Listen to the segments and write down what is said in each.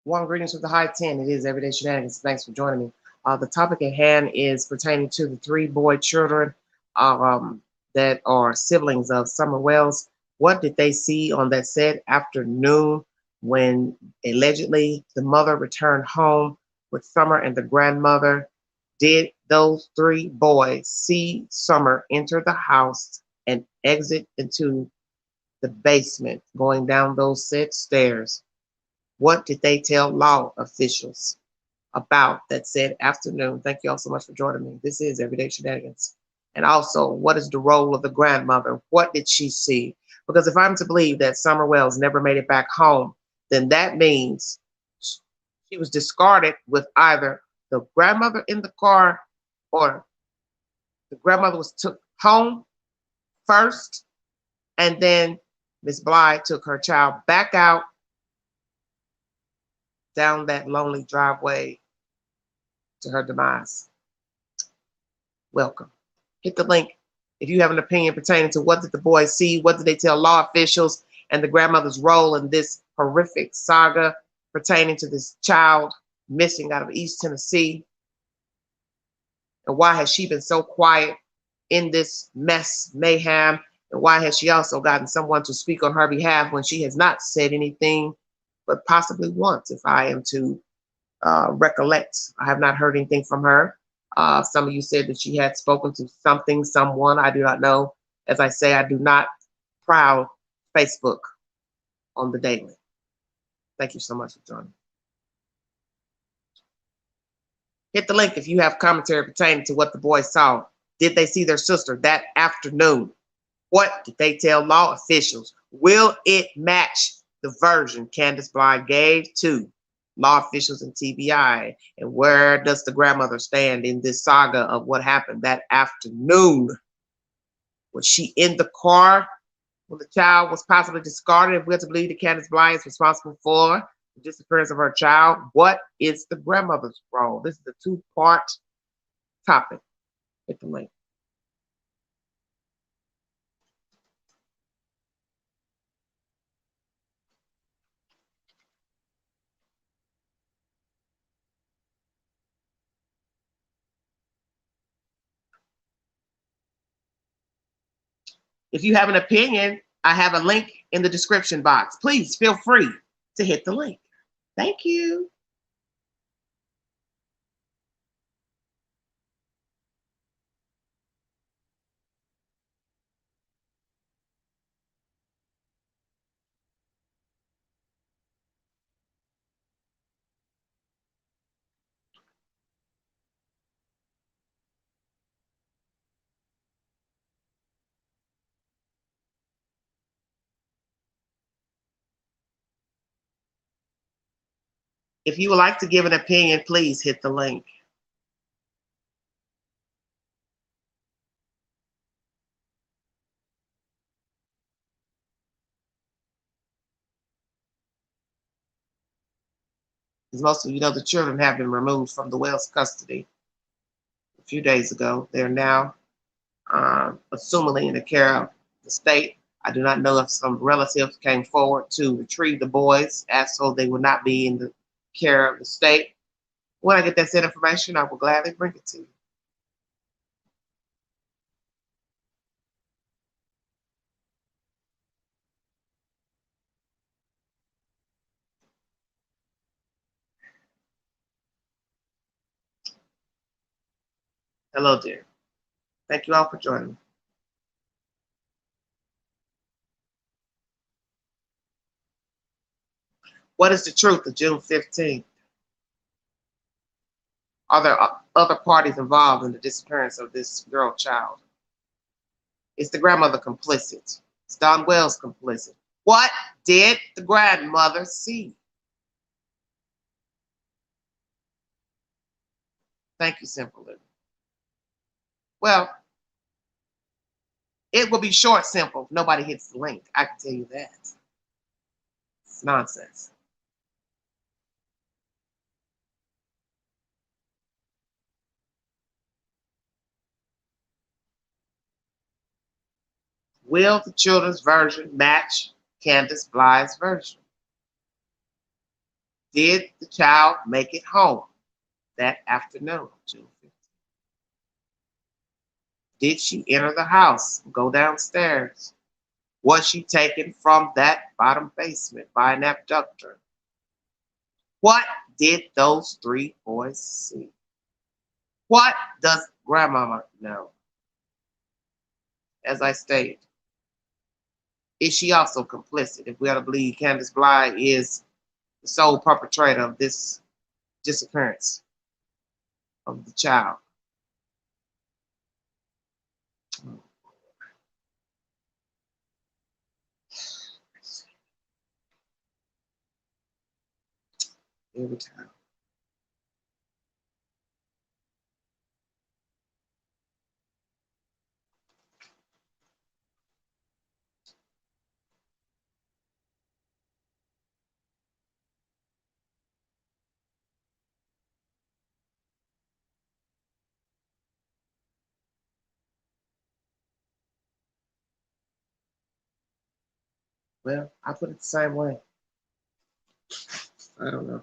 One, greetings with the high 10. It is Everyday Shenanigans. Thanks for joining me. The topic at hand is pertaining to the three boy children that are siblings of Summer Wells. What did they see on that said afternoon when allegedly the mother returned home with Summer and the grandmother? Did those three boys see Summer enter the house and exit into the basement, going down those said stairs? What did they tell law officials about that said afternoon? Thank you all so much for joining me. This is Everyday Shenanigans. And also, what is the role of the grandmother? What did she see? Because if I'm to believe that Summer Wells never made it back home, then that means she was discarded with either the grandmother in the car or the grandmother was took home first, and then Miss Bly took her child back out down that lonely driveway to her demise. Welcome. Hit the link if you have an opinion pertaining to what did the boys see, what did they tell law officials, and the grandmother's role in this horrific saga pertaining to this child missing out of East Tennessee, and why has she been so quiet in this mess, mayhem, and why has she also gotten someone to speak on her behalf when she has not said anything but possibly once, if I am to recollect. I have not heard anything from her. Some of you said that she had spoken to something, someone. I do not know. As I say, I do not prowl Facebook on the daily. Thank you so much for joining. Hit the link if you have commentary pertaining to what the boys saw. Did they see their sister that afternoon? What did they tell law officials? Will it match the version Candace Bly gave to law officials and TBI? And where does the grandmother stand in this saga of what happened that afternoon? Was she in the car when the child was possibly discarded? If we're to believe that Candace Bly is responsible for the disappearance of her child, what is the grandmother's role? This is a two-part topic. Hit the link. If you have an opinion, I have a link in the description box. Please feel free to hit the link. Thank you. If you would like to give an opinion, please hit the link. As most of you know, the children have been removed from the Wells custody a few days ago. They're now assumingly in the care of the state. I do not know if some relatives came forward to retrieve the boys, as so they would not be in the care of the state. When I get that said information, I will gladly bring it to you. Hello, dear. Thank you all for joining me. What is the truth of June 15th? Are there other parties involved in the disappearance of this girl child? Is the grandmother complicit? Is Don Wells complicit? What did the grandmother see? Thank you, Simple Living. Well, it will be short, simple. If nobody hits the link. I can tell you that. It's nonsense. Will the children's version match Candace Bly's version? Did the child make it home that afternoon, June 15th? Did she enter the house, go downstairs? Was she taken from that bottom basement by an abductor? What did those three boys see? What does grandmama know? As I stated, is she also complicit? If we are to believe Candace Bly is the sole perpetrator of this disappearance of the child. Every time. Well, I put it the same way. I don't know.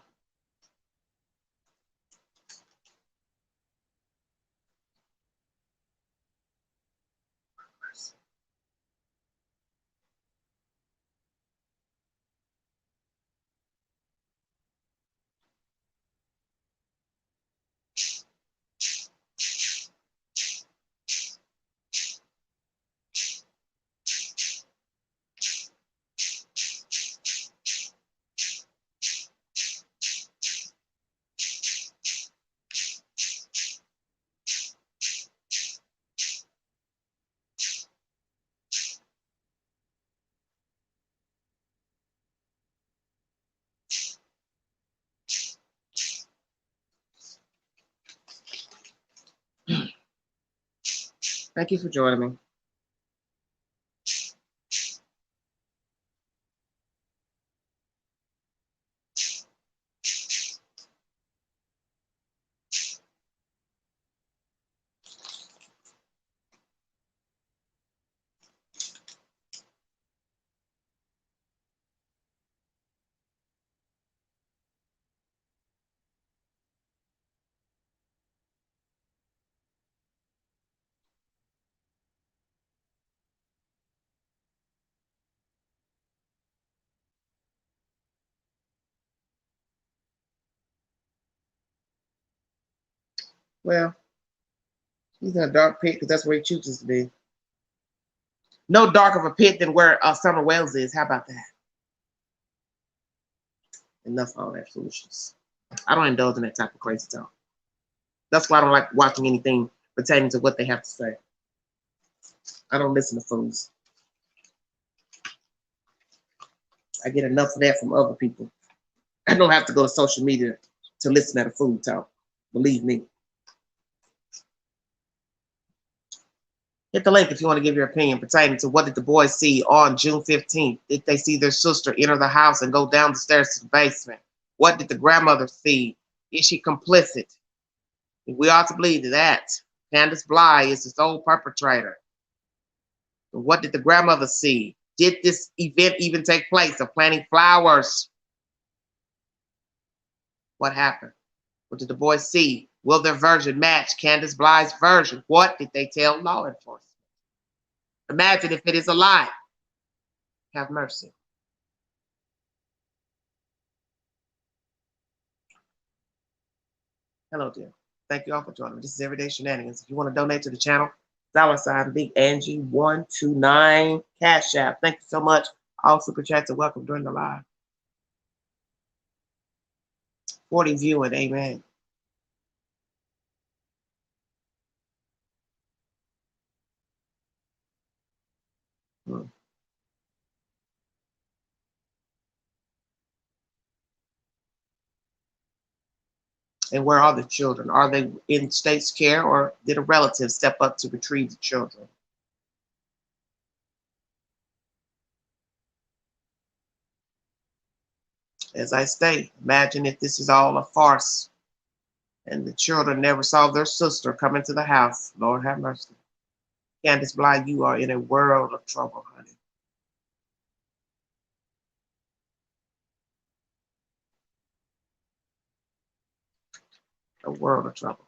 Thank you for joining me. Well, he's in a dark pit because that's where he chooses to be. No darker of a pit than where Summer Wells is. How about that? Enough of all that foolishness. I don't indulge in that type of crazy talk. That's why I don't like watching anything pertaining to what they have to say. I don't listen to fools. I get enough of that from other people. I don't have to go to social media to listen at a fool talk. Believe me. Hit the link if you want to give your opinion pertaining to what did the boys see on June 15th. Did they see their sister enter the house and go down the stairs to the basement? What did the grandmother see? Is she complicit? We ought to believe that Candace Bly is the sole perpetrator. And what did the grandmother see? Did this event even take place of planting flowers? What happened? What did the boys see? Will their version match Candace Bly's version? What did they tell law enforcement? Imagine if it is a lie. Have mercy. Hello, dear. Thank you all for joining me. This is Everyday Shenanigans. If you want to donate to the channel, $ Big Angie 129 Cash App. Thank you so much. All super chats are welcome during the live. 40 viewing, amen. And where are the children? Are they in state's care or did a relative step up to retrieve the children? As I state, imagine if this is all a farce and the children never saw their sister come into the house. Lord have mercy. Candace Bly, you are in a world of trouble, honey. A world of trouble.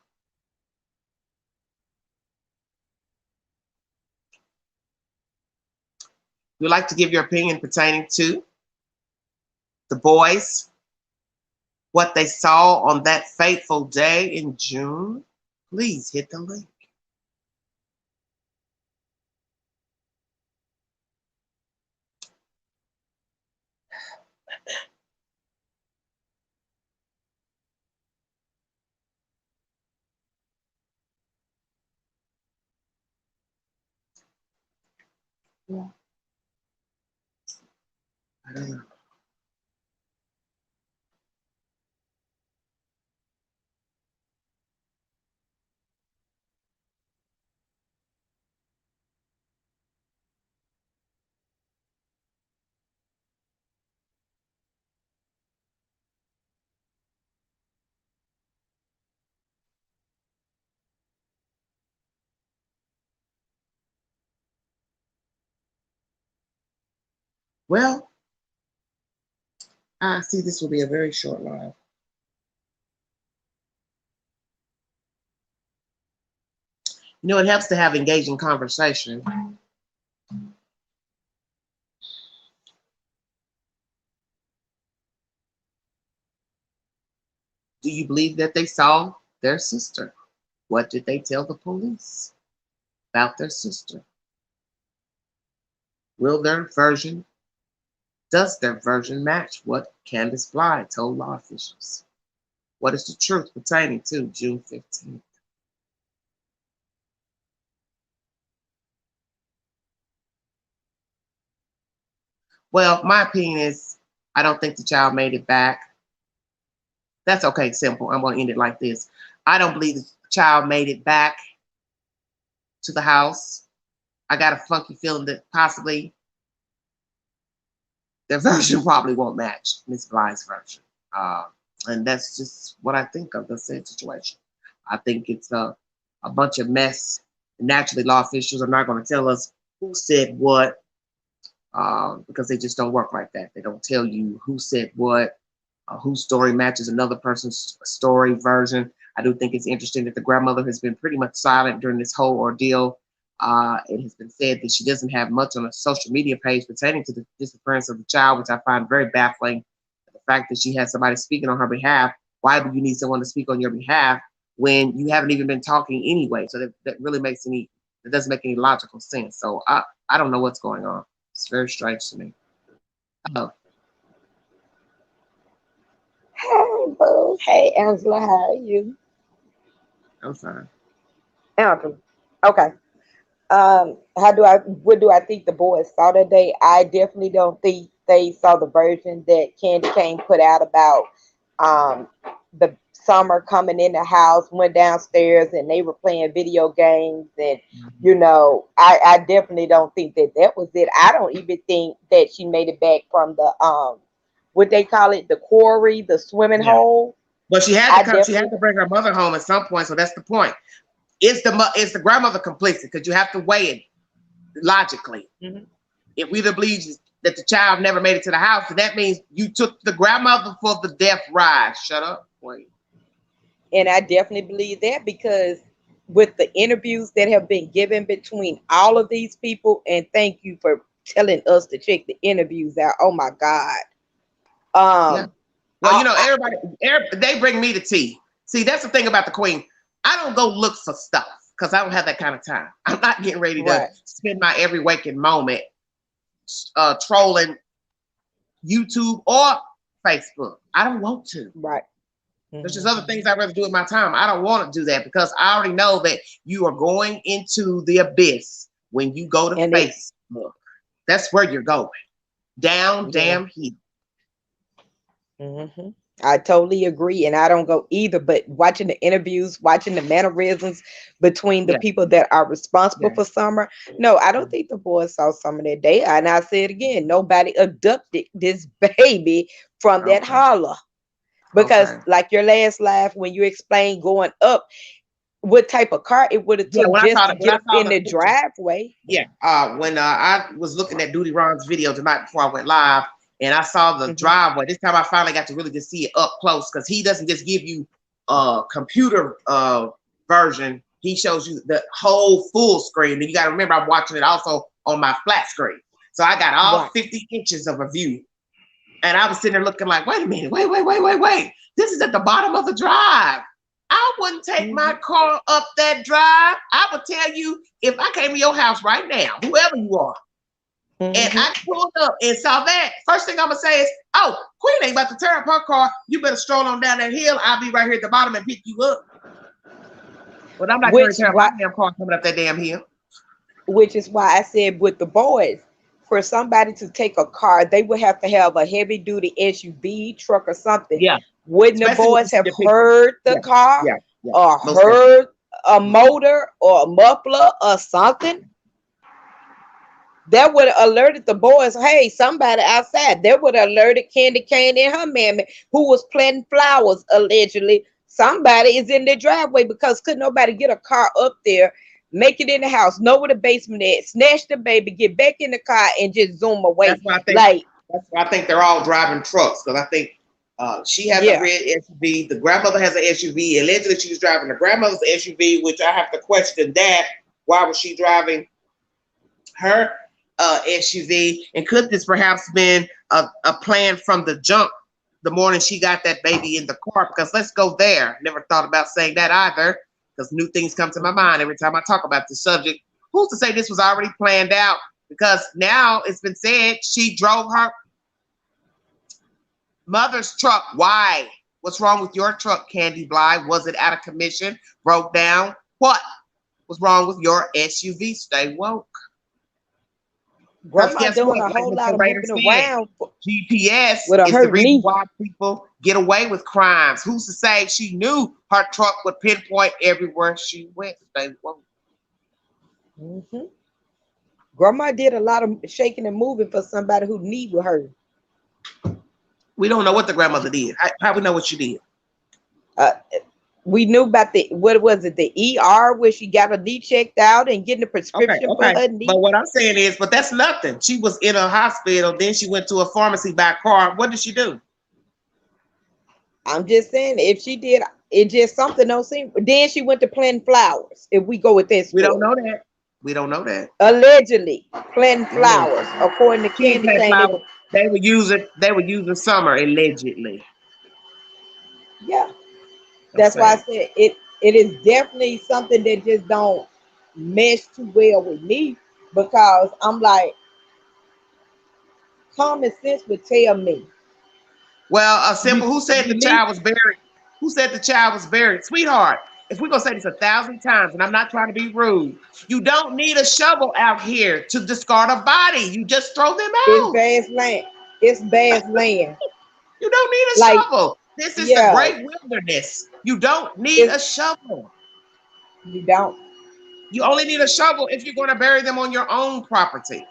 You'd like to give your opinion pertaining to the boys, what they saw on that fateful day in June? Please hit the link. Yeah. I don't know. Well, I see this will be a very short live. You know, it helps to have engaging conversation. Do you believe that they saw their sister? What did they tell the police about their sister? Will their version, does their version match what Candace Bly told law officials? What is the truth pertaining to June 15th? Well, my opinion is I don't think the child made it back. That's okay, simple. I'm going to end it like this. I don't believe the child made it back to the house. I got a funky feeling that possibly their version probably won't match Miss Bly's version. And that's just what I think of the said situation. I think it's a bunch of mess. Naturally, law officials are not going to tell us who said what because they just don't work like that. They don't tell you who said what, whose story matches another person's story version. I do think it's interesting that the grandmother has been pretty much silent during this whole ordeal. It has been said that she doesn't have much on a social media page pertaining to the disappearance of the child, which I find very baffling. The fact that she has somebody speaking on her behalf. Why do you need someone to speak on your behalf when you haven't even been talking anyway? So that really makes any, it doesn't make any logical sense. So I don't know what's going on. It's very strange to me. Oh, Hey, boo. Hey, Angela. How are you? I'm fine. Angela. Okay. What do I think the boys saw today? I definitely don't think they saw the version that Candy Cane put out about um the summer coming in the house, went downstairs and they were playing video games and Mhm. I definitely don't think that that was it. I don't even think that she made it back from the what they call it, the quarry, the swimming Yeah. hole. But she had to I come. She had definitely to bring her mother home at some point. So that's the point. Is the grandmother complicit? Because you have to weigh it logically. Mhm. If we believe that the child never made it to the house, then that means you took the grandmother for the death ride. Shut up. Wait. And I definitely believe that because with the interviews that have been given between all of these people, and thank you for telling us to check the interviews out. Oh my God. Yeah. Um, Well, I, you know, I, they bring me the tea. See, that's the thing about the queen. I don't go look for stuff because I don't have that kind of time. I'm not getting ready to right, spend my every waking moment trolling YouTube or Facebook. I don't want to. right. There's just other Mhm. things I'd rather do with my time. I don't want to do that because I already know that you are going into the abyss when you go to And it, Facebook. That's where you're going. Down yeah. damn hill. Hmm. I totally agree, and I don't go either. But watching the interviews, watching the mannerisms between the Yeah, people that are responsible yeah. for Summer, no, I don't think the boys saw Summer that day. And I say it again, nobody abducted this baby from that Okay. holler because, Okay. like your last laugh when you explained going up, what type of car it would have Yeah, took just to when get I up saw in the the picture, driveway. yeah, when I was looking at Duty Ron's video tonight before I went live, and I saw the Hmm. driveway. This time I finally got to really just see it up close because he doesn't just give you. computer version, he shows you the whole full screen. And you got to remember, I'm watching it also on my flat screen. So I got all Right. 50 inches of a view. And I was sitting there looking like, wait a minute, wait. This is at the bottom of the drive. I wouldn't take my car up that drive. I would tell you, if I came to your house right now, whoever you are, and I pulled up and saw that, first thing I'm going to say is, oh, Queen ain't about to tear up her car. You better stroll on down that hill. I'll be right here at the bottom and pick you up. But I'm not going to tear up my damn car coming up that damn hill. Which is why I said with the boys, for somebody to take a car, they would have to have a heavy duty SUV, truck, or something. Yeah. Wouldn't the Especially boys have the picture. heard the car or Most heard a motor or a muffler or something? That would have alerted the boys, hey, somebody outside. That would have alerted Candy Cane and her mammy, who was planting flowers, allegedly. Somebody is in their driveway, because could nobody get a car up there, make it in the house, know where the basement is, snatch the baby, get back in the car, and just zoom away. That's why I think they're all driving trucks, because I think she has a red SUV. The grandmother has an SUV. Allegedly, she was driving the grandmother's SUV, which I have to question that. Why was she driving her SUV? And could this perhaps been a plan from the jump the morning she got that baby in the car? Because let's go there. Never thought about saying that either, because new things come to my mind every time I talk about the subject. Who's to say this was already planned out? Because now it's been said she drove her mother's truck. Why? What's wrong with your truck, Candy Bly? Was it out of commission? Broke down? What was wrong with your SUV? Stay woke. Grandma doing a whole lot of moving around. GPS with a is the hurt reason knee. why people get away with crimes. Who's to say she knew her truck would pinpoint everywhere she went? Stay woke. Grandma did a lot of shaking and moving for somebody who knee was hurt. We don't know what the grandmother did. How we know what she did? We knew about the, what was it, the ER, where she got her knee checked out and getting a prescription for her knee. But what I'm saying is, but that's nothing. She was in a hospital, then she went to a pharmacy by car. What did she do? I'm just saying, if she did, it just something don't seem. Then she went to planting flowers. If we go with this, we don't know that. We don't know that. Allegedly planting flowers, according to Candy Cane. They would use it. They would use the summer, allegedly. Yeah. That's why I said it is definitely something that just don't mesh too well with me, because I'm like, common sense would tell me. Well, simple. Who said the child was buried? Who said the child was buried? Sweetheart, if we're going to say this 1,000 times, and I'm not trying to be rude, you don't need a shovel out here to discard a body. You just throw them out. It's bad land. It's bad land. You don't need a shovel. This is the great wilderness. You don't need a shovel. You don't. You only need a shovel if you're going to bury them on your own property.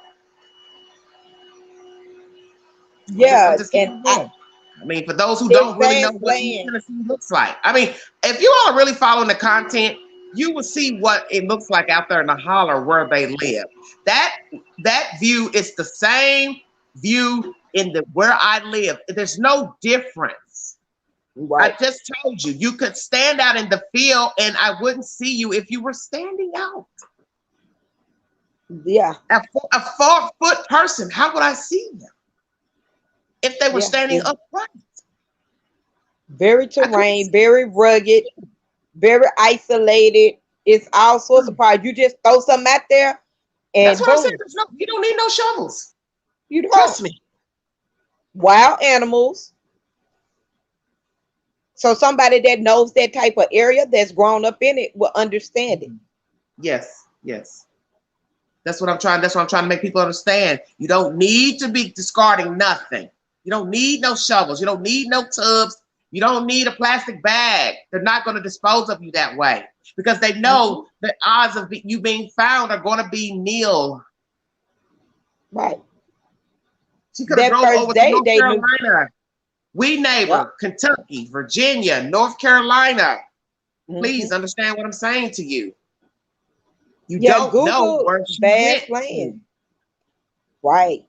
Yeah. I mean, for those who don't really know what East Tennessee looks like. I mean, if you all are really following the content, you will see what it looks like out there in the holler where they live. That view is the same view in where I live. There's no difference. Right. I just told you, you could stand out in the field and I wouldn't see you if you were standing out. Yeah. A 4-foot person, how would I see them if they were standing upright? Very terrain, very rugged, very isolated. It's all sorts of parts. You just throw something out there, and that's what I'm saying. You don't need no shovels. You don't. Trust me. Wild animals. So somebody that knows that type of area, that's grown up in it, will understand it. Yes, yes. That's what I'm trying to make people understand. You don't need to be discarding nothing. You don't need no shovels. You don't need no tubs. You don't need a plastic bag. They're not going to dispose of you that way, because they know the odds of you being found are going to be nil. Right. She could have drove over to North Carolina. We neighbor, Kentucky, Virginia, North Carolina. Please understand what I'm saying to you. You don't know where she went. Right.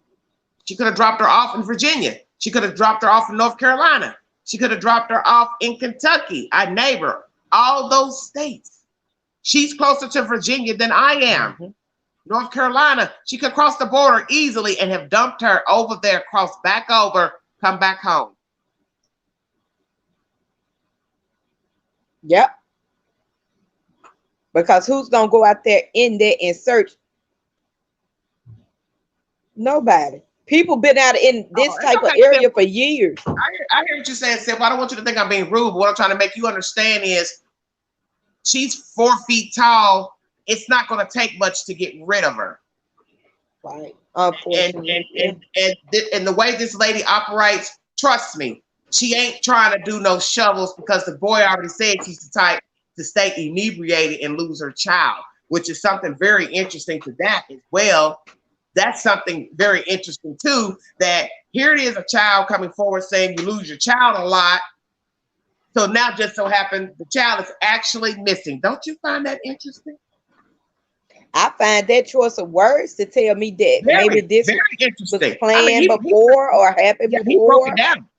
She could have dropped her off in Virginia. She could have dropped her off in North Carolina. She could have dropped her off in Kentucky, a neighbor, all those states. She's closer to Virginia than I am. Mhm. North Carolina, she could cross the border easily and have dumped her over there, cross back over, come back home. Yep. Because who's gonna go out there in there and search? Nobody. People been out in Oh, this it's type of okay, Sim. area for years. I hear what you're saying, Sim. I don't want you to think I'm being rude, but what I'm trying to make you understand is she's 4 feet tall. It's not going to take much to get rid of her. Right. And Unfortunately. Yeah. and the way this lady operates, trust me, she ain't trying to do no shovels because the boy already said she's the type to stay inebriated and lose her child, which is something very interesting to that as well. That's something very interesting too. That here it is, a child coming forward saying you lose your child a lot. So now just so happened the child is actually missing. Don't you find that interesting? I find that choice of words to tell me that maybe Very, this very was interesting. I mean, planned before or happened yeah, he broke it before. down.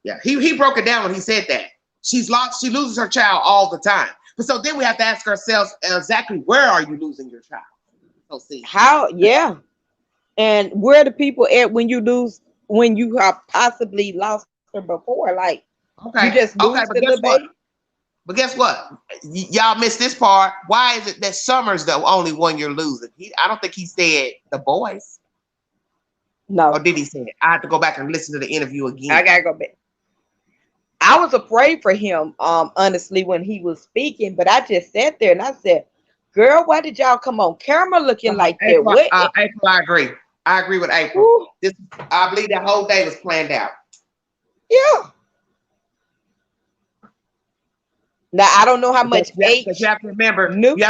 Yeah, he broke it down when he said that. She's lost, she loses her child all the time. But so then we have to ask ourselves exactly where are you losing your child? So see. How? Yeah. And where the people at when you lose, when you have possibly lost her before? Like, you Okay, just lose okay, the but little guess what? baby? But guess what? Y'all missed this part. Why is it that Summer's the only one you're losing? I don't think he said the boys. Or No, did he say it? I have to go back and listen to the interview I again. gotta go back. I was afraid for him, honestly, when he was speaking, but I just sat there and I said, girl, why did y'all come on camera looking like that? April, What? April, I agree. I agree with April. Whew, This, I believe that whole day was planned out. yeah. Now I don't know how much Because H you knew. have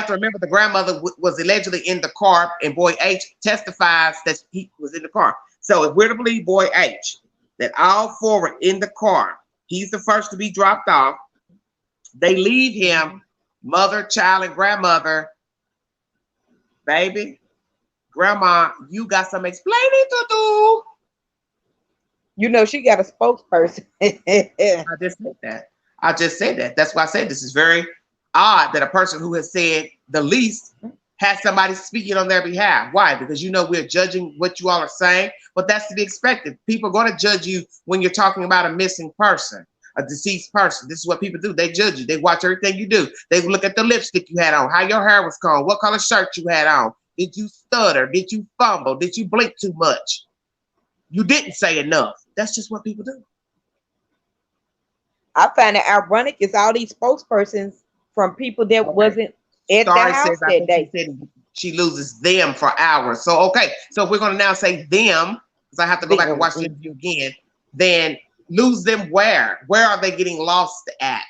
to remember the grandmother was allegedly in the car, and boy H testifies that he was in the car. So if we're to believe boy H, that all four were in the car, he's the first to be dropped off. They leave him, mother, child, and grandmother. Baby, grandma, you got some explaining to do. You know she got a spokesperson. I just said that. I just said that. That's why I said this is very odd that a person who has said the least has somebody speaking on their behalf. Why? Because you know we're judging what you all are saying, but that's to be expected. People are going to judge you when you're talking about a missing person, a deceased person. This is what people do. They judge you. They watch everything you do. They look at the lipstick you had on, how your hair was combed, what color shirt you had on. Did you stutter? Did you fumble? Did you blink too much? You didn't say enough. That's just what people do. I find it ironic is all these spokespersons from people that Okay. wasn't at the Starry house says, I that think she day. said she loses them for hours. So, okay. So, if we're going to now say them, because I have to go back and Them. watch the interview again, then lose them where? Where are they getting lost at?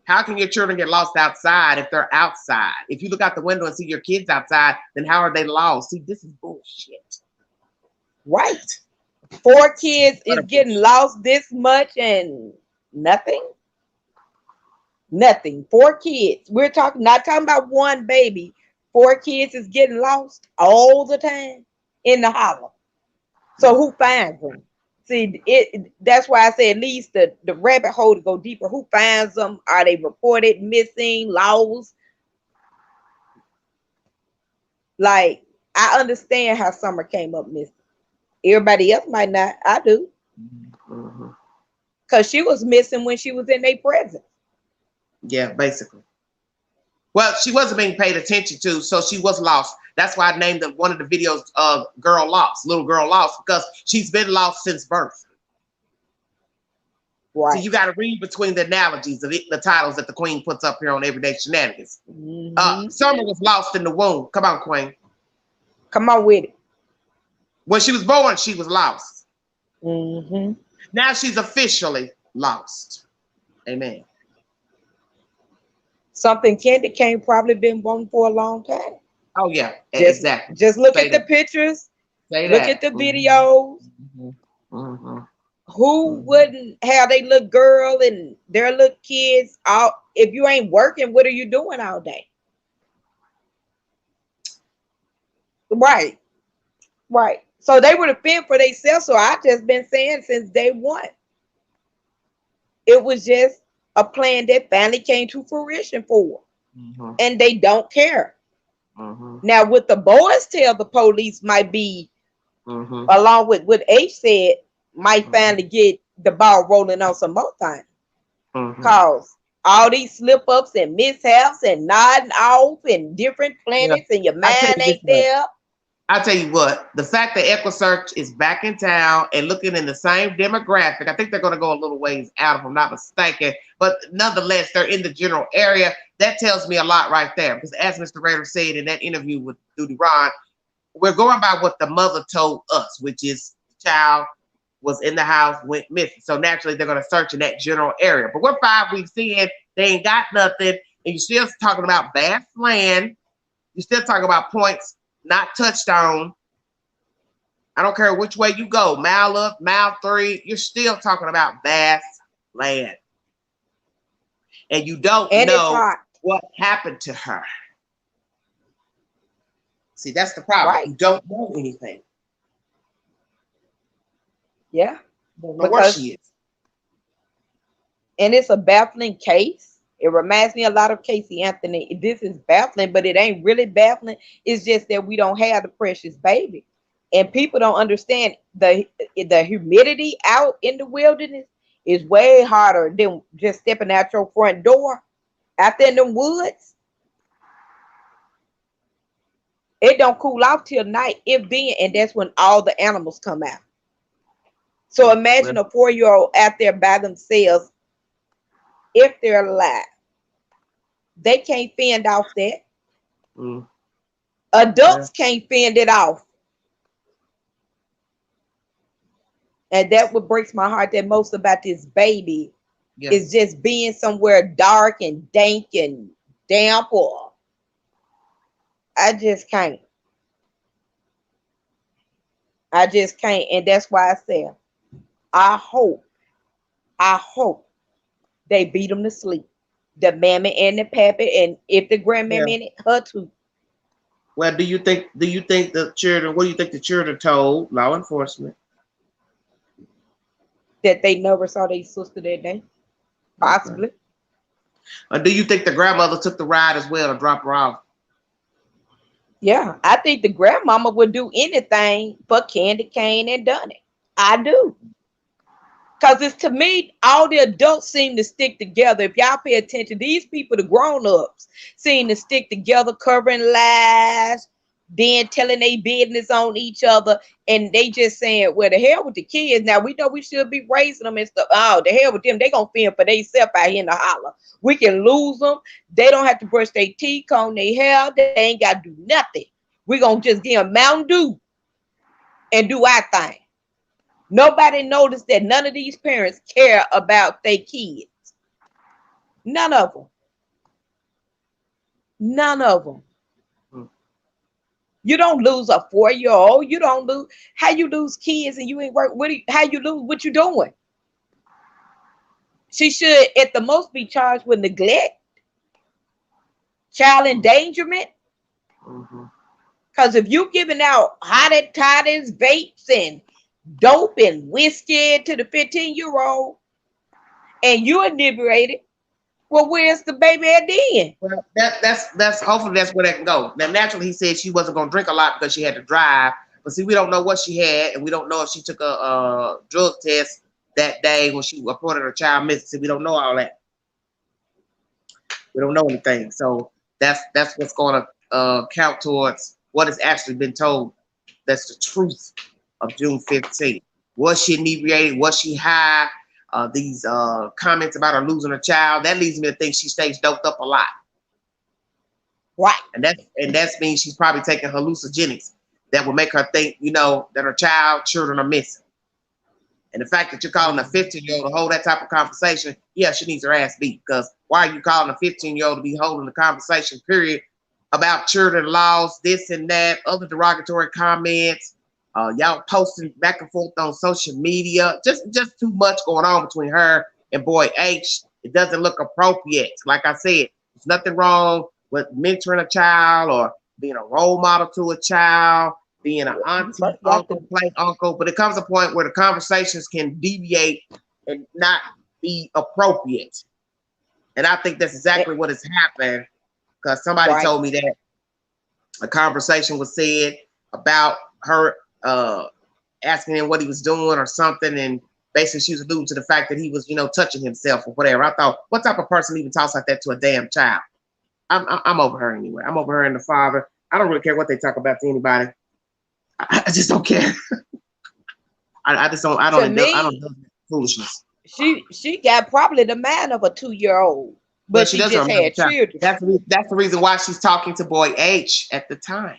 How can your children get lost outside if they're outside? If you look out the window and see your kids outside, then how are they lost? See, this is bullshit. Right. 4 kids is Utter getting bullshit. lost this much and nothing. Nothing. 4 kids. We're talking not talking about one baby. 4 kids is getting lost all the time in the holler. So who finds them? See, that's why I say at least the rabbit hole to go deeper. Who finds them? Are they reported missing, lost? Like, I understand how Summer came up missing. Everybody else might not. I do. Mhm. Because she was missing when she was in their presence. Yeah, basically. Well, she wasn't being paid attention to, so she was lost. That's why I named one of the videos Girl Lost, Little Girl Lost, because she's been lost since birth. So Right. you got to read between the analogies of the titles that the Queen puts up here on Everyday Shenanigans. Mm-hmm. Summer was lost in the womb. Come on, Queen. Come on with it. When she was born, she was lost. Mm-hmm. Now she's officially lost. Amen. Something Candy Cane probably been wanting for a long time. Oh, yeah, Just exactly. just look Say at the that. pictures, Say look at that. the videos. Mm-hmm. Mm-hmm. Who Mm-hmm. wouldn't have they little girl and their little kids out? If you ain't working, what are you doing all day? Right, right. So they would have been for themselves. So I just been saying since day one. It was just a plan that finally came to fruition for, Mm-hmm. and they don't care. Mm-hmm. Now, what the boys tell the police might be, Mm-hmm. along with what H said, might Mm-hmm. finally get the ball rolling on some more things. Mm-hmm. Cause all these slip ups and mishaps and nodding off and different Yeah. planets and your I tell mind you this ain't much. there. I tell you what, the fact that EquiSearch is back in town and looking in the same demographic, I think they're going to go a little ways out, if I'm not mistaken. But nonetheless, they're in the general area. That tells me a lot right there. Because as Mr. Rader said in that interview with Duty Ron, we're going by what the mother told us, which is the child was in the house, went missing. So naturally, they're going to search in that general area. But we're 5 weeks in, they ain't got nothing, and you're still talking about vast land. You're still talking about points not touched on. I don't care which way you go, mile up, mile 3, you're still talking about vast land. And you don't And it's know hot. what happened to her. See, that's the problem. Right. You don't know anything. Yeah. You don't know where Because, she is. and it's a baffling case. It reminds me a lot of Casey Anthony. This is baffling, but it ain't really baffling. It's just that we don't have the precious baby. And people don't understand the humidity out in the wilderness is way harder than just stepping out your front door. Out there in the woods, it don't cool off till night. It being, and that's when all the animals come out. So Well, imagine a 4-year-old out there by themselves if they're alive. They can't fend off that. mm, well, Adults can't fend it off. And that what breaks my heart that most about this baby yeah. is just being somewhere dark and dank and damp, or I just can't. I just can't. And that's why I said, I hope, I hope they beat them to sleep. The mammy and the pappy, and if the Yeah. grandmammy in it, her too. Well, do you think the children, what do you think the children told law enforcement? That they never saw their sister that day. Okay. Possibly. Do you think the grandmother took the ride as well to drop her off? Yeah. I think the grandmama would do anything for candy cane and done it. I do. Because it's, to me, all the adults seem to stick together. If y'all pay attention, these people, the grown-ups, seem to stick together, covering lies, then telling their business on each other, and they just saying, well, the hell with the kids. Now, we know we should be raising them and stuff. Oh, the hell with them. They going to fend for themselves out here in the holler. We can lose them. They don't have to brush their teeth, comb their hair. They ain't got to do nothing. We going to just give them Mountain Dew and do our thing. Nobody noticed that none of these parents care about their kids. None of them. None of them. Mm. You don't lose a 4-year-old. You don't lose. How you lose kids and you ain't work? How you lose? What you doing? She should, at the most, be charged with neglect, child endangerment. Mm-hmm. Because if you giving out hottie toddies, vapes, and dope and whiskey to the 15-year-old, and you inebriated, well, where's the baby at then? Well, that's hopefully that's where that can go. Now, naturally, he said she wasn't gonna drink a lot because she had to drive. But see, we don't know what she had, and we don't know if she took a drug test that day when she reported her child missing. See, we don't know all that. We don't know anything. So that's what's going to count towards what has actually been told. That's the truth of June 15th. Was she inebriated? Was she high? These comments about her losing her child, that leads me to think she stays doped up a lot. Right. And that means she's probably taking hallucinogenics that will make her think, that her children are missing. And the fact that you're calling a 15-year-old to hold that type of conversation, yeah, she needs her ass beat. Because why are you calling a 15-year-old to be holding the conversation, period, about children laws, this and that, other derogatory comments, y'all posting back and forth on social media, just too much going on between her and boy H. It doesn't look appropriate. Like I said, there's nothing wrong with mentoring a child or being a role model to a child, being an auntie, uncle, play uncle, but it comes a point where the conversations can deviate and not be appropriate. And I think that's exactly what has happened, because somebody Right. told me that a conversation was said about her asking him what he was doing or something, and basically she was alluding to the fact that he was, touching himself or whatever. I thought, what type of person even talks like that to a damn child? I'm over her anyway. I'm over her and the father. I don't really care what they talk about to anybody. I just don't care. I just don't. To I don't me, do foolishness. she got probably the mind of a 2-year-old, But but she she doesn't just remember had time. children. That's the reason why she's talking to boy H at the time.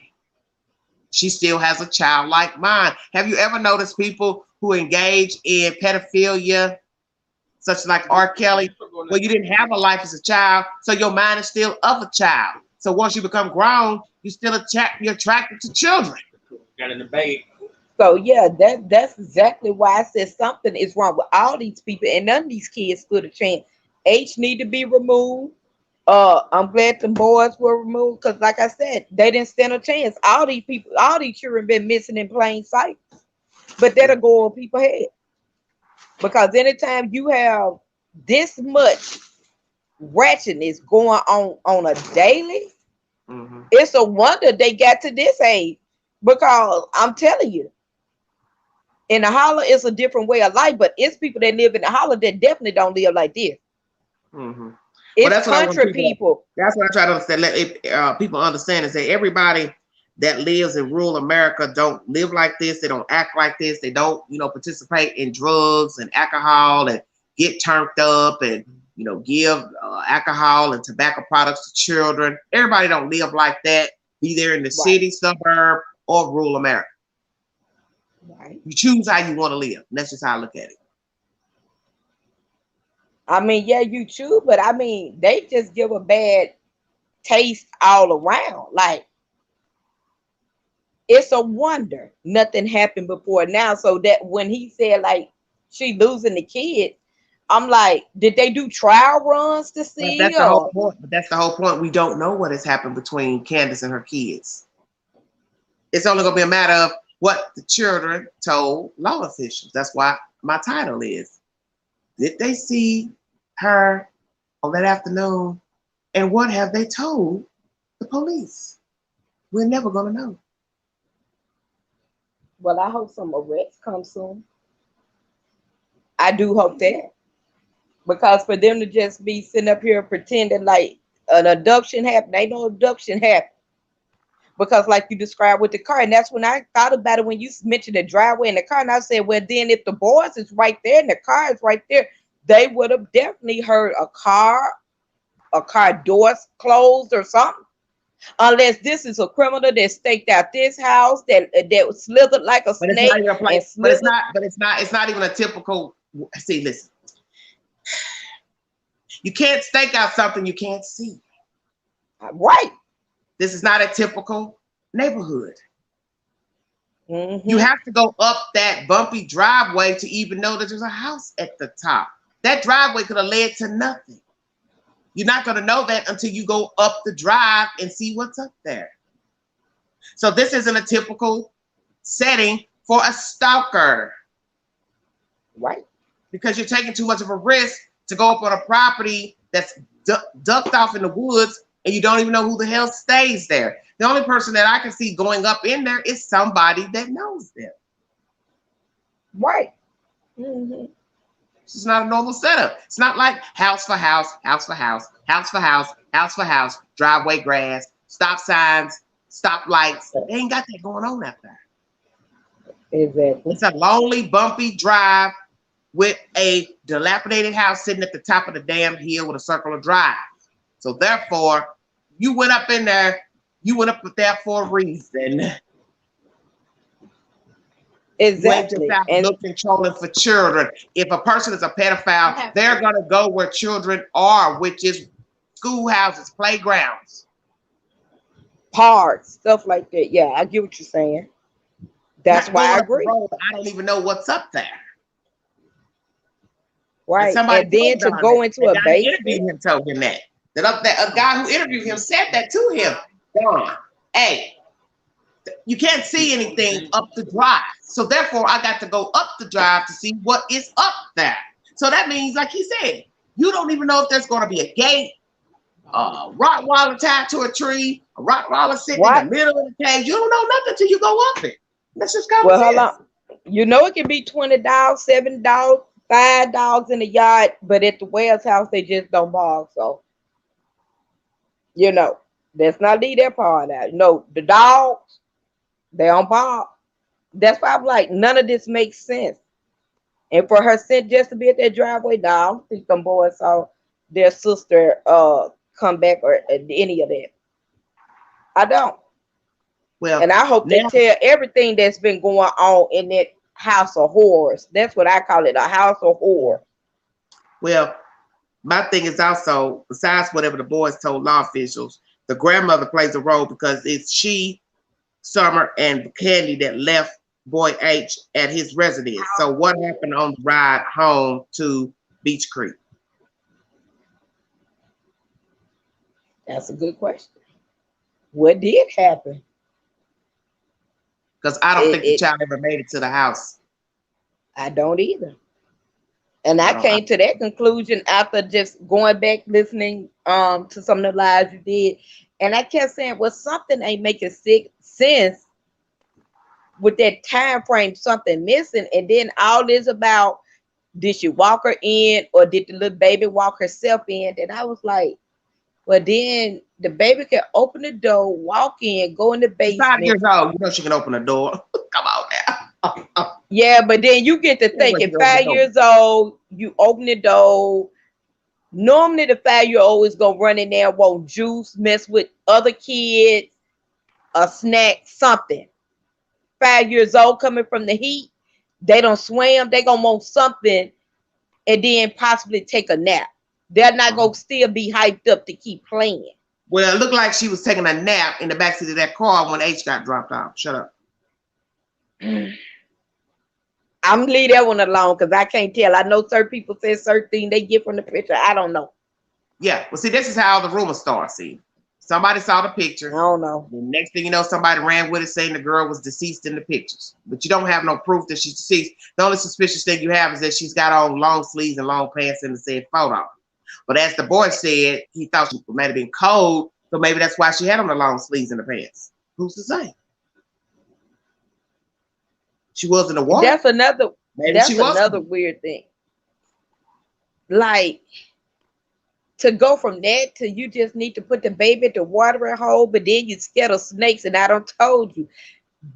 She still has a childlike mind. Have you ever noticed people who engage in pedophilia, such as like R. Kelly, where you didn't have a life as a child, so your mind is still of a child. So once you become grown, you're attracted to children. Got in the bag. So yeah, that's exactly why I said something is wrong with all these people, and none of these kids stood a chance. H need to be removed. I'm glad the boys were removed because, like I said, they didn't stand a chance. All these people, all these children been missing in plain sight, but that'll go over people's head because anytime you have this much ratchetness going on a daily, Mm-hmm. it's a wonder they got to this age. Because I'm telling you, in the holler, it's a different way of life, but it's people that live in the holler that definitely don't live like this. Mm-hmm. Well, It's that's what I want country people. people. That's what I try to understand. Let people understand is that everybody that lives in rural America don't live like this. They don't act like this. They don't, participate in drugs and alcohol and get turned up and give alcohol and tobacco products to children. Everybody don't live like that. Be there in the Right. city, suburb, or rural America. Right. You choose how you want to live. And that's just how I look at it. I mean, yeah, you choose, but I mean, they just give a bad taste all around. Like, it's a wonder nothing happened before now. So that when he said like she losing the kid, I'm like, did they do trial runs to But see that's the whole or point. But that's the whole point. We don't know what has happened between Candace and her kids. It's only going to be a matter of what the children told law officials. That's why my title is, did they see her on that afternoon? And what have they told the police? We're never going to know. well, I hope some arrests come soon. I do hope that. Because for them to just be sitting up here pretending like an abduction happened, ain't no abduction happened. Because like you described with the car, and that's when I thought about it when you mentioned the driveway in the car, and I said, well, then if the boys is right there and the car is right there, they would have definitely heard a car doors closed or something. Unless this is a criminal that staked out this house that slithered like a But it's not snake even a and place. slithered. It's not even a typical. See, listen. You can't stake out something you can't see. Right. This is not a typical neighborhood. Mm-hmm. You have to go up that bumpy driveway to even know that there's a house at the top. That driveway could have led to nothing. You're not going to know that until you go up the drive and see what's up there. So this isn't a typical setting for a stalker. Right. Because you're taking too much of a risk to go up on a property that's ducked off in the woods and you don't even know who the hell stays there. The only person that I can see going up in there is somebody that knows them. Right. Mm-hmm. This is not a normal setup. It's not like house for house, house for house, house for house, house for house, driveway grass, stop signs, stop lights. They ain't got that going on out there. Exactly. It's a lonely, bumpy drive with a dilapidated house sitting at the top of the damn hill with a circular drive. So therefore, you went up in there, you went up there for a reason. Exactly. You ain't just out looking, trolling for children. If a person is a pedophile, they're going to go where children are, which is schoolhouses, playgrounds. Parks, stuff like that. Yeah, I get what you're saying. That's Not why going I up the agree. road, I don't even know what's up there. And Right. somebody And then told to Don that. go into The a guy who interviewed basement. him told him that. A guy who interviewed him said that to him. Don, hey, you can't see anything up the drive. So therefore, I got to go up the drive to see what is up there. So that means, like he said, you don't even know if there's going to be a gate, Rottweiler tied to a tree, a Rottweiler sitting in the What? middle of the cage. You don't know nothing till you go up it. That's just common Well, hold sense. on. You know it can be 20 dogs, 7 dogs, 5 dogs in the yard, but at the Wells house they just don't bark. So let's not leave that part out. No, the dogs they don't bark. That's why I'm like, none of this makes sense. And for her sit just to be at that driveway, no, I don't think them boys saw their sister come back or any of that. I don't. Well, And I hope they now, tell everything that's been going on in that house of horrors. That's what I call it, a house of yeah. horror. Well, my thing is also, besides whatever the boys told law officials, the grandmother plays a role because it's she, Summer, and Candy that left Boy H at his residence. So what happened on the ride home to Beach Creek? That's a good question. What did happen? Because I don't It, think the it child ever made it to the house. I don't either. And I I don't. came to that conclusion after just going back listening to some of the lives you did. And I kept saying, well, something ain't making sense with that time frame, something missing. And then all this about, did she walk her in or did the little baby walk herself in? And I was like, well, then the baby can open the door, walk in, go in the She's 5 years basement. old. You know she can open the door. Come on now. Yeah, but then you get to No way she thinking can open the 5 years old, you open the door. Normally the 5 year old is gonna run in there, want juice, mess with other kids, a snack, something. 5 years old coming from the heat, they don't swim, they gonna want something and then possibly take a nap. They're not door. gonna still be hyped up to keep playing. Well, it looked like she was taking a nap in the backseat of that car when H got dropped off. Shut up. I'm gonna leave that one alone because I can't tell. I know certain people say certain things they get from the picture. I don't know. Yeah. Well, see, this is how the rumors start. See, somebody saw the I picture. don't know. The next thing you know, somebody ran with it saying the girl was deceased in the pictures. But you don't have no proof that she's deceased. The only suspicious thing you have is that she's got on long sleeves and long pants in the said photo. But as the boy said, he thought she might have been cold, so maybe that's why she had on the long sleeves and the pants. Who's to say? She was in the water. That's another Maybe she that's was another cold. weird thing. Like to go from that to you just need to put the baby at the watering hole, but then you scared of snakes, and I don't told you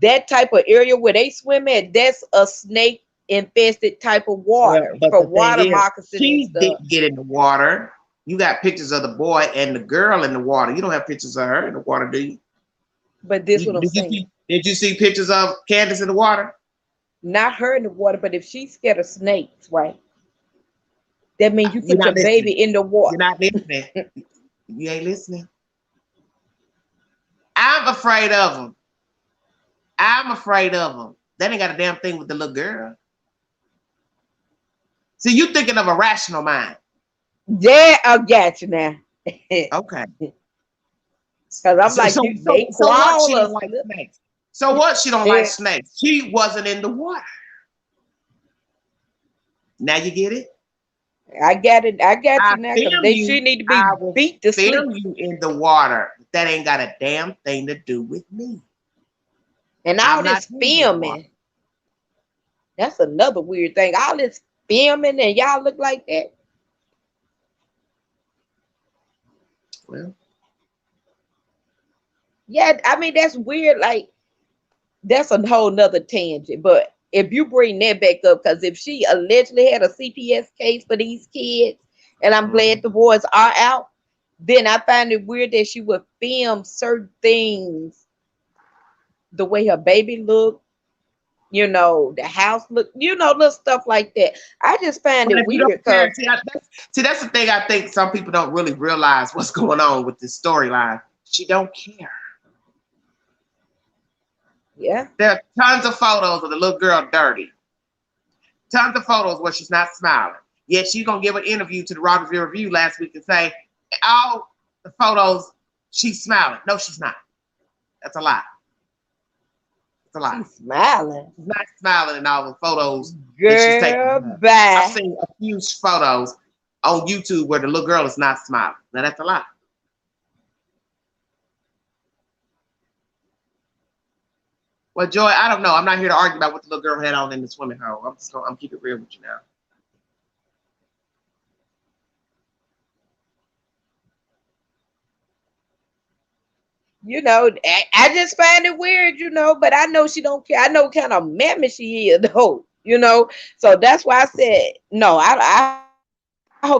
that type of area where they swim at, that's a snake infested type of Well, water but for the thing water is, moccasin and she stuff. didn't get in the water. You got pictures of the boy and the girl in the water. You don't have pictures of her in the water, do you? But this what I'm Did you saying. see? Did you see pictures of Candace in the water? Not her in the water, but if she's scared of snakes, right? That means you You're put your not baby listening. in the water. You're not listening. You ain't listening. I'm afraid of them. I'm afraid of them. That ain't got a damn thing with the little girl. See, you thinking of a rational mind. Yeah, I got you now. Okay. Cause I'm So, like so, you, so, they so what? She crawl don't or like slip. snakes. So what? She don't like Yeah, snakes. She wasn't in the water. Now you get it? I got it. I got I you now. Cause film they she you. need to I be will beat to sleep. film you in the water. That ain't got a damn thing to do with me. And all I'm not this in the water. filming, that's another weird thing. All this filming and y'all look like that. Well, Yeah, I mean that's weird. Like that's a whole nother tangent. But if you bring that back up, because if she allegedly had a CPS case for these kids, and I'm glad mhm. the boys are out, then I find it weird that she would film certain things the way her baby looked, the house look, little stuff like that. I just find But it if you weird don't care, because that's the thing. I think some people don't really realize what's going on with this storyline. She don't care. yeah, There are tons of photos of the little girl dirty. Tons of photos where she's not smiling. Yet she's gonna give an interview to the Rogersville Review last week and say all the photos she's smiling. No, she's not. That's a lie. a lie. She's smiling. She's not smiling in all the photos that she's taking. Girl, Of her. I've bye. seen a few photos on YouTube where the little girl is not smiling. Now that's a lie. Well, Joy, I don't know. I'm not here to argue about what the little girl had on in the swimming hole. I'm keep it real with you now. You know, I just find it weird, you know, but I know she don't care. I know what kind of mammy she is, though, you know. So that's why I said, no, I hope the boys talk.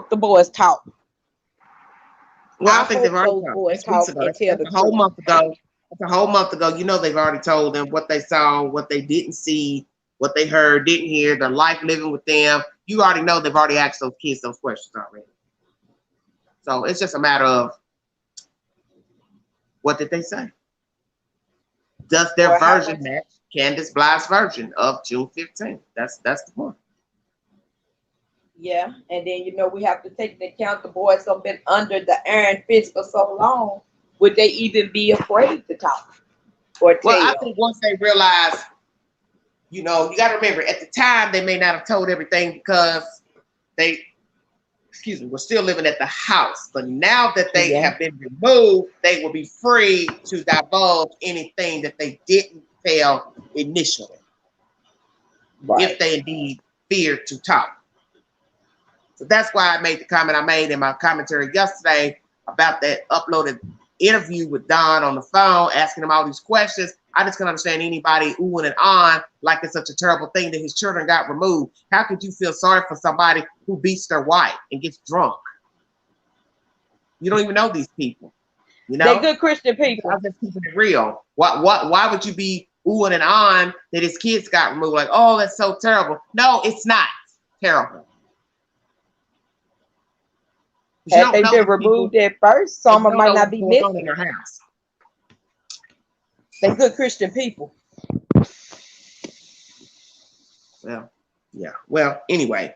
I Well, I hope think they've those already boys talked. That's talk weeks and ago. tell the That's a truth. whole month ago. That's a whole month ago. You know they've already told them what they saw, what they didn't see, what they heard, didn't hear, their life living with them. You already know they've already asked those kids those questions already. So it's just a matter of what did they say? Does their Or how version much? match Candace Bly's version of June 15th? That's the point. Yeah, and then you know we have to take into account the boys have been under the iron fist for so long. Would they even be afraid to talk or Well, I tell? think once they realize, you got to remember at the time they may not have told everything because they, excuse me, were still living at the house. But now that they Yeah, have been removed, they will be free to divulge anything that they didn't tell initially, if right. they indeed feared to talk. So that's why I made the comment I made in my commentary yesterday about that uploaded interview with Don on the phone, asking him all these questions. I just can't understand anybody oohing and on like it's such a terrible thing that his children got removed. How could you feel sorry for somebody who beats their wife and gets drunk? You don't even know these people, you They know? good Christian I'm people. just keeping it real. Why would you be oohing and on that his kids got removed? Like, oh, that's so terrible. No, it's not terrible. Because you Had don't they know been these people removed at first, and some you of them don't might know not what's be going on in missing. their house. They good Christian people. Well, yeah. Well, anyway,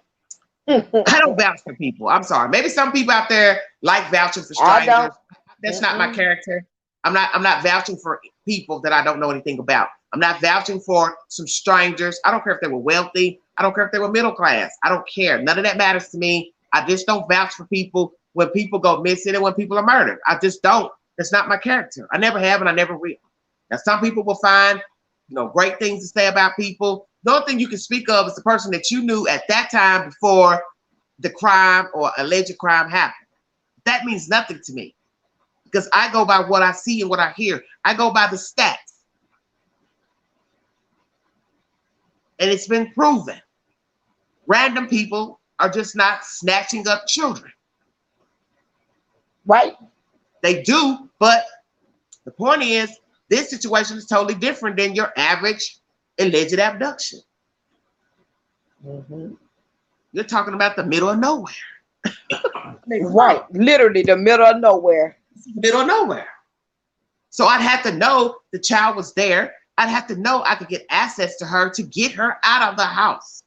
I don't I vouch for people. I'm sorry. Maybe some people out there like vouching for strangers. don't. That's not my Mm-mm. character. I'm not vouching for people that I don't know anything about. I'm not vouching for some strangers. I don't care if they were wealthy. I don't care if they were middle class. I don't care. None of that matters to me. I just don't vouch for people when people go missing and when people are murdered. I just don't. That's not my character. I never have and I never will. Now some people will find, great things to say about people. The only thing you can speak of is the person that you knew at that time before the crime or alleged crime happened. That means nothing to me because I go by what I see and what I hear. I go by the stats. And it's been proven. Random people are just not snatching up children. Right. They do, but the point is, this situation is totally different than your average alleged abduction. Hmm. You're talking about the middle of nowhere. Right. Literally the middle of nowhere. Middle of nowhere. So I'd have to know the child was there. I'd have to know I could get access to her to get her out of the house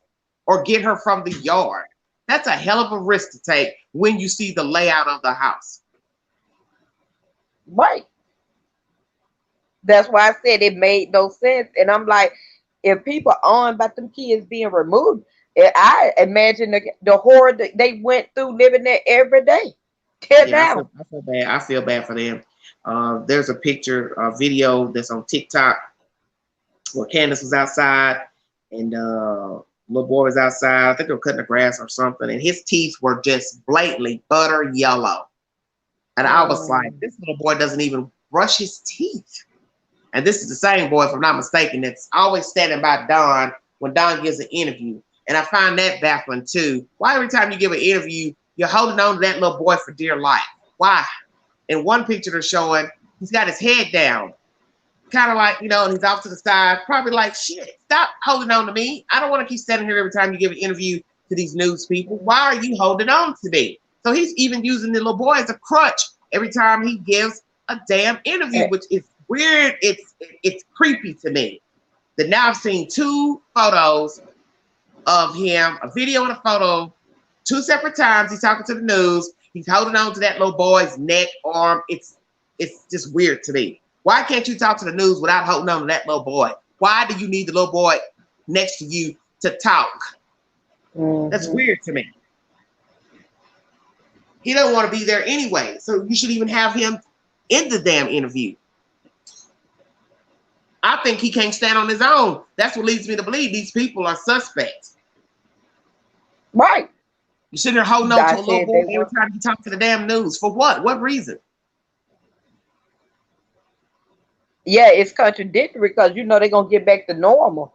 or get her from the yard. That's a hell of a risk to take when you see the layout of the house. Right. That's why I said it made no sense. And I'm like, if people on about them kids being removed, I imagine the horror that they went through living there every day. Till Yeah, now. I feel bad. I feel bad for them. There's a picture, a video that's on TikTok where Candace was outside and little boy was outside. I think they were cutting the grass or something, and his teeth were just blatantly butter yellow. And I was like, Mm. this little boy doesn't even brush his teeth. And this is the same boy, if I'm not mistaken, that's always standing by Don when Don gives an interview. And I find that baffling too. Why every time you give an interview, you're holding on to that little boy for dear life? Why? In one picture they're showing, he's got his head down, kind of like, and he's off to the side, probably like, shit, stop holding on to me. I don't want to keep standing here every time you give an interview to these news people. Why are you holding on to me? So he's even using the little boy as a crutch every time he gives a damn interview, which is weird. It's creepy to me. That now I've seen two photos of him, a video and a photo, two separate times. He's talking to the news. He's holding on to that little boy's neck, arm. It's just weird to me. Why can't you talk to the news without holding on to that little boy? Why do you need the little boy next to you to talk? That's Mm-hmm. weird to me. He doesn't want to be there anyway, so you should even have him in the damn interview. I think he can't stand on his own. That's what leads me to believe these people are suspects. Right. You sitting there holding on to I a little said boy they every were. time you talk to the damn news. For what? What reason? Yeah, it's contradictory because you know they're gonna get back to normal.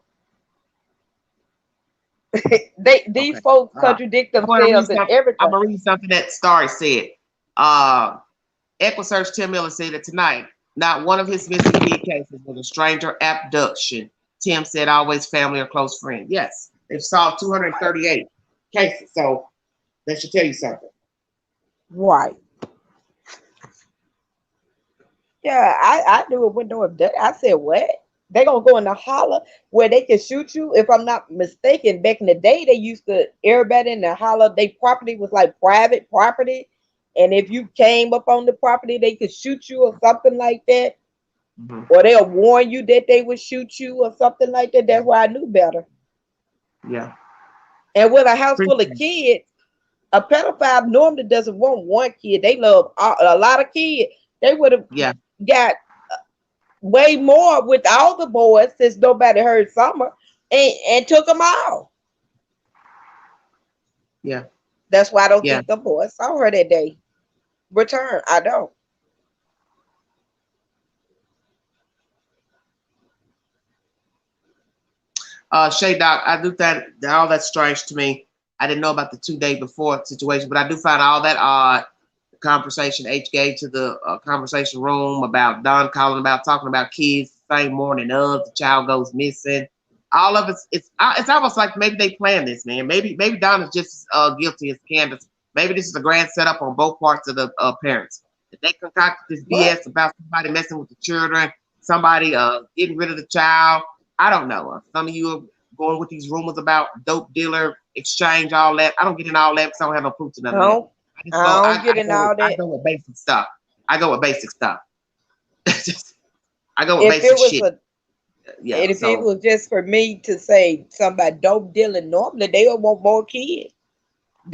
These Okay. folks All right. contradict I'm going to read themselves in something. I'm everything. going to read something that Starry said. Uh, EquiSearch Tim Miller said that tonight, not one of his missing kid cases was a stranger abduction. Tim said always family or close friend. Yes, they've solved 238 cases, so that should tell you something. Right. Yeah, I knew it went no abduction. I said, what? They gonna go in the holler where they can shoot you? If I'm not mistaken, back in the day, they used to everybody in the holler. They property was like private property, and if you came up on the property, they could shoot you or something like that, Mm-hmm. or they'll warn you that they would shoot you or something like that. That's why I knew better. Yeah. And with a house full of Appreciate it. kids, a pedophile normally doesn't want one kid. They love a lot of kids. They would have Yeah. got way more with all the boys since nobody heard Summer and took them all. Yeah. That's why I don't Yeah. think the boys saw her that day. Return. I don't. Shay Doc, I do think that all that's strange to me. I didn't know about the 2 day before situation, but I do find all that odd. The conversation H gave to the conversation room about Don calling about talking about kids the same morning of the child goes missing. All of it's almost like maybe they planned this, man. Maybe Don is just guilty as Candace. Maybe this is a grand setup on both parts of the parents. If they concocted this What? BS about somebody messing with the children, somebody getting rid of the child. I don't know. Some of you are going with these rumors about dope dealer exchange, all that. I don't get in all that because I don't have no proof to none I of that. don't, I just go. I don't get in all I that. go with basic stuff. I go with basic stuff. I go with If basic it was shit. a Yeah. if it So was just for me to say somebody dope dealing, normally they would want more kids.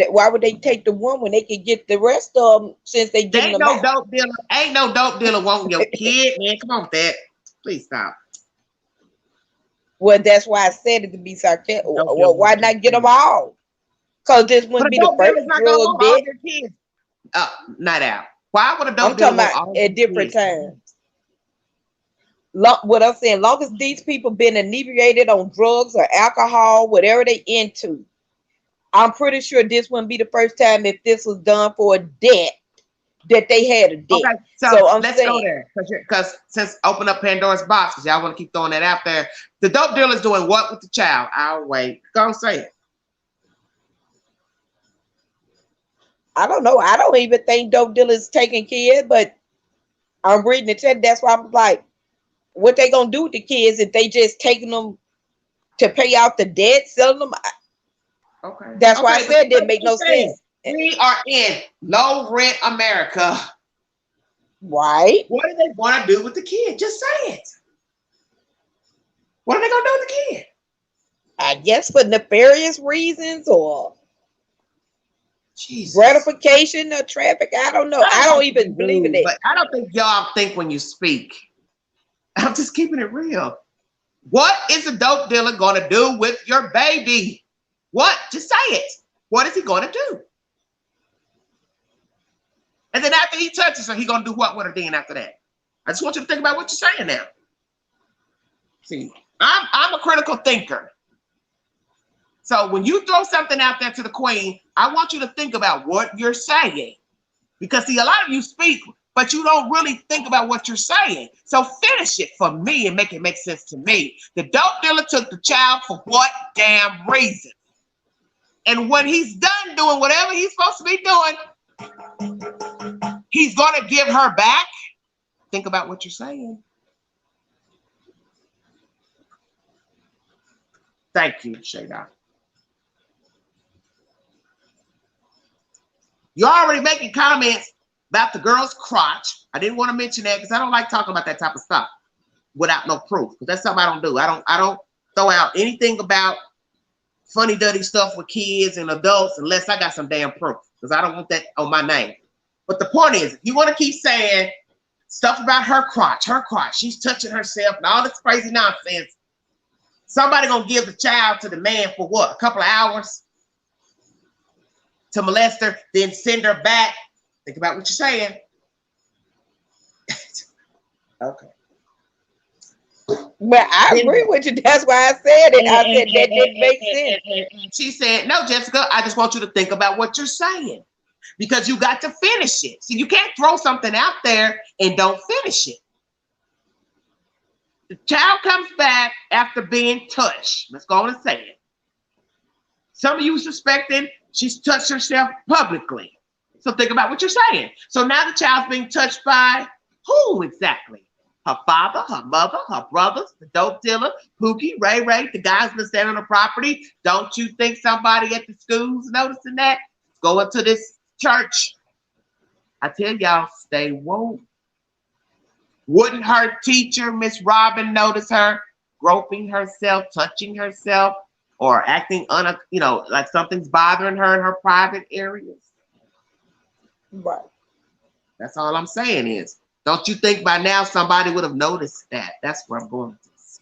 Why would they take the one when they could get the rest of them since they giving ain't them no out? dope dealer. Ain't no dope dealer wanting your kid, man. Come on with that. Please stop. Well, that's why I said it to be sarcastic. Dope dealer Well, why wants your not get them kid. all? Because this But wouldn't a be the dope first dealer's not gonna drug want all debt. your kids. Not out. Why would a I'm dope dealer talking want about all at your different kids? times. What I'm saying, long as these people been inebriated on drugs or alcohol, whatever they into, I'm pretty sure this wouldn't be the first time if this was done for a debt that they had a debt. Okay, so So I'm let's go saying, there because since open up Pandora's box, because y'all want to keep throwing that out there. The dope dealer is doing what with the child? I'll wait. Go say it. I don't know. I don't even think dope dealers taking kids, but I'm reading the chat. That's why I'm like, what they gonna do with the kids if they just taking them to pay off the debt, selling them? Okay. That's why I Okay, but said it didn't that's make what no I'm saying. sense. We are in low rent America. Right? What are they going to do with the kid? Just say it. What are they going to do with the kid? I guess for nefarious reasons or Jesus. gratification or traffic. I don't know. I I don't don't want to be even believe in rude, it. but I don't think y'all think when you speak. I'm just keeping it real. What is a dope dealer going to do with your baby? What? Just say it. What is he going to do? And then after he touches her, he going to do what with her then after that? I just want you to think about what you're saying now. See, I'm a critical thinker. So when you throw something out there to the queen, I want you to think about what you're saying. Because see, a lot of you speak, but you don't really think about what you're saying. So finish it for me and make it make sense to me. The dope dealer took the child for what damn reason? And when he's done doing whatever he's supposed to be doing, he's going to give her back. Think about what you're saying. Thank you, Shada. You're already making comments about the girl's crotch. I didn't want to mention that because I don't like talking about that type of stuff. without no proof. Because that's something I don't do. I don't throw out anything about funny dirty stuff with kids and adults unless I got some damn proof. Because I don't want that on my name. But the point is, if you want to keep saying stuff about her crotch, she's touching herself and all this crazy nonsense, somebody gonna give the child to the man for what? A couple of hours to molest her, then send her back. Think about what you're saying. Okay. But I agree with you. That's why I said it. I said that didn't make sense. And she said, no, Jessica, I just want you to think about what you're saying. Because you got to finish it. See, you can't throw something out there and don't finish it. The child comes back after being touched. Let's go on and say it. Some of you suspecting she's touched herself publicly. So think about what you're saying. So now the child's being touched by who exactly? Her father, her mother, her brothers, the dope dealer, Pookie, Ray, the guys that stand on the property. Don't you think somebody at the school's noticing that? Going to this church. I tell y'all, stay woke. Wouldn't her teacher, Miss Robin, notice her groping herself, touching herself, or acting like something's bothering her in her private areas? Right. That's all I'm saying is, don't you think by now somebody would have noticed that? That's where I'm going with this.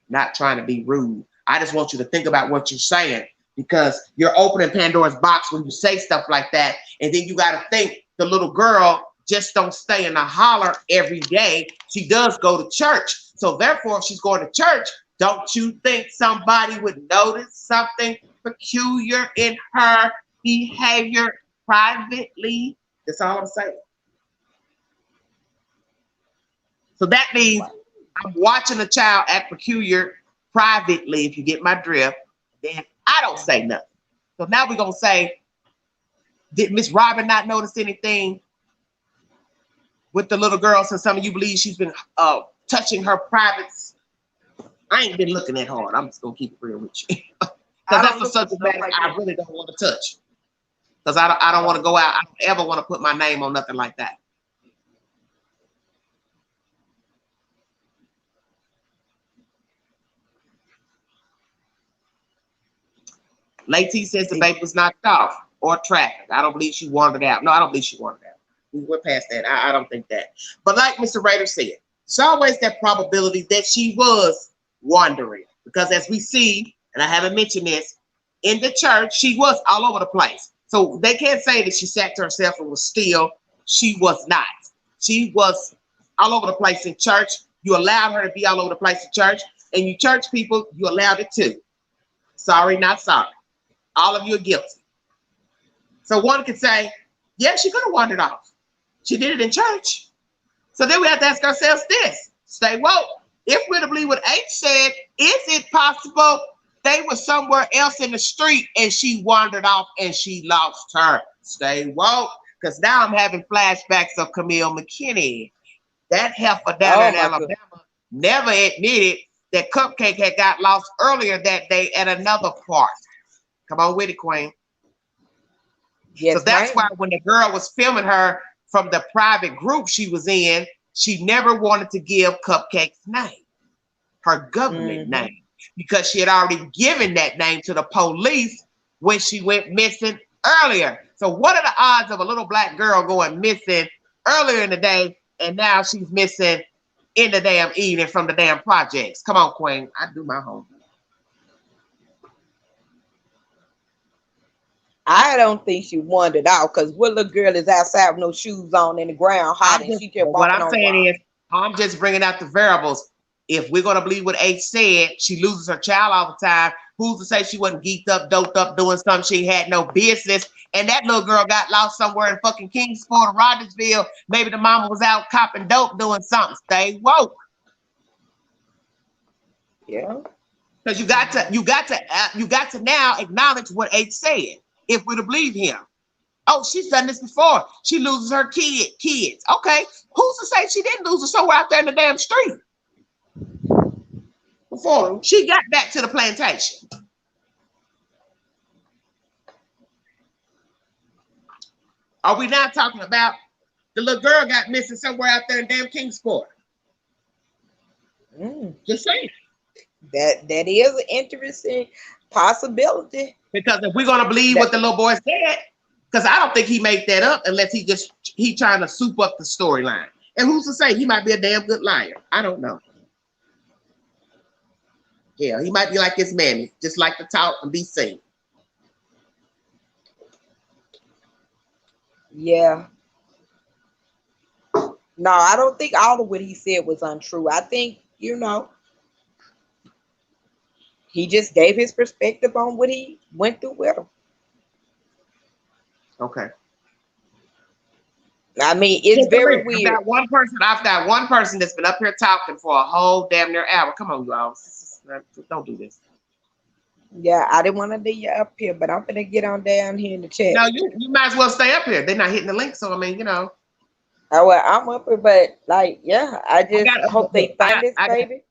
Not trying to be rude. I just want you to think about what you're saying, because you're opening Pandora's box when you say stuff like that. And then you got to think the little girl just don't stay in the holler every day. She does go to church. So therefore, if she's going to church, don't you think somebody would notice something peculiar in her behavior privately? That's all I'm saying. So that means I'm watching a child act peculiar privately, if you get my drift, then I don't say nothing. So now we're going to say, did Miss Robin not notice anything with the little girl, since some of you believe she's been touching her privates? I ain't been looking that hard. I'm just going to keep it real with you. Because that's a subject matter I really don't want to touch. Because I don't want to go out. I don't ever want to put my name on nothing like that. Lady says the baby was knocked off or trafficked. I don't believe she wandered out. No, I don't believe she wandered out. We went past that. I don't think that. But like Mr. Rader said, there's always that probability that she was wandering. Because as we see, and I haven't mentioned this, in the church, she was all over the place. So they can't say that she sat to herself and was still. She was not. She was all over the place in church. You allowed her to be all over the place in church. And you church people, you allowed it too. Sorry, not sorry. All of you are guilty. So one could say, yeah, she could have wandered off. She did it in church. So then we have to ask ourselves this. Stay woke. If we're to believe what H said, is it possible they were somewhere else in the street and she wandered off and she lost her? Stay woke. Because now I'm having flashbacks of Camille McKinney. That heifer down in Alabama never admitted that Cupcake had got lost earlier that day at another park. Come on with it, Queen. Yes, so that's why when the girl was filming her from the private group she was in, she never wanted to give Cupcake's name, her government name, because she had already given that name to the police when she went missing earlier. So what are the odds of a little black girl going missing earlier in the day and now she's missing in the damn evening from the damn projects? Come on, Queen. I do my homework. I don't think she wandered out, because what little girl is outside with no shoes on in the ground hiding? She just what I'm saying is, I'm just bringing out the variables. If we're going to believe what H said, she loses her child all the time. Who's to say she wasn't geeked up, doped up, doing something she had no business? And that little girl got lost somewhere in fucking Kingsport or Rogersville. Maybe the mama was out copping dope doing something. Stay woke. Yeah. Because you got to now acknowledge what H said. If we're to believe him. Oh, she's done this before. She loses her kids. Okay. Who's to say she didn't lose her somewhere out there in the damn street? Before she got back to the plantation. Are we not talking about the little girl got missing somewhere out there in damn Kingsport? Just saying. That is an interesting possibility. Because if we're gonna believe That what the little boy said, because I don't think he made that up unless he trying to soup up the storyline. And who's to say he might be a damn good liar? I don't know. Yeah, he might be like his mammy, just like to talk and be seen. yeah. No, I don't think all of what he said was untrue. I think, he just gave his perspective on what he went through with him. Okay. I mean, it's Just a very minute. weird. I've got one person that's been up here talking for a whole damn near hour. Come on, you all. Don't do this. Yeah, I didn't want to leave you up here, but I'm gonna get on down here in the chat. No, you might as well stay up here. They're not hitting the link, so I mean, Oh, well, I'm up here, but like, yeah, I I just got hope they find this baby.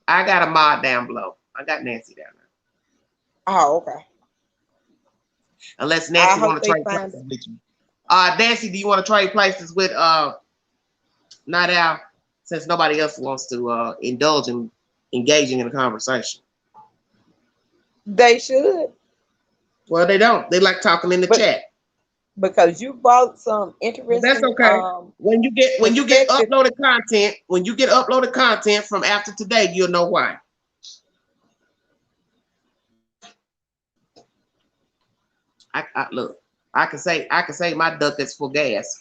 I got a mod down below. I got Nancy down there. Oh, okay. Unless I Nancy hope want to they trade find places it. with you. Nancy, do you want to trade places with Not Al? Since nobody else wants to indulge in engaging in a conversation. They should, Well, they don't. They like talking in the but chat. because you brought some But that's interesting okay. When you get perspective. uploaded content from after today, you'll know why. I look. I can say my duck is full gas.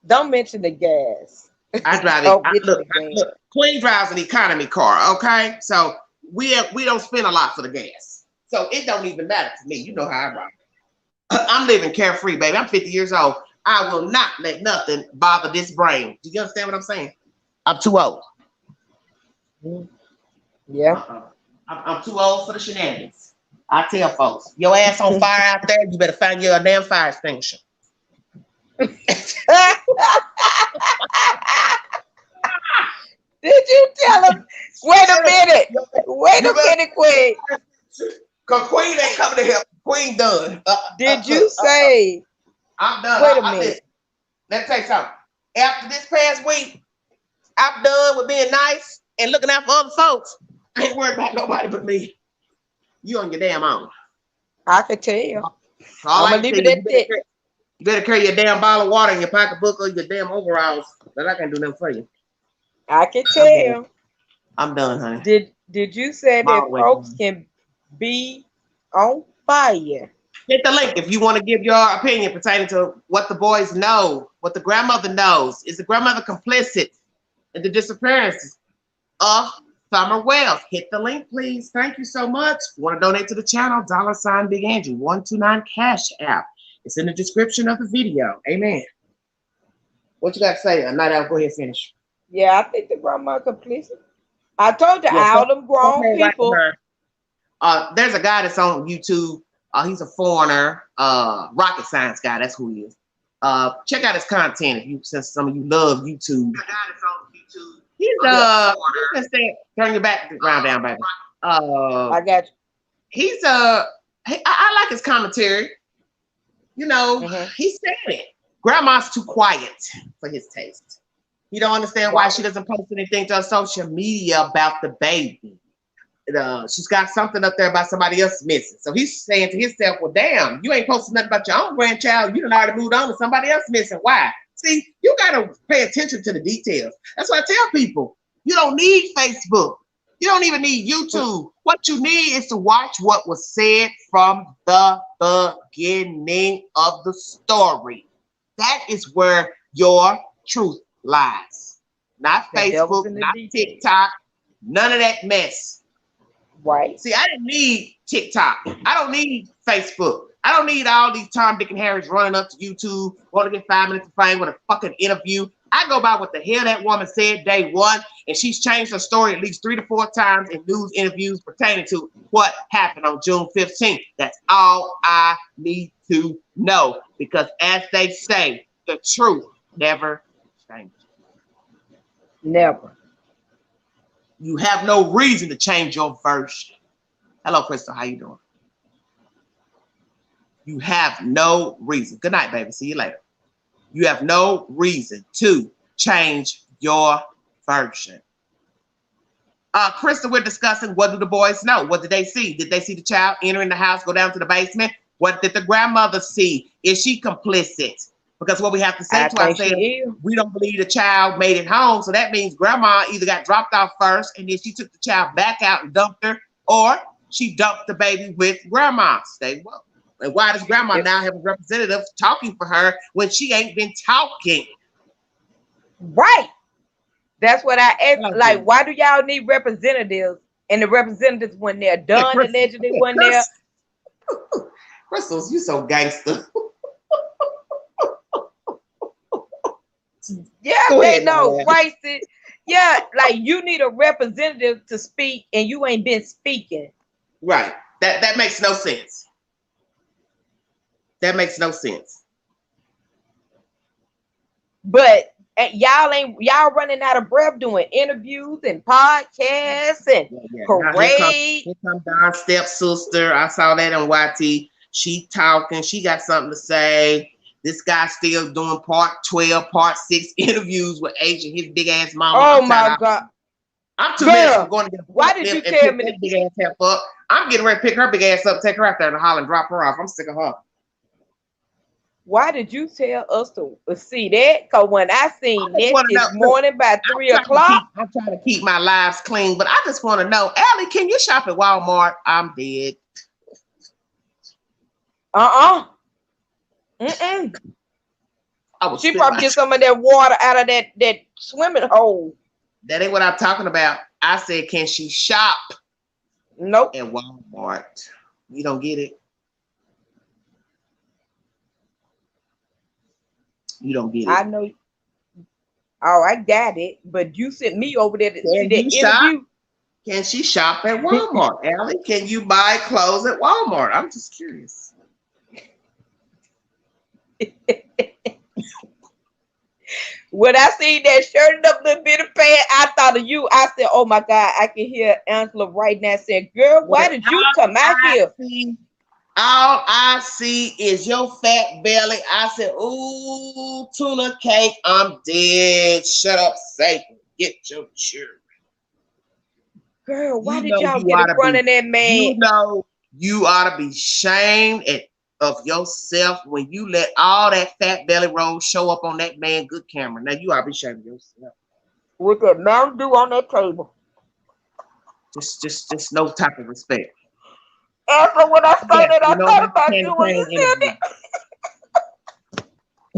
Don't mention the gas. I drive it. Don't mention the gas. Queen drives an economy car. Okay, so we don't spend a lot for the gas, so it don't even matter to me. You know how I ride. I'm living carefree, baby. I'm 50 years old. I will not let nothing bother this brain. Do you understand what I'm saying? I'm too old. Yeah. I'm too old for the shenanigans. I tell folks, your ass on fire out there, you better find your damn fire extinguisher. Did you tell him? Wait a minute. Wait a minute, Queen. Cause Queen ain't coming to help. Queen done. Did you say? I'm done. Wait a minute. Let me tell you something. After this past week, I'm done with being nice and looking out for other folks. I ain't worried about nobody but me. You on your damn own. I could tell. All I'm gonna leave it at that. You better carry your damn bottle of water in your pocketbook or your damn overalls. But I can't do nothing for you. I can tell. I'm done, honey. Did you say that folks can be on fire? Hit the link if you want to give your opinion pertaining to what the boys know, what the grandmother knows. Is the grandmother complicit in the disappearances of Summer Wells? Hit the link, please. Thank you so much. If you want to donate to the channel, $ Big Angie 129 Cash App. It's in the description of the video. Amen. What you got to say? Night out. Go ahead, finish. Yeah, I think the grandma complicit. I told you, all them grown people. There's a guy that's on YouTube. He's a foreigner, rocket science guy. That's who he is. Check out his content since some of you love YouTube. The guy that's on YouTube. He's turn your back round down, baby. I got you. He's I like his commentary. He said it. Grandma's too quiet for his taste. He don't understand why she doesn't post anything to her social media about the baby. She's got something up there about somebody else missing. So he's saying to himself, well, damn, you ain't posting nothing about your own grandchild. You done already moved on to somebody else missing. Why? See, you got to pay attention to the details. That's why I tell people, you don't need Facebook. You don't even need YouTube. What you need is to watch what was said from the beginning of the story. That is where your truth lies. Not Facebook, not TikTok, none of that mess. Right. See, I didn't need TikTok. I don't need Facebook. I don't need all these Tom, Dick, and Harrys running up to YouTube, want to get 5 minutes of fame with a fucking interview. I go by what the hell that woman said day one, and she's changed her story at least 3 to 4 times in news interviews pertaining to what happened on June 15th. That's all I need to know, because as they say, the truth never changes. Never. You have no reason to change your version. Hello, Crystal. How you doing? You have no reason. Good night, baby. See you later. You have no reason to change your version. Crystal, we're discussing what do the boys know? What did they see? Did they see the child entering the house, go down to the basement? What did the grandmother see? Is she complicit? Because what we have to say I to think she ourselves, is. we don't believe the child made it home. So that means grandma either got dropped off first and then she took the child back out and dumped her, or she dumped the baby with grandma. Stay woke. And why does grandma now have a representative talking for her when she ain't been talking? Right. That's what I asked. Like, why do y'all need representatives? And the representatives, when they're done, allegedly, when they're Crystals, you so gangster. Yeah, they know, racist. Yeah, like you need a representative to speak, and you ain't been speaking. Right. That makes no sense. That makes no sense. But y'all running out of breath doing interviews and podcasts and parades. Here come Don's stepsister. I saw that on YT. She talking. She got something to say. This guy still doing part 12, part 6 interviews with Asia, his big ass mama. Oh my God. I'm 2 minutes from going to get why did you tell me that big ass half up? I'm getting ready to pick her big ass up, take her out there in the hall and drop her off. I'm sick of her. Why did you tell us to see that? Because when I seen this morning by 3 o'clock. I'm trying to keep my lives clean, but I just want to know, Allie, can you shop at Walmart? I'm dead. She probably get some of that water out of that swimming hole. That ain't what I'm talking about. I said, can she shop? Nope. At Walmart. You don't get it? You don't get it. I know. Oh, I got it. But you sent me over there to see that interview. Can she shop at Walmart? Allie, can you buy clothes at Walmart? I'm just curious. When I seen that shirt and up little bit of pants, I thought of you. I said, oh my God, I can hear Angela right now saying, girl, why did you come out here? All I see is your fat belly. I said, ooh, tuna cake. I'm dead. Shut up, Satan. Get your children. Girl, why did y'all get in front of that man? You know, you ought to be ashamed of yourself when you let all that fat belly roll show up on that man good camera. Now you ought to be ashamed of yourself. With that Mountain Dew on that table. Just no type of respect. After when I saw that, I thought about you when you said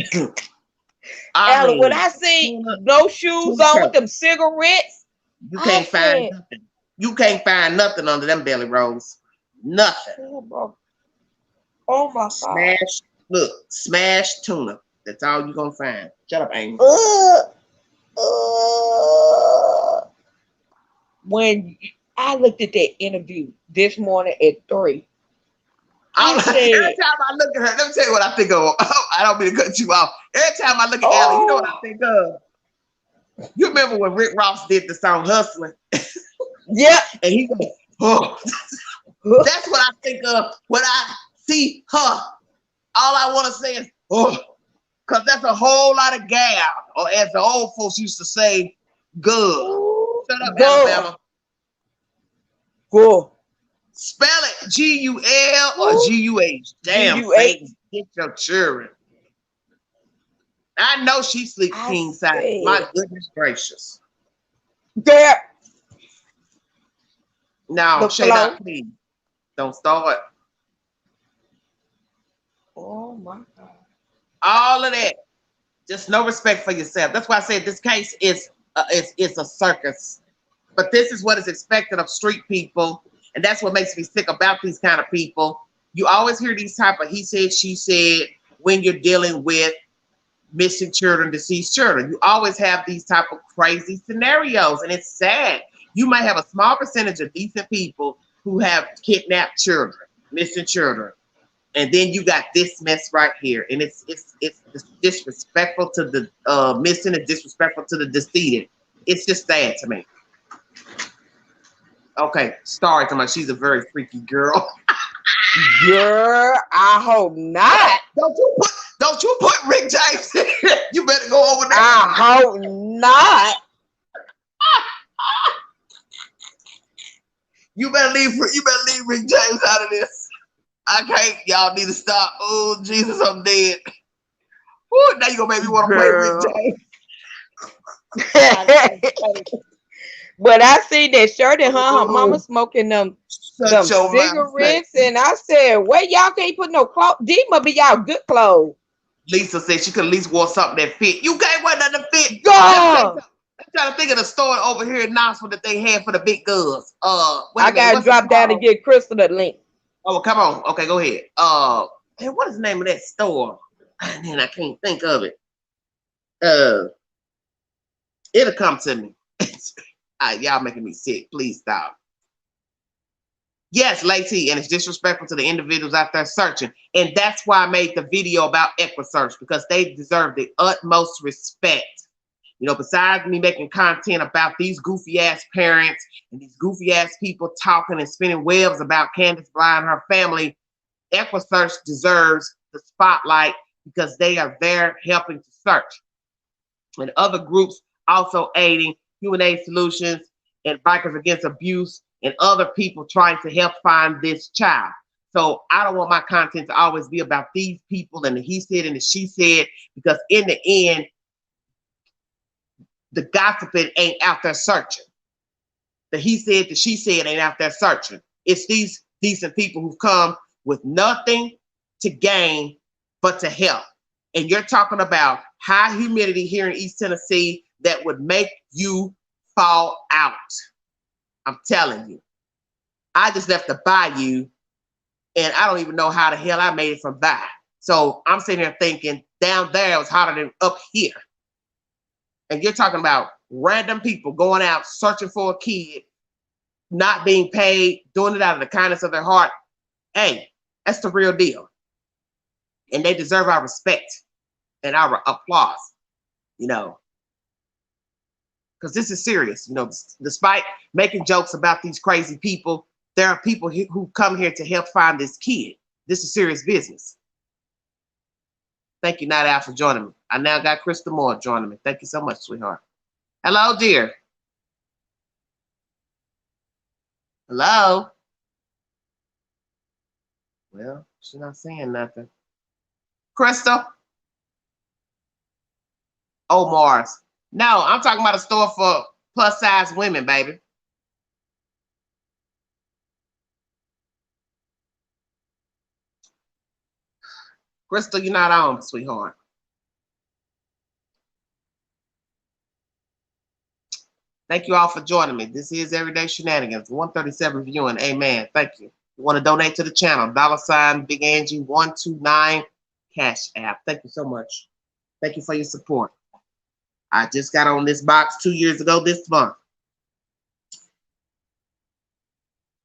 it. Alan, when I see no shoes on with them cigarettes, you can't find nothing. You can't find nothing under them belly rolls. Nothing. Oh my God. Smash tuna. That's all you're gonna find. Shut up, Amy. When I looked at that interview this morning at 3. Every time I look at her, let me tell you what I think of. I don't mean to cut you off. Every time I look at Allie, you know what I think of? You remember when Rick Ross did the song Hustling? Yeah. And he goes, oh. That's what I think of when I see her. All I want to say is, oh, because that's a whole lot of gal, or as the old folks used to say, good. Shut up, Alabama. Go. Spell it G-U-L or G-U-H. Damn, Satan, get your children. I know she sleeps king size. My goodness gracious. There. No, shut up, please. Don't start. Oh my God. All of that. Just no respect for yourself. That's why I said this case is a circus. But this is what is expected of street people. And that's what makes me sick about these kind of people. You always hear these type of he said, she said when you're dealing with missing children, deceased children. You always have these type of crazy scenarios. And it's sad. You might have a small percentage of decent people who have kidnapped children, missing children. And then you got this mess right here. And it's disrespectful to the missing and disrespectful to the decedent. It's just sad to me. Okay, sorry to my she's a very freaky girl. Girl, I hope not. Don't you put Rick James in. You better go over there. I hope not. You better leave Rick James out of this. I can't. Y'all need to stop. Oh Jesus, I'm dead. Ooh, now you gonna make me want to play Rick Girl. James. But I see that Shirley, her mama smoking them Shut your mouth, cigarettes, Stacy. and I said, "Well, y'all can't put no clothes. These must be y'all good clothes." Lisa said she could at least wear something that fit. You can't wear nothing that fit. Let me tell you God, something. I'm trying to think of the store over here in Knoxville that they had for the big girls. Wait a I minute, gotta what's it drop down and called? get Crystal the link. Oh, come on. Okay, go ahead. Man, what is the name of that store? Man, I can't think of it. Uh, it'll come to me. Y'all making me sick. Please stop. Yes, Lacey, and it's disrespectful to the individuals out there searching. And that's why I made the video about Equisearch, because they deserve the utmost respect. You know, besides me making content about these goofy ass parents and these goofy ass people talking and spinning webs about Candace Bly and her family, Equisearch deserves the spotlight because they are there helping to search. And other groups also aiding Human Aid Solutions and Bikers Against Abuse and other people trying to help find this child. So I don't want my content to always be about these people and the he said and the she said, because in the end, the gossiping ain't out there searching. The he said, the she said ain't out there searching. It's these decent people who've come with nothing to gain but to help. And you're talking about high humidity here in East Tennessee that would make you fall out. I'm telling you. I just left the bayou and I don't even know how the hell I made it from that. So I'm sitting here thinking down there it was hotter than up here. And you're talking about random people going out searching for a kid, not being paid, doing it out of the kindness of their heart. Hey, that's the real deal. And they deserve our respect and our applause, you know, because this is serious. You know, despite making jokes about these crazy people, there are people who come here to help find this kid. This is serious business. Thank you, Night Owl, for joining me. I now got Krista Moore joining me. Thank you so much, sweetheart. Hello, dear. Hello. Well, she's not saying nothing. Crystal. Oh, Mars. No, I'm talking about a store for plus size women, baby. Crystal, you're not on, sweetheart. Thank you all for joining me. This is Everyday Shenanigans, 137 viewing. Amen. Thank you. You want to donate to the channel, $ Big Angie 129 Cash App. Thank you so much. Thank you for your support. I just got on this box 2 years ago this month.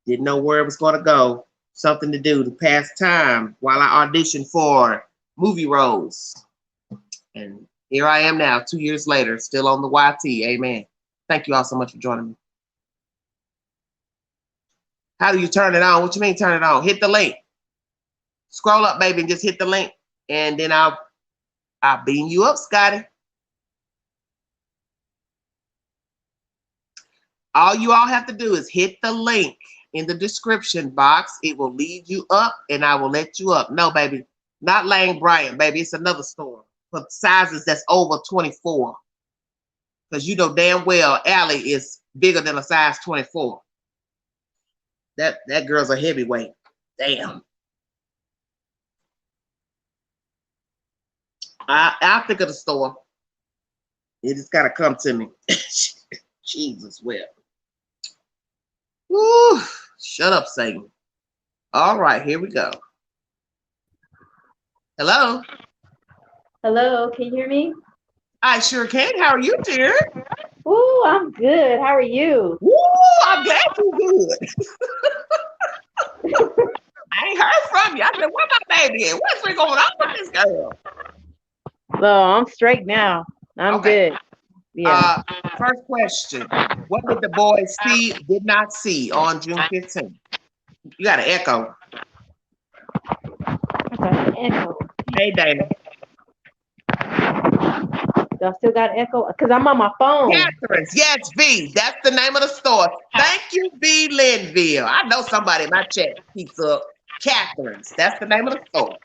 Didn't know where it was going to go. Something to do to pass time while I auditioned for movie roles. And here I am now, 2 years later, still on the YT. Amen. Thank you all so much for joining me. How do you turn it on? What you mean turn it on? Hit the link. Scroll up, baby, and just hit the link. And then I'll beam you up, Scotty. All you all have to do is hit the link in the description box. It will lead you up, and I will let you up. No, baby, not Lane Bryant, baby. It's another store for sizes that's over 24. Because you know damn well Allie is bigger than a size 24. That girl's a heavyweight. Damn. I'll think of the store. It just gotta come to me. Jesus, well. Woo, shut up, Satan. All right, here we go. Hello. Hello, can you hear me? I sure can. How are you, dear? Ooh, I'm good. How are you? Woo, I'm glad you're good. I ain't heard from you. I said, where my baby at? What's been going on with this girl? Well, I'm straight now. I'm Okay. good. Yeah. First question. What did the boys see, did not see on June 15th? You got an echo. Okay. Echo. Hey, Dana. I still got echo because I'm on my phone. Catherine's. Yes, V. That's the name of the store. Thank you, V. Linville. I know somebody in my chat keeps up. Catherine's. That's the name of the store.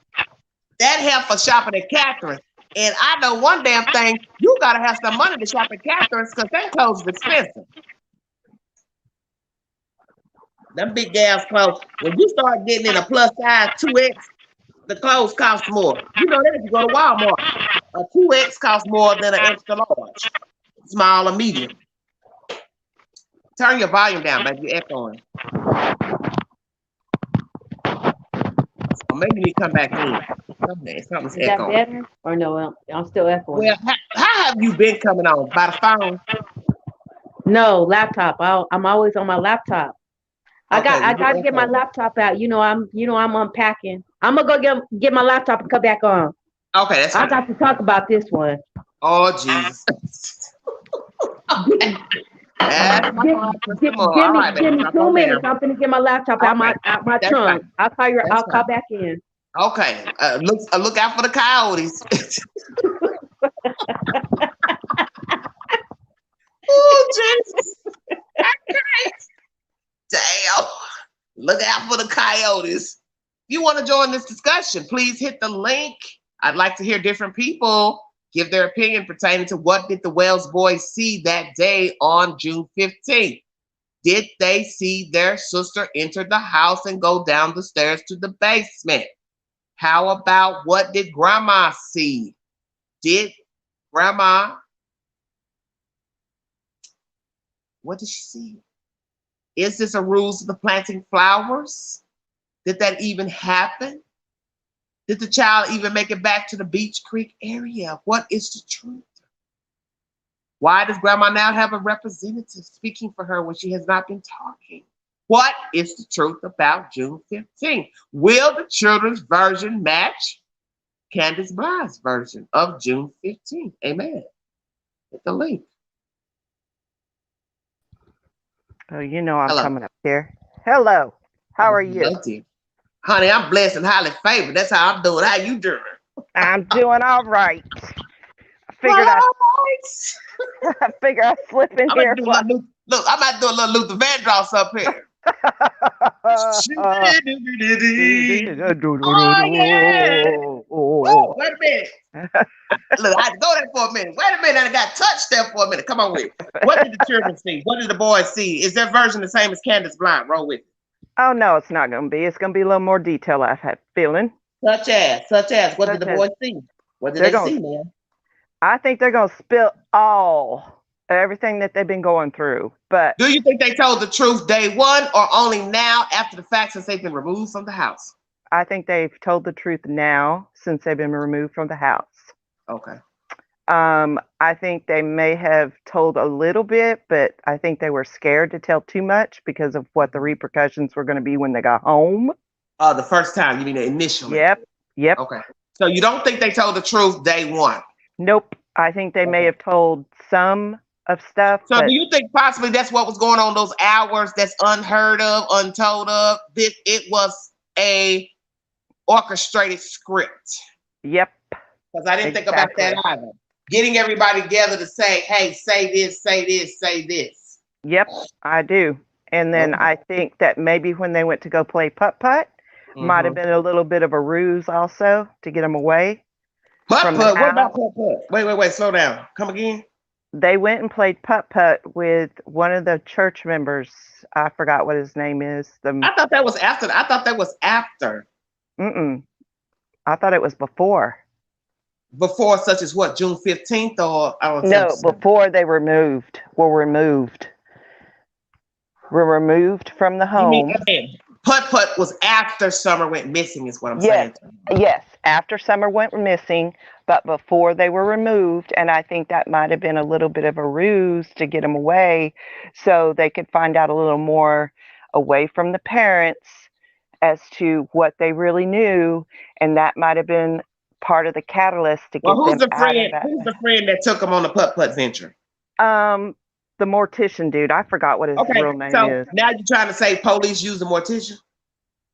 That help for shopping at Catherine's. And I know one damn thing, you gotta have some money to shop at Catherine's because them clothes is expensive. Them big gas clothes. When you start getting in a plus size 2X, the clothes cost more. You know that if you go to Walmart. A 2X costs more than an extra large, small or medium. Turn your volume down, baby. You're echoing. Or maybe you need to come back in. Something's Is that echoing. better? Or no, I'm still echoing. Well, how have you been coming on? By the phone? No, laptop. I'm always on my laptop. I Okay, well, got to get my laptop out. I'm unpacking. I'm gonna go get my laptop and come back on. Okay, that's I fine. got to talk about this one. Oh, Jesus. Okay. That's my heart for some more. All right, baby. Give me Drop 2 on minutes. down. I'm gonna get my laptop out my That's trunk. fine. I'll call you. That's I'll call fine. back in. Okay. Look out for the coyotes. Oh, Jesus. Damn. Look out for the coyotes. If you want to join this discussion, please hit the link. I'd like to hear different people give their opinion pertaining to what did the Wells boys see that day on June 15th. Did they see their sister enter the house and go down the stairs to the basement? How about what did grandma see? Did grandma, what did she see? Is this a ruse of the planting flowers? Did that even happen? Did the child even make it back to the Beach Creek area? What is the truth? Why does grandma now have a representative speaking for her when she has not been talking? What is the truth about June 15th? Will the children's version match Candace Bly's version of June 15th? Amen. Hit the link. Oh, you know I'm Hello. coming up here. Hello. How are you? Love you. Honey, I'm blessed and highly favored. That's how I'm doing. How you doing? I'm doing all right. I figure I slip in I'm here. about to do look, I'm about to do a little Luther Vandross up here. Oh yeah. Oh, wait a minute. Look, I had to go there for a minute. Wait a minute, I got touched there for a minute. Come on with it. What did the children see? What did the boys see? Is their version the same as Candace Blind? Roll with it. Oh no, it's not going to be. It's going to be a little more detail. I've had feeling. Such as. What did the boys see? What did they see, man? I think they're going to spill everything that they've been going through. But do you think they told the truth day one or only now after the fact since they've been removed from the house? I think they've told the truth now since they've been removed from the house. Okay. I think they may have told a little bit, but I think they were scared to tell too much because of what the repercussions were going to be when they got home. The first time, you mean initially? Yep. Okay. So you don't think they told the truth day one? Nope. I think they may have told some of stuff. So do you think possibly that's what was going on those hours that's unheard of, untold of? It was a orchestrated script. Yep. Because I didn't think about that either. Getting everybody together to say, hey, say this, say this, say this. Yep, I do. And then I think that maybe when they went to go play putt-putt, might have been a little bit of a ruse also to get them away. Putt-putt? What about putt-putt? Wait, slow down. Come again? They went and played putt-putt with one of the church members. I forgot what his name is. I thought that was after. I thought it was before. Before, such as what, June 15th or I don't know. No, before they were removed from the home. You mean, putt-putt was after Summer went missing is what I'm saying. Yes, after Summer went missing, but before they were removed, and I think that might have been a little bit of a ruse to get them away so they could find out a little more away from the parents as to what they really knew, and that might have been part of the catalyst to get them out of that. Who's the friend that took them on the putt-putt venture? The mortician dude. I forgot what his real name is. Now you're trying to say police use a mortician?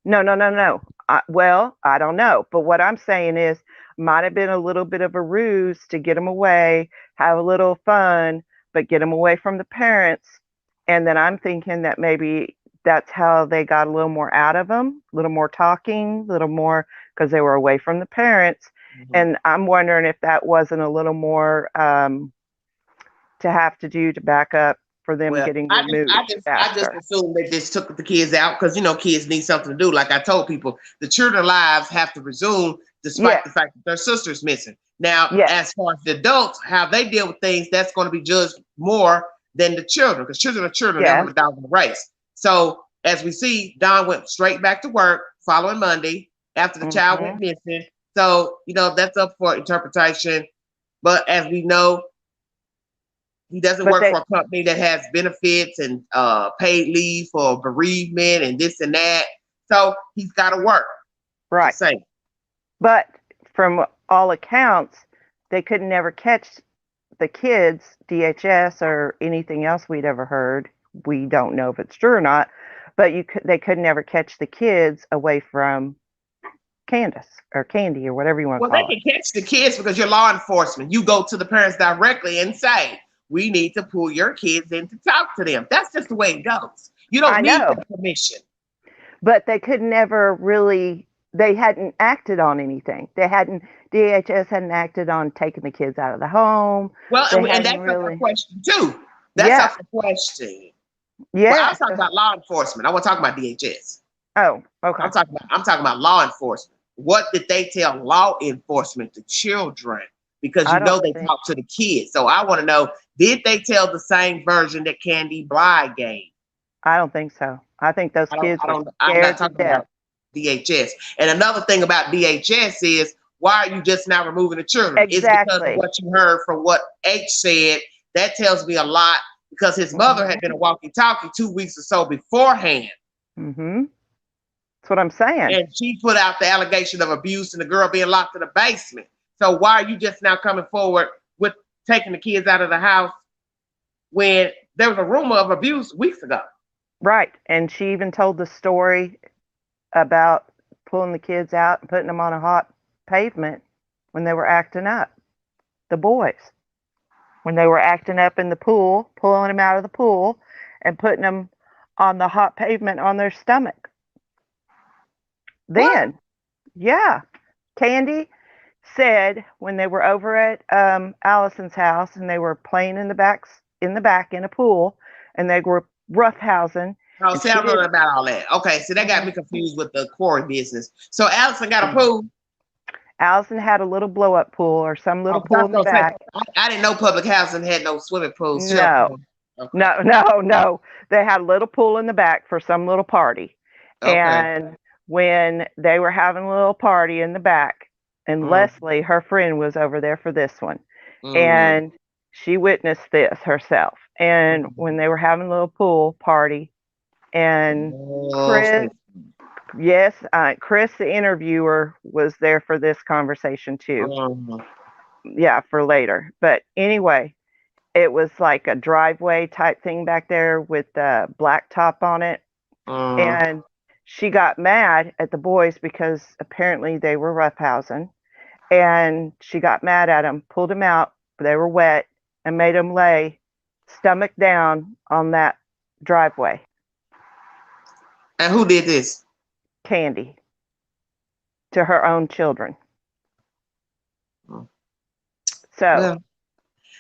No. Well, I don't know. But what I'm saying is might have been a little bit of a ruse to get them away, have a little fun, but get them away from the parents. And then I'm thinking that maybe that's how they got a little more out of them, a little more talking, a little more because they were away from the parents. And I'm wondering if that wasn't a little more to have to do to back up for them Well, getting I removed just faster. assumed they just took the kids out because kids need something to do. Like I told people, the children's lives have to resume despite Yes, the fact that their sister's missing. Now, yes, as far as the adults, how they deal with things, that's going to be judged more than the children because children are children. They're yes. going to dog in the race. So as we see, Don went straight back to work following Monday after the child went Hmm. missing. So that's up for interpretation. But as we know, he doesn't But work they, for a company that has benefits and paid leave for bereavement and this and that. So he's got to work. right. Just saying. But from all accounts, they could never catch the kids, DHS or anything else we'd ever heard. We don't know if it's true or not, but they could never catch the kids away from Candace or Candy or whatever you want to Well, they call it. can catch the kids because you're law enforcement. You go to the parents directly and say, "We need to pull your kids in to talk to them." That's just the way it goes. You I don't need know, their permission. but they could never really. They hadn't acted on anything. DHS hadn't acted on taking the kids out of the home. Well, They and hadn't that's up for really. question too. That's Yeah, up for question. Well, I yeah. was talking about law enforcement. I wasn't talking about DHS. Oh, okay. I'm talking about law enforcement. What did they tell law enforcement to children? Because I don't they think. talk to the kids. So I want to know, did they tell the same version that Candy Bly gave? I don't think so. I think those I don't. kids I were don't. I'm not scared to talking death. about DHS. And another thing about DHS is, why are you just now removing the children? It's because of Exactly. what you heard from what H said. That tells me a lot because his mother had been a walkie-talkie 2 weeks or so beforehand. Mm-hmm. That's what I'm saying. And she put out the allegation of abuse and the girl being locked in the basement. So why are you just now coming forward with taking the kids out of the house when there was a rumor of abuse weeks ago? Right. And she even told the story about pulling the kids out and putting them on a hot pavement when they were acting up. The boys. When they were acting up in the pool, pulling them out of the pool and putting them on the hot pavement on their stomach. What? Then, yeah, Candy said when they were over at Allison's house and they were playing in the back in a pool and they were roughhousing. Oh, And see, she I don't know did. about all that. Okay, so that got me confused with the quarry business. So Allison got a Mhm. pool. Allison had a little blow up pool or some little Oh, 'cause I pool was in the gonna say, back. I didn't know public housing had no swimming pools, shelter. No, Okay, no. They had a little pool in the back for some little party. okay. And when they were having a little party in the back, and Mm, Leslie, her friend, was over there for this one, mm, and she witnessed this herself. And when mm. they were having a little pool party, and Oh, Chris, yes, Chris, the interviewer, was there for this conversation too. mm, Yeah, for later. But anyway, it was like a driveway type thing back there with the blacktop on it. mm. And she got mad at the boys because apparently they were roughhousing. And she got mad at them, pulled them out. They were wet and made them lay stomach down on that driveway. And who did this? Candy to her own children. Mm. So Well,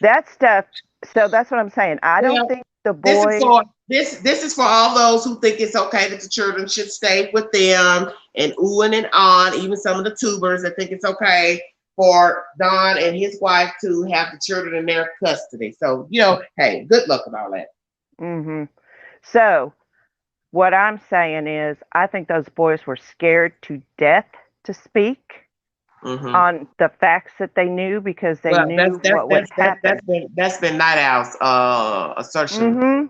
that stuff. So that's what I'm saying. I don't well, think the this is boys. for this is for all those who think it's okay that the children should stay with them and oohing and on. Even some of the tubers that think it's okay for Don and his wife to have the children in their custody. So hey, good luck with all that. Hmm. So what I'm saying is, I think those boys were scared to death to speak Hmm. on the facts that they knew because they Well, knew what would happen. that's been Night Owl's assertion. Hmm.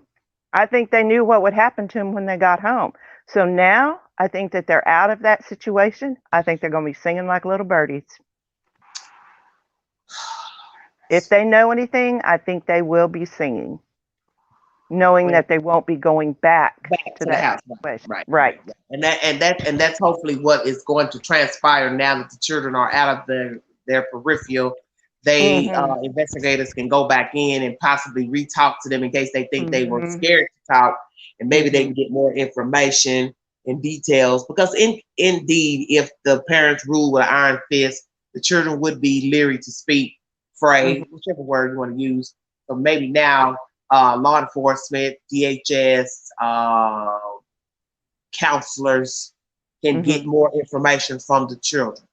I think they knew what would happen to them when they got home. So now I think that they're out of that situation. I think they're going to be singing like little birdies. If they know anything, I think they will be singing, knowing Well, that they won't be going back back to to the that house. situation. Right, Right. right. And that's hopefully what is going to transpire now that the children are out of their peripheral, they Mhm. investigators can go back in and possibly re-talk to them in case they think they were Mhm. scared to talk, and maybe they can Mhm. get more information and details. Because indeed, if the parents rule with an iron fist, the children would be leery to speak, Mhm. afraid, whichever word you want to use. So maybe now, law enforcement, DHS, counselors can get Mhm. more information from the children.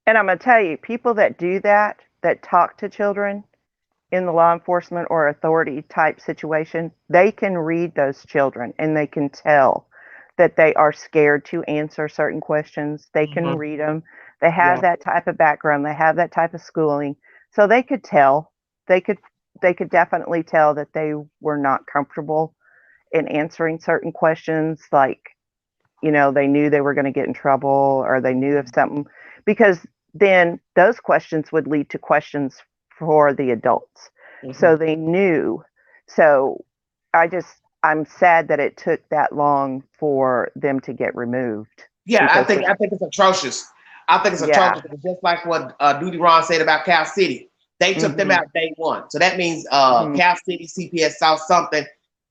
And I'm gonna tell you, people that do that, that talk to children in the law enforcement or authority type situation, they can read those children and they can tell that they are scared to answer certain questions. They can Mhm. read them. They have Yeah. that type of background. They have that type of schooling. So they could tell. They could they could definitely tell that they were not comfortable in answering certain questions, like, they knew they were going to get in trouble, or they knew if something, because then those questions would lead to questions for the adults. Mhm. So they knew. So I'm sad that it took that long for them to get removed, Yeah, I because think I think it's atrocious. I think it's yeah. atrocious. It's just like what Duty Ron said about Cal City. They took them Mhm. out day one. So that means Mhm. Cal City CPS saw something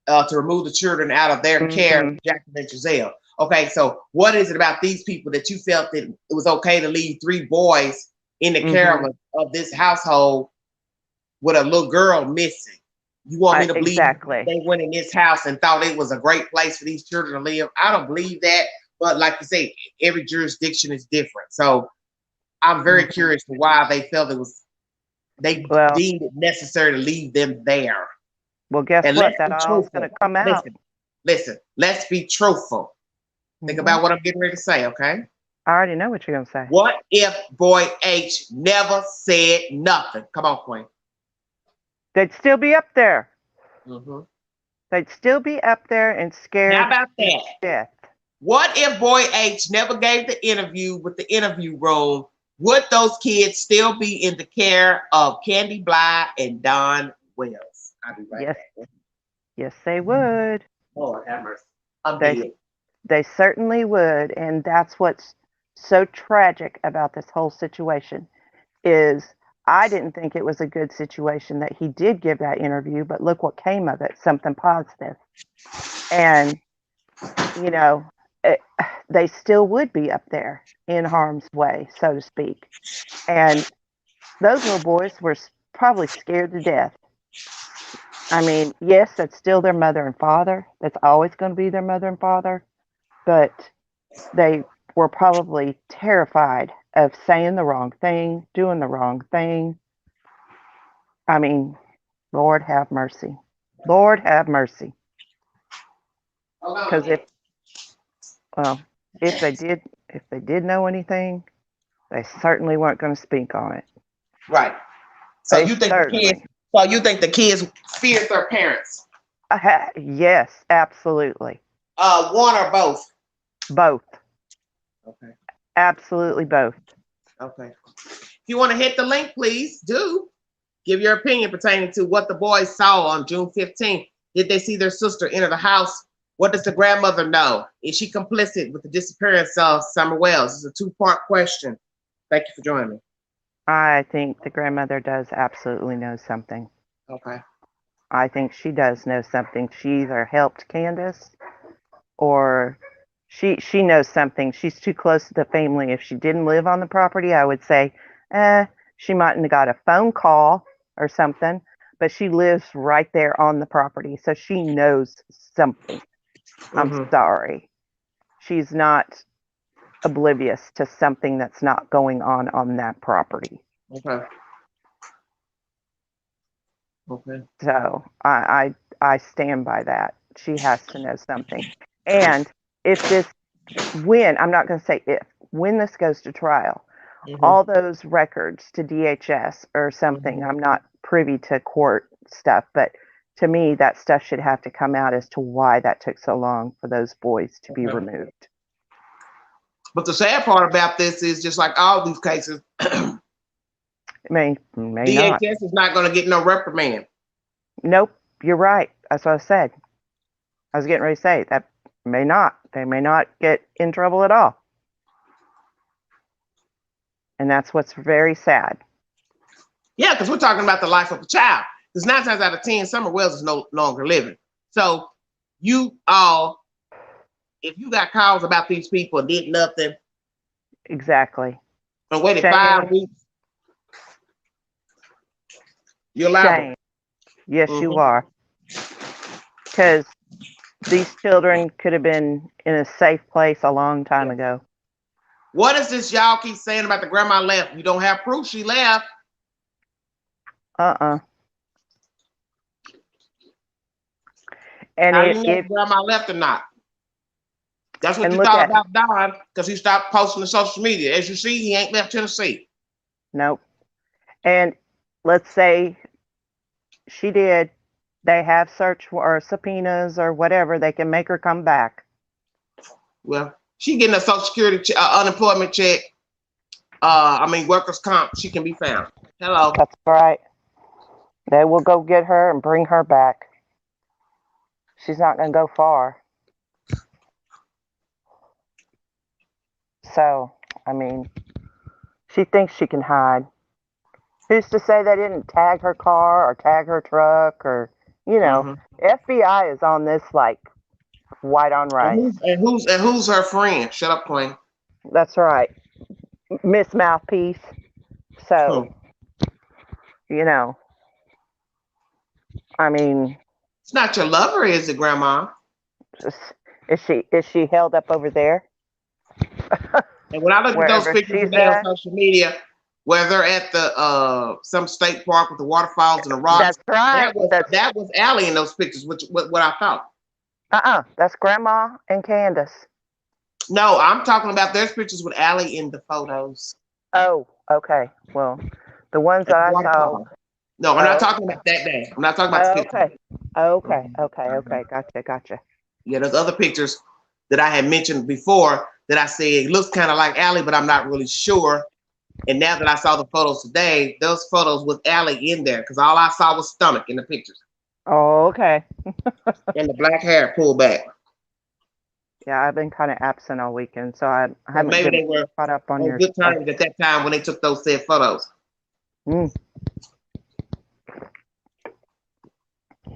to remove the children out of their care, Mhm. Jackson and Giselle. Okay, so what is it about these people that you felt that it was okay to leave three boys in the care Mhm. of this household with a little girl missing? You want me to believe Exactly. they went in this house and thought it was a great place for these children to live? I don't believe that. But like you say, every jurisdiction is different. So I'm very Mhm. curious to why they felt they Well, deemed it necessary to leave them there. guess And what? let's That be all's going truthful. to come out. Listen, let's be truthful. Think Mhm. about what I'm getting ready to say, okay? I already know what you're going to say. What if boy H never said nothing? Come on, Queen. They'd still be up there. Hmm. They'd still be up there and How scared about to that? death. What if boy H never gave the interview with the interview room? Would those kids still be in the care of Candy Bly and Don Wells? I'll be right Yes, back. yes, they would. Lord have mercy. I'm They dead. they certainly would, and that's what's so tragic about this whole situation is I didn't think it was a good situation that he did give that interview, but look what came of it, something positive. And you know, it, they still would be up there in harm's way, so to speak. And those little boys were probably scared to death. I mean, yes, that's still their mother and father. That's always going to be their mother and father. But they were probably terrified of saying the wrong thing, doing the wrong thing. I mean, Lord have mercy. Lord have mercy. Hold on a Because minute. well, if they did, if they did know anything, they certainly weren't going to speak on it. Right. So They you think the kids? certainly, So you think the kids feared their parents? yes, absolutely, One or both? both, Okay. absolutely both. Okay. If you want to hit the link, please do. Give your opinion pertaining to what the boys saw on June 15th. Did they see their sister enter the house? What does the grandmother know? Is she complicit with the disappearance of Summer Wells? It's a two-part question. Thank you for joining me. I think the grandmother does absolutely know something. Okay. I think she does know something. She either helped Candace or she knows something. She's too close to the family. If she didn't live on the property, I would say, she mightn't have got a phone call or something, but she lives right there on the property, so she knows something. I'm Mm-hmm. sorry. She's not oblivious to something that's not going on that property. Okay. Okay. So I stand by that. She has to know something. And if this when I'm not going to say if when this goes to trial, Mm-hmm. all those records to DHS or something. Mm-hmm. I'm not privy to court stuff, but to me, that stuff should have to come out as to why that took so long for those boys to be Okay. removed. But the sad part about this is just like all these cases, May not. DHS is not going to get no reprimand. Nope, you're right. That's what I said. I was getting ready to say that may not. They may not get in trouble at all. And that's what's very sad. Yeah, because we're talking about the life of a child. Because 9 times out of 10, Summer Wells is no longer living. So you all, if you got calls about these people and did nothing Exactly. and waited Shame. 5 weeks, you're liable. Shame. Yes, you are. Because these children could have been in a safe place a long time ago. What is this y'all keep saying about the grandma left? You don't have proof she left. And How do you know if grandma left or not? That's what And you look thought at- about Don, because he stopped posting to social media. As you see, he ain't left Tennessee. Nope. And let's say she did. They have search or subpoenas or whatever. They can make her come back. Well, she getting a Social Security unemployment check. Workers' comp. She can be found. Hello. That's right. They will go get her and bring her back. She's not going to go far. So, she thinks she can hide. Who's to say they didn't tag her car or tag her truck or, FBI is on this like white on rice. And who's her friend? Shut up, Queen. That's right. Miss Mouthpiece. So, it's not your lover, is it, Grandma? Is she held up over there? And when I look at those pictures today on social media, where they're at the some state park with the waterfalls and the rocks, that's right. That was Allie in those pictures, which what I thought. That's Grandma and Candace. No, I'm talking about there's pictures with Allie in the photos. Oh, okay. Well, the ones that I saw. No, I'm not talking about that day. I'm not talking about the picture. Okay. Gotcha. Yeah, there's other pictures that I had mentioned before that I said it looks kind of like Allie, but I'm not really sure. And now that I saw the photos today, those photos with Allie in there, because all I saw was stomach in the pictures. Oh, okay. And the black hair pulled back. Yeah, I've been kind of absent all weekend, so I haven't maybe they were caught up on your good times at that time when they took those said photos.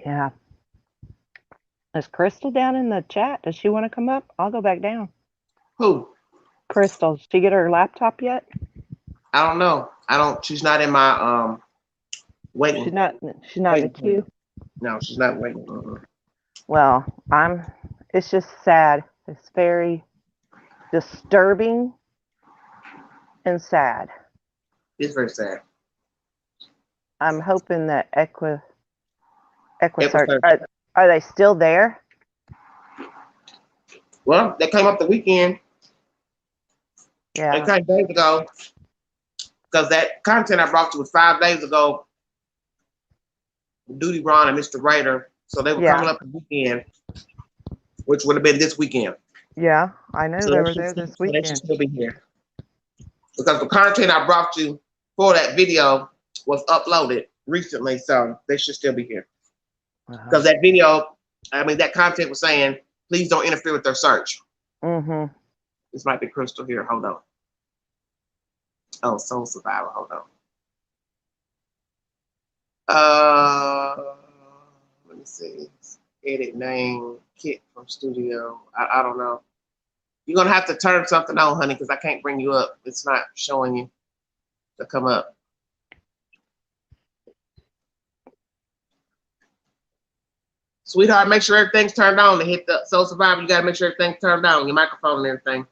Yeah. Is Crystal down in the chat? Does she want to come up? I'll go back down. Who? Crystal. Did she get her laptop yet? I don't know. She's not in my waiting. She's not in the queue. No, she's not waiting. Well, it's just sad. It's very disturbing and sad. It's very sad. I'm hoping that EquiSearch, are they still there? Well, they came up the weekend. Yeah. They came days ago. Because that content I brought you was 5 days ago. Duty Ron and Mr. Raider. So they were coming up the weekend, which would have been this weekend. Yeah, I know they were there this weekend. They should still be here. Because the content I brought you for that video was uploaded recently, so they should still be here. Because that video, that content was saying, please don't interfere with their search. This might be Crystal here. Hold on. Oh, Soul Survivor. Hold on. Let me see. Edit name, Kit from studio. I don't know. You're gonna have to turn something on, honey, because I can't bring you up. It's not showing you to come up. Sweetheart, make sure everything's turned on to hit the Soul Survivor. You gotta make sure everything's turned on, your microphone and everything.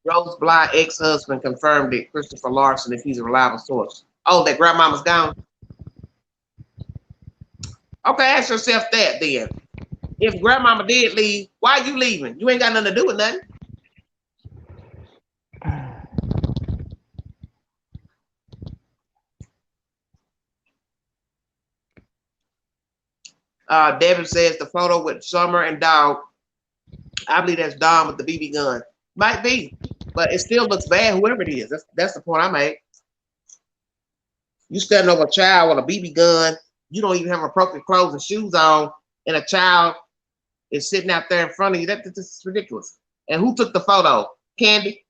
Rose Bly ex-husband confirmed it. Christopher Larson, if he's a reliable source. Oh, that grandmama's gone? Okay, ask yourself that then. If grandmama did leave, why are you leaving? You ain't got nothing to do with nothing. Devin says the photo with Summer and Dog. I believe that's Dom with the BB gun. Might be, but it still looks bad, whoever it is. That's the point I made. You standing over a child with a BB gun. You don't even have appropriate clothes and shoes on, and a child is sitting out there in front of you. That's just ridiculous. And who took the photo? Candy?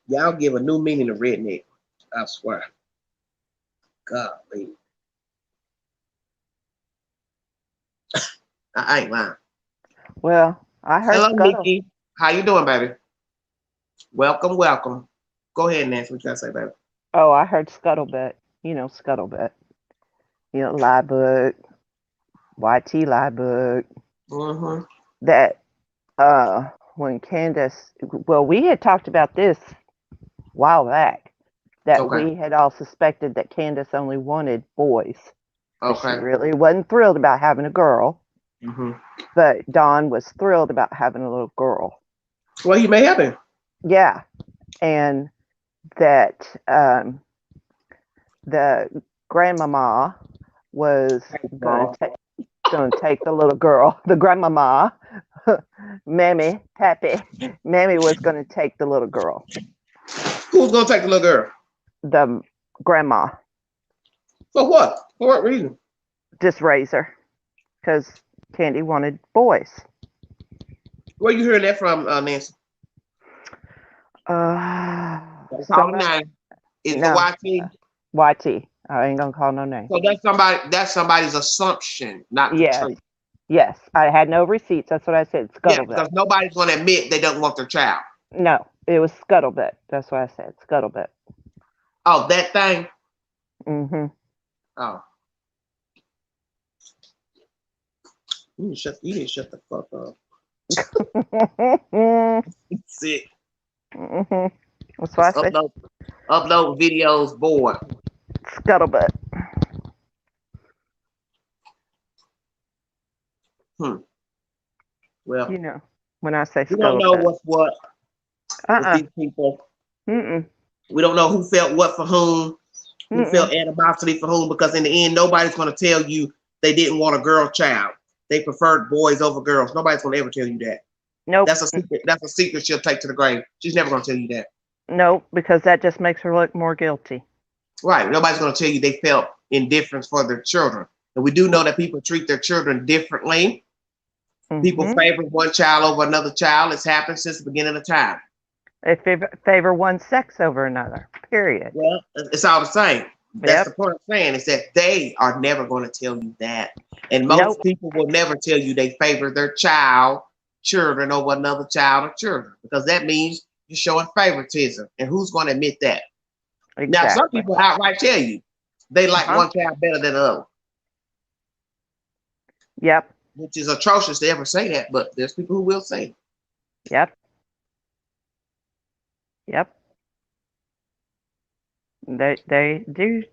Y'all give a new meaning to redneck. I swear. Golly. I ain't lying. Well, I heard Hello, Scuttle. Nikki. How you doing, baby? Welcome, welcome. Go ahead, Nancy. What you gotta say, baby? Oh, I heard Scuttlebutt. Scuttlebutt. Liebug, YT Liebug. Mm-hmm. That when Candace, well, we had talked about this a while back, that Okay. we had all suspected that Candace only wanted boys. She Okay. really wasn't thrilled about having a girl, Mm-hmm. but Dawn was thrilled about having a little girl. Well, you may have been. Yeah, and that the grandmama was going to take the little girl. The grandmama, Mammy, Pappy, Mammy was going to take the little girl. Who's gonna take the little girl? The grandma. For what? For what reason? Just raise her, because Candy wanted boys. Where you hearing that from, Nancy? Call Somebody, name. Is no, the YT? YT. I ain't gonna call no name. So that's somebody. That's somebody's assumption, not the Yes, truth. yes. I had no receipts. That's what I said. Yeah, Scuttlebutt. because nobody's gonna admit they don't want their child. No, it was Scuttlebutt. That's what I said. Scuttlebutt. Oh, that thing. Mm-hmm. Oh, you didn't shut the fuck up. Sick. Mm-hmm. That's why I said Upload videos, bored. Scuttlebutt. Well, When I say we don't know Scuttlebutt. what's what with these people. Mm-mm. We don't know who felt what for whom, who Mm-mm. felt animosity for whom, because in the end, nobody's going to tell you they didn't want a girl child. They preferred boys over girls. Nobody's going to ever tell you that. Nope. That's a secret. That's a secret she'll take to the grave. She's never going to tell you that. Nope, because that just makes her look more guilty. Right. Nobody's going to tell you they felt indifference for their children. And we do know that people treat their children differently. Mm-hmm. People favor one child over another child. It's happened since the beginning of time. They favor one sex over another, period. Well, it's all the same. That's Yep. the point I'm saying, is that they are never going to tell you that. And most people will never tell you they favor their children over another child or children, because that means you're showing favoritism. And who's going to admit that? Exactly. Now, some people outright tell you they like one child better than the other. Yep. Which is atrocious to ever say that, but there's people who will say it. Yep. Yep. They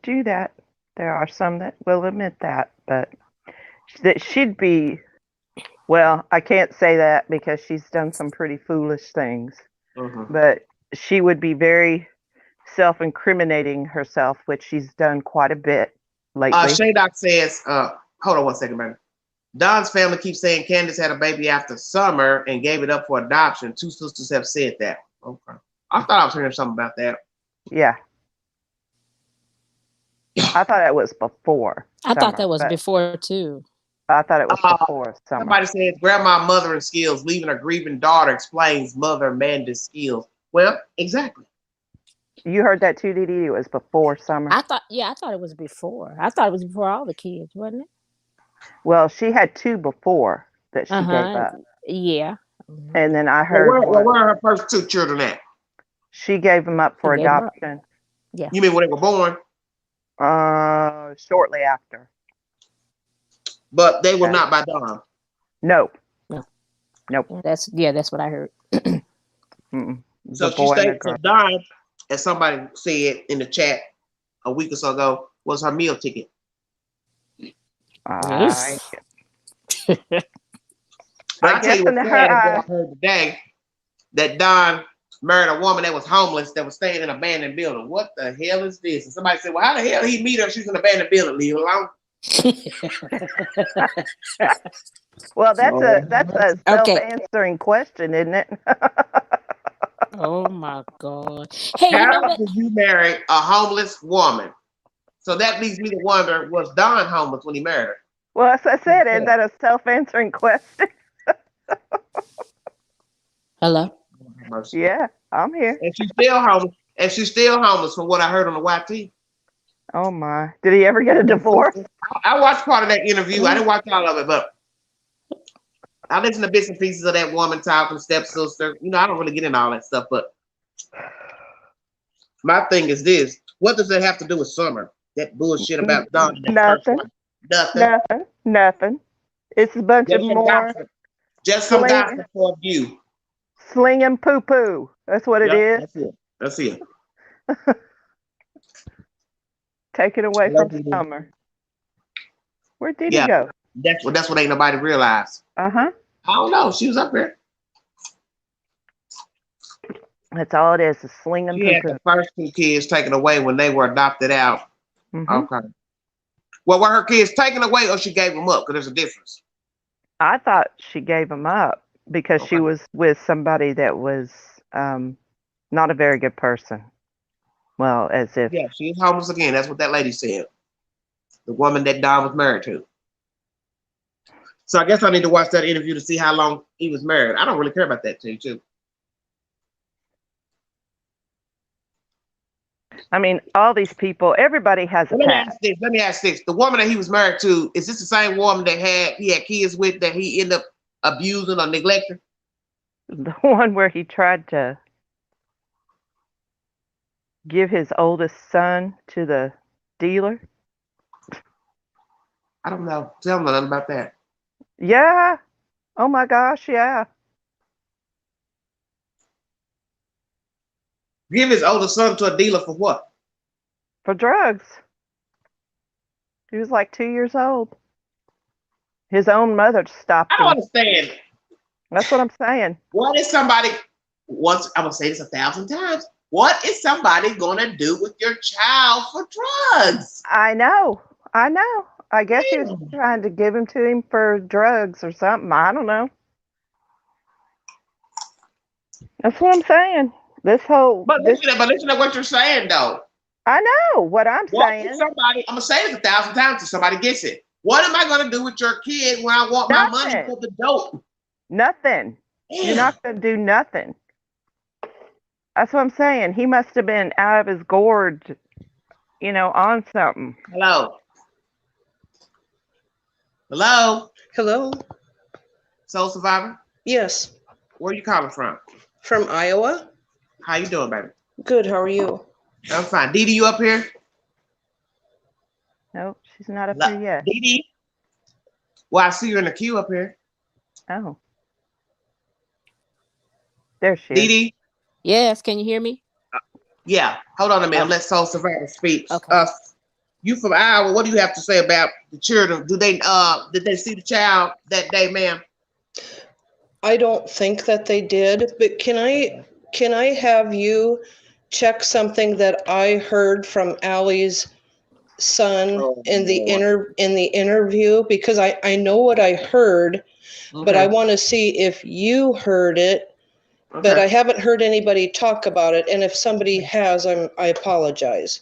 do that. There are some that will admit that, but that she'd be, well, I can't say that because she's done some pretty foolish things, but she would be very self-incriminating herself, which she's done quite a bit lately. Shaydoc says, hold on one second, baby. Don's family keeps saying Candace had a baby after summer and gave it up for adoption. Two sisters have said that. Okay. I thought I was hearing something about that. Yeah. I thought it was before. I thought that was before too. I thought it was before summer. Somebody said grandma mothering skills, leaving her grieving daughter explains mother Amanda's skills. Well, exactly. You heard that too, Dee Dee? It was before summer. I thought it was before. I thought it was before all the kids, wasn't it? Well, she had two before that she gave up. Yeah. And then I heard where are her first two children at? She gave them up for adoption. Yeah. You mean when they were born? Shortly after. But they were not by Don. Nope. No. Nope. That's what I heard. So she stayed for Don, as somebody said in the chat a week or so ago, was her meal ticket. I But I tell you what I heard today, that Don married a woman that was homeless, that was staying in an abandoned building. What the hell is this? And somebody said, well, how the hell did he meet her? She's in an abandoned building. Leave her alone. Well, that's a self-answering question, isn't it? Oh my God. Hey, you know How what? did you marry a homeless woman? So that leads me to wonder, was Don homeless when he married her? Well, as I said, is that a self-answering question? Hello? Mercy. Yeah, I'm here. And she's still homeless. And she's still homeless from what I heard on the YT. Oh my. Did he ever get a divorce? I watched part of that interview. I didn't watch all of it, but I listened to bits and pieces of that woman talking, stepsister. You know, I don't really get into all that stuff, but my thing is this. What does that have to do with Summer? That bullshit about Don, that first Nothing. one. Nothing. Nothing. Nothing. It's a bunch of Just some more gossip. Just some sling, gossip for you. slinging poo-poo. That's what it Yep, is. that's it. That's it. Taken away Hello, from Didi. Summer. Where'd Didi Yeah, go? that's what ain't nobody realized. Uh-huh. I don't know. She was up there. That's all it is slinging She had poo-poo. the first two kids taken away when they were adopted out. Mm-hmm. Okay. Well, were her kids taken away or she gave them up? Because there's a difference. I thought she gave him up because she Okay. was with somebody that was not a very good person. Well, as if Yeah, she's homeless again. That's what that lady said. The woman that Don was married to. So I guess I need to watch that interview to see how long he was married. I don't really care about that too. I mean, all these people, everybody has a Well, past. Let me ask this. The woman that he was married to, is this the same woman that he had kids with that he ended up abusing or neglecting? The one where he tried to give his oldest son to the dealer. I don't know. Tell me nothing about that. Yeah. Oh my gosh, yeah. Give his older son to a dealer for what? For drugs. He was like 2 years old. His own mother stopped I don't him. understand. That's what I'm saying. What is somebody, once I'm going to say this 1,000 times, what is somebody going to do with your child for drugs? I know. I guess he was trying to give him to him for drugs or something. I don't know. That's what I'm saying. But listen to what you're saying, though. I know what I'm saying. I'm going to say this 1,000 times until somebody gets it. What am I going to do with your kid when I want my money for the dope? Nothing. Damn. You're not going to do nothing. That's what I'm saying. He must have been out of his gourd, on something. Hello. Hello. Hello. Soul Survivor. Yes, Where you calling from? from Iowa. How you doing, baby? Good. How are you? I'm fine. Dee Dee, you up here? Nope, she's not up Hello? here yet. Dee Dee? Well, I see you in the queue up here. Oh. There she Dee is. Dee? Yes, can you hear me? Yeah. Hold on a minute. Let Soul Survivor speak. Okay. You from Iowa? What do you have to say about the children? Did they see the child that day, ma'am? I don't think that they did, but can I have you check something that I heard from Allie's son in the interview, because I know what I heard, but I want to see if you heard it. Okay. But I haven't heard anybody talk about it, and if somebody has, I apologize.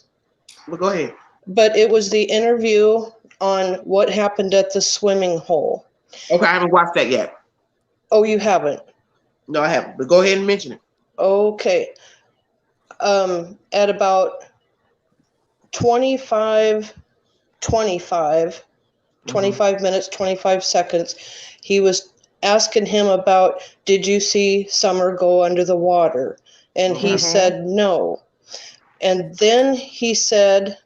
Well, go ahead. But it was the interview on what happened at the swimming hole. Okay, I haven't watched that yet. Oh, you haven't? No, I haven't. But go ahead and mention it. Okay. At about 25 minutes, 25 seconds, he was asking him about, did you see Summer go under the water? And he said no. And then he said,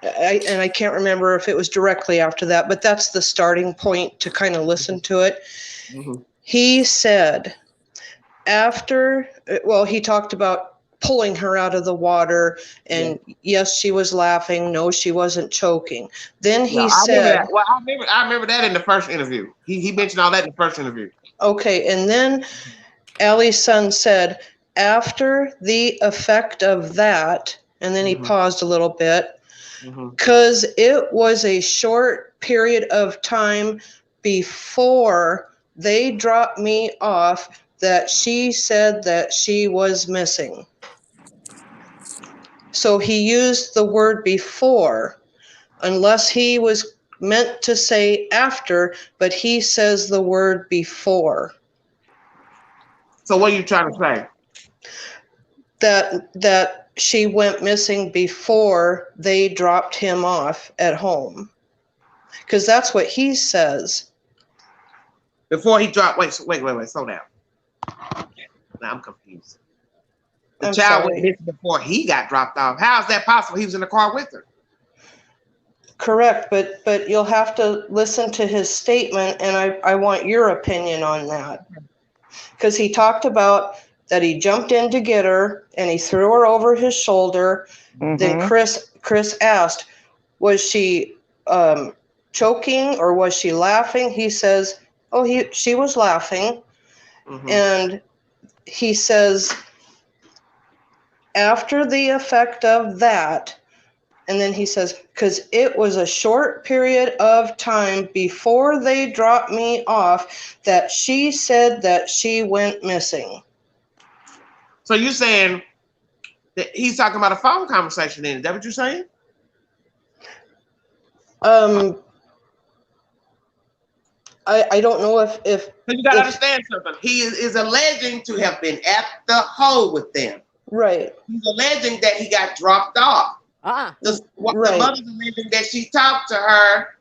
I can't remember if it was directly after that, but that's the starting point to kind of listen to it. He said, he talked about pulling her out of the water, and yes, she was laughing. No, she wasn't choking. Then he said, I remember that in the first interview. He mentioned all that in the first interview. Okay, and then Allie's son said, after the effect of that, and then he paused a little bit, because it was a short period of time before they dropped me off that she said that she was missing. So he used the word before, unless he was meant to say after, but he says the word before. So what are you trying to say? That she went missing before they dropped him off at home. Because that's what he says. Before he dropped, wait, slow down. Now I'm confused. The I'm child sorry. went missing before he got dropped off. How is that possible? He was in the car with her. Correct, but you'll have to listen to his statement, and I want your opinion on that. Because he talked about that he jumped in to get her, and he threw her over his shoulder. Then Chris asked, was she choking or was she laughing? He says, she was laughing. And he says, after the effect of that, and then he says, because it was a short period of time before they dropped me off that she said that she went missing. So you're saying that he's talking about a phone conversation then? Is that what you're saying? I don't know if But you got to understand something. He is alleging to have been at the hole with them. Right. He's alleging that he got dropped off. The mother's alleging that she talked to her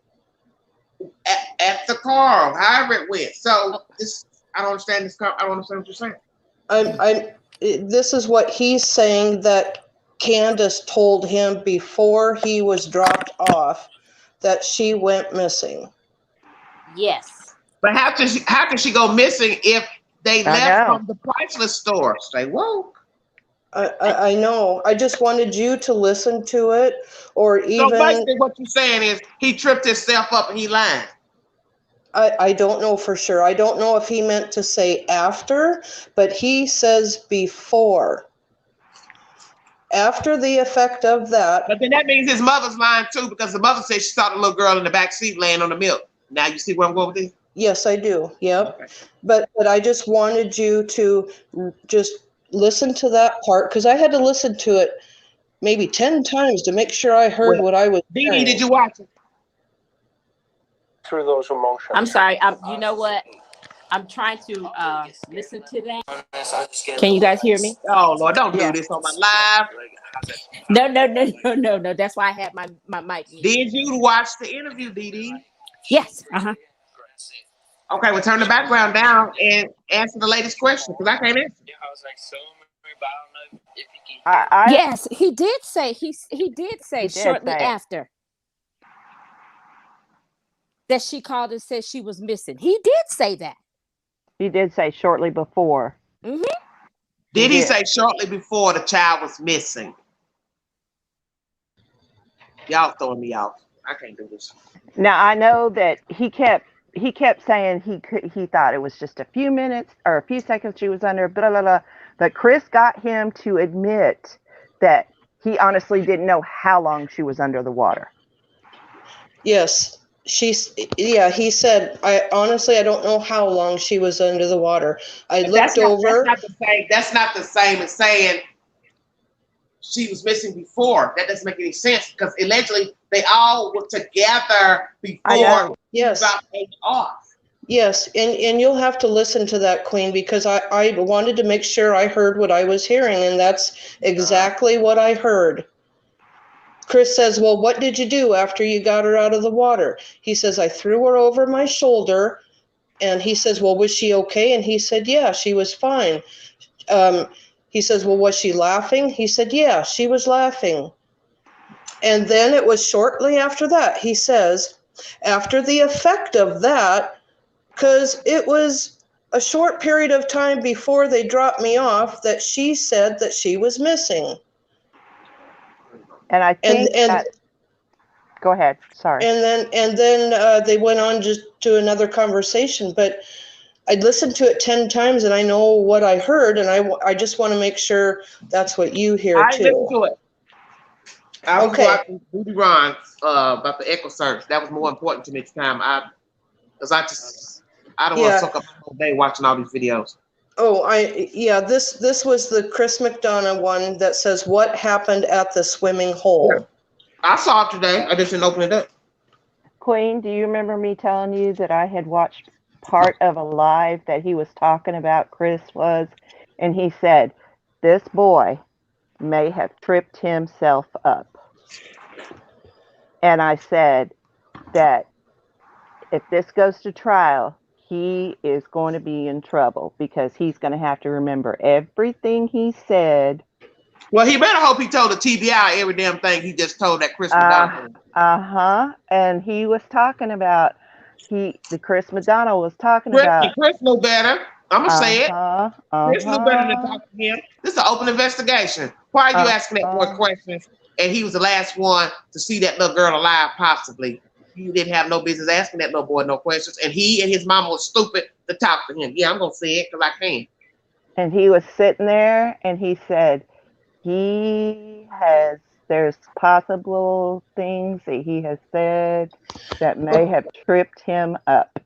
at the car, however it went. So I don't understand this. I don't understand what you're saying. This is what he's saying, that Candace told him before he was dropped off that she went missing. Yes. But how can she go missing if they left from the priceless store? Say, whoa. I know. I just wanted you to listen to it, or even. So basically, what you're saying is he tripped himself up and he lied. I don't know for sure. I don't know if he meant to say after, but he says before. After the effect of that. But then that means his mother's lying too, because the mother said she saw the little girl in the back seat laying on the milk. Now you see where I'm going with this? Yes, I do. Yep. Okay. But I just wanted you to just listen to that part, because I had to listen to it maybe 10 times to make sure I heard what I was Dee hearing. Dee, did you watch it? Through those emotions. I'm sorry. You know what? I'm trying to listen to that. Can you guys hear me? Oh Lord, don't do this on my live. No. That's why I had my mic muted. Did you watch the interview, Dee Dee? Yes. Okay, well turn the background down and answer the latest question, because I can't answer. Yes, he did say shortly after that she called and said she was missing. He did say that. He did say shortly before. Mm-hmm. Did he say shortly before the child was missing? Y'all throwing me off. I can't do this. Now I know that he kept saying he thought it was just a few minutes or a few seconds she was under, blah, blah, blah. But Chris got him to admit that he honestly didn't know how long she was under the water. Yes. He said, I don't know how long she was under the water. That's not the same as saying she was missing before. That doesn't make any sense, because allegedly they all were together before he dropped off. Yes, and you'll have to listen to that, Queen, because I wanted to make sure I heard what I was hearing, and that's exactly what I heard. Chris says, well, what did you do after you got her out of the water? He says, I threw her over my shoulder. And he says, well, was she okay? And he said, yeah, she was fine. He says, well, was she laughing? He said, yeah, she was laughing. And then it was shortly after that, he says, after the effect of that, because it was a short period of time before they dropped me off, that she said that she was missing. And I think go ahead. Sorry. And then they went on just to another conversation, but I listened to it 10 times and I know what I heard, and I just want to make sure that's what you hear too. I listened to it. I was watching Booty Ron about the echo search. That was more important to me at the time. I don't want to suck up my whole day watching all these videos. Oh, this was the Chris McDonough one that says what happened at the swimming hole. I saw it today. I just didn't open it up. Queen, do you remember me telling you that I had watched part of a live that he was talking about, Chris was, and he said, this boy may have tripped himself up. And I said that if this goes to trial, he is going to be in trouble because he's going to have to remember everything he said. Well, he better hope he told the TBI every damn thing he just told that Chris McDonald. And he was talking about Chris McDonald was talking about. Chris knew better. I'm gonna say it. Chris knew better than talk to him. This is an open investigation. Why are you asking that boy questions? And he was the last one to see that little girl alive, possibly. You didn't have no business asking that little boy no questions. And he and his mama was stupid to talk to him. Yeah, I'm gonna say it because I can. And he was sitting there and he said there's possible things that he has said that may have tripped him up.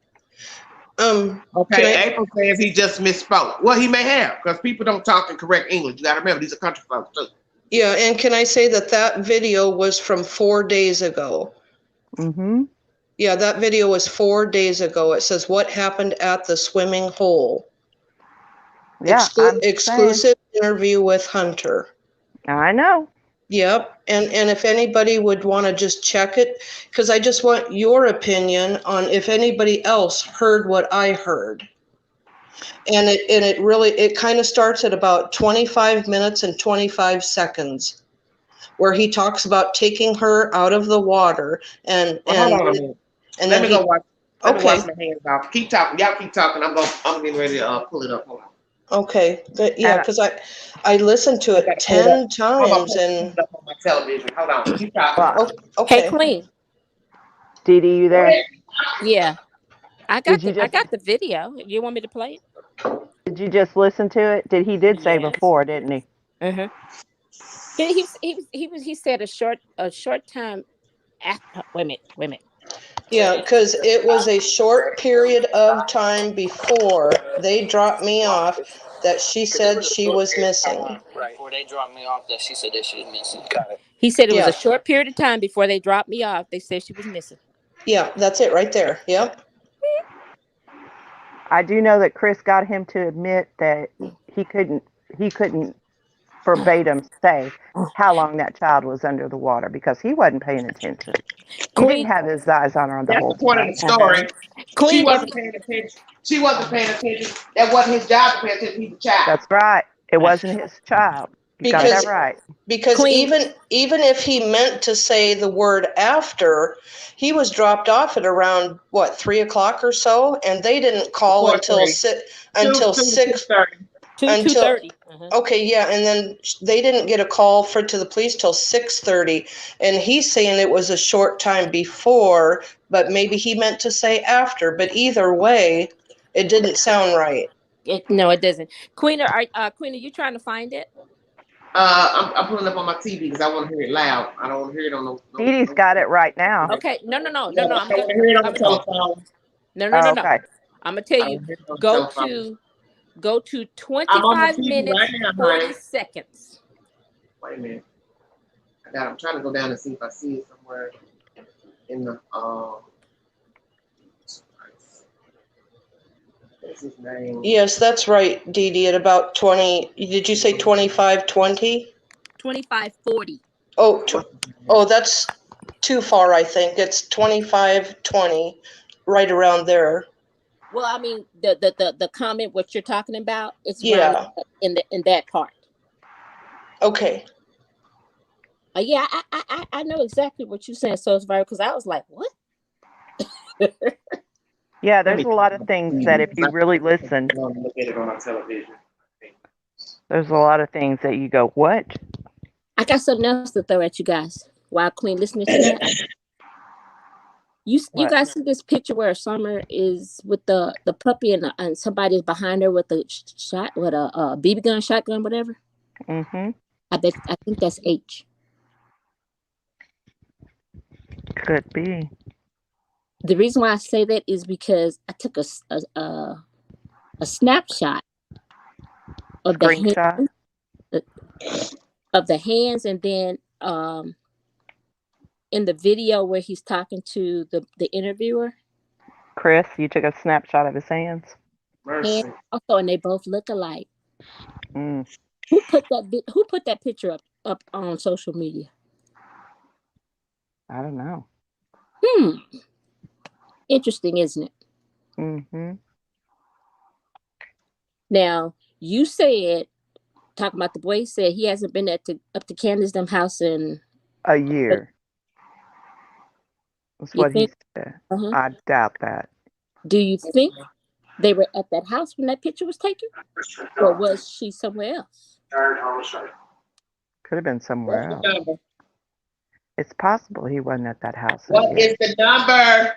Okay, April says he just misspoke. Well, he may have, because people don't talk in correct English. You got to remember, these are country folks too. Yeah, and can I say that video was from 4 days ago? Mm-hmm. Yeah, that video was 4 days ago. It says what happened at the swimming hole. Yeah, exclusive interview with Hunter. I know. Yep, and if anybody would want to just check it, because I just want your opinion on if anybody else heard what I heard. And it kind of starts at about 25 minutes and 25 seconds, where he talks about taking her out of the water and hold on a minute. And let me go watch. Let me Okay. wash my hands off. Keep talking. Y'all keep talking. I'm getting ready to pull it up. Hold on. Okay, yeah, because I listened to it 10 times and up on my television. Hold on. Keep talking. Okay. Hey, Queen. Dee Dee, you there? Yeah, I got the video. You want me to play it? Did you just listen to it? He did say before, didn't he? Mm-hmm. He said a short time after. Wait a minute. Yeah, because it was a short period of time before they dropped me off that she said she was missing. Right. Before they dropped me off, that she said that she was missing. Got it. He said it was a short period of time before they dropped me off. They said she was missing. Yeah, that's it right there. Yep. I do know that Chris got him to admit that he couldn't verbatim say how long that child was under the water because he wasn't paying attention. He didn't have his eyes on her the whole time. That's the point of the story. She wasn't paying attention. She wasn't paying attention. That wasn't his job to pay attention. He's a child. That's right. It wasn't his child. You got that right. Because even if he meant to say the word after, he was dropped off at around 3 o'clock or so, and they didn't call until 6:30. 2:30. Okay, yeah, and then they didn't get a call to the police till 6:30, and he's saying it was a short time before, but maybe he meant to say after. But either way, it didn't sound right. No, it doesn't. Queen, are you trying to find it? I'm pulling up on my TV because I want to hear it loud. I don't want to hear it on no. Dee Dee's got it right now. Okay, no. I want to hear it on the telephone. No. Okay. I'm gonna tell you. Go to 25 minutes, right now, 40 seconds. Wait a minute. I'm trying to go down and see if I see it somewhere in the what's his name? Yes, that's right, Dee Dee, at about 20. Did you say 25:20? 25:40. Oh, that's too far, I think. It's 25:20, right around there. Well, I mean, the comment what you're talking about is in that part. Okay. Yeah, I know exactly what you're saying, so it's very because I was like, what? Yeah, there's a lot of things that if you really listen, Look at it on our television. There's a lot of things that you go, what? I got something else to throw at you guys while Queen listening to that. You guys see this picture where Summer is with the puppy and somebody's behind her with a BB gun, shotgun, whatever. Mm-hmm. I think that's H. Could be. The reason why I say that is because I took a snapshot of the Screenshot. hand, of the hands, and then in the video where he's talking to the interviewer, Chris, you took a snapshot of his hands. and Mercy. also, and they both look alike. Mm, Who put that picture up on social media? I don't know. Interesting, isn't it? Mm-hmm. Now, you said, talking about the boy, he said he hasn't been up to Candace them house in. A year. That's You what he think? said. Uh-huh. I doubt that. Do you think they were at that house when that picture was taken, or was she somewhere else? Could have been somewhere What's the else. number? It's possible he wasn't at that house. What is the number?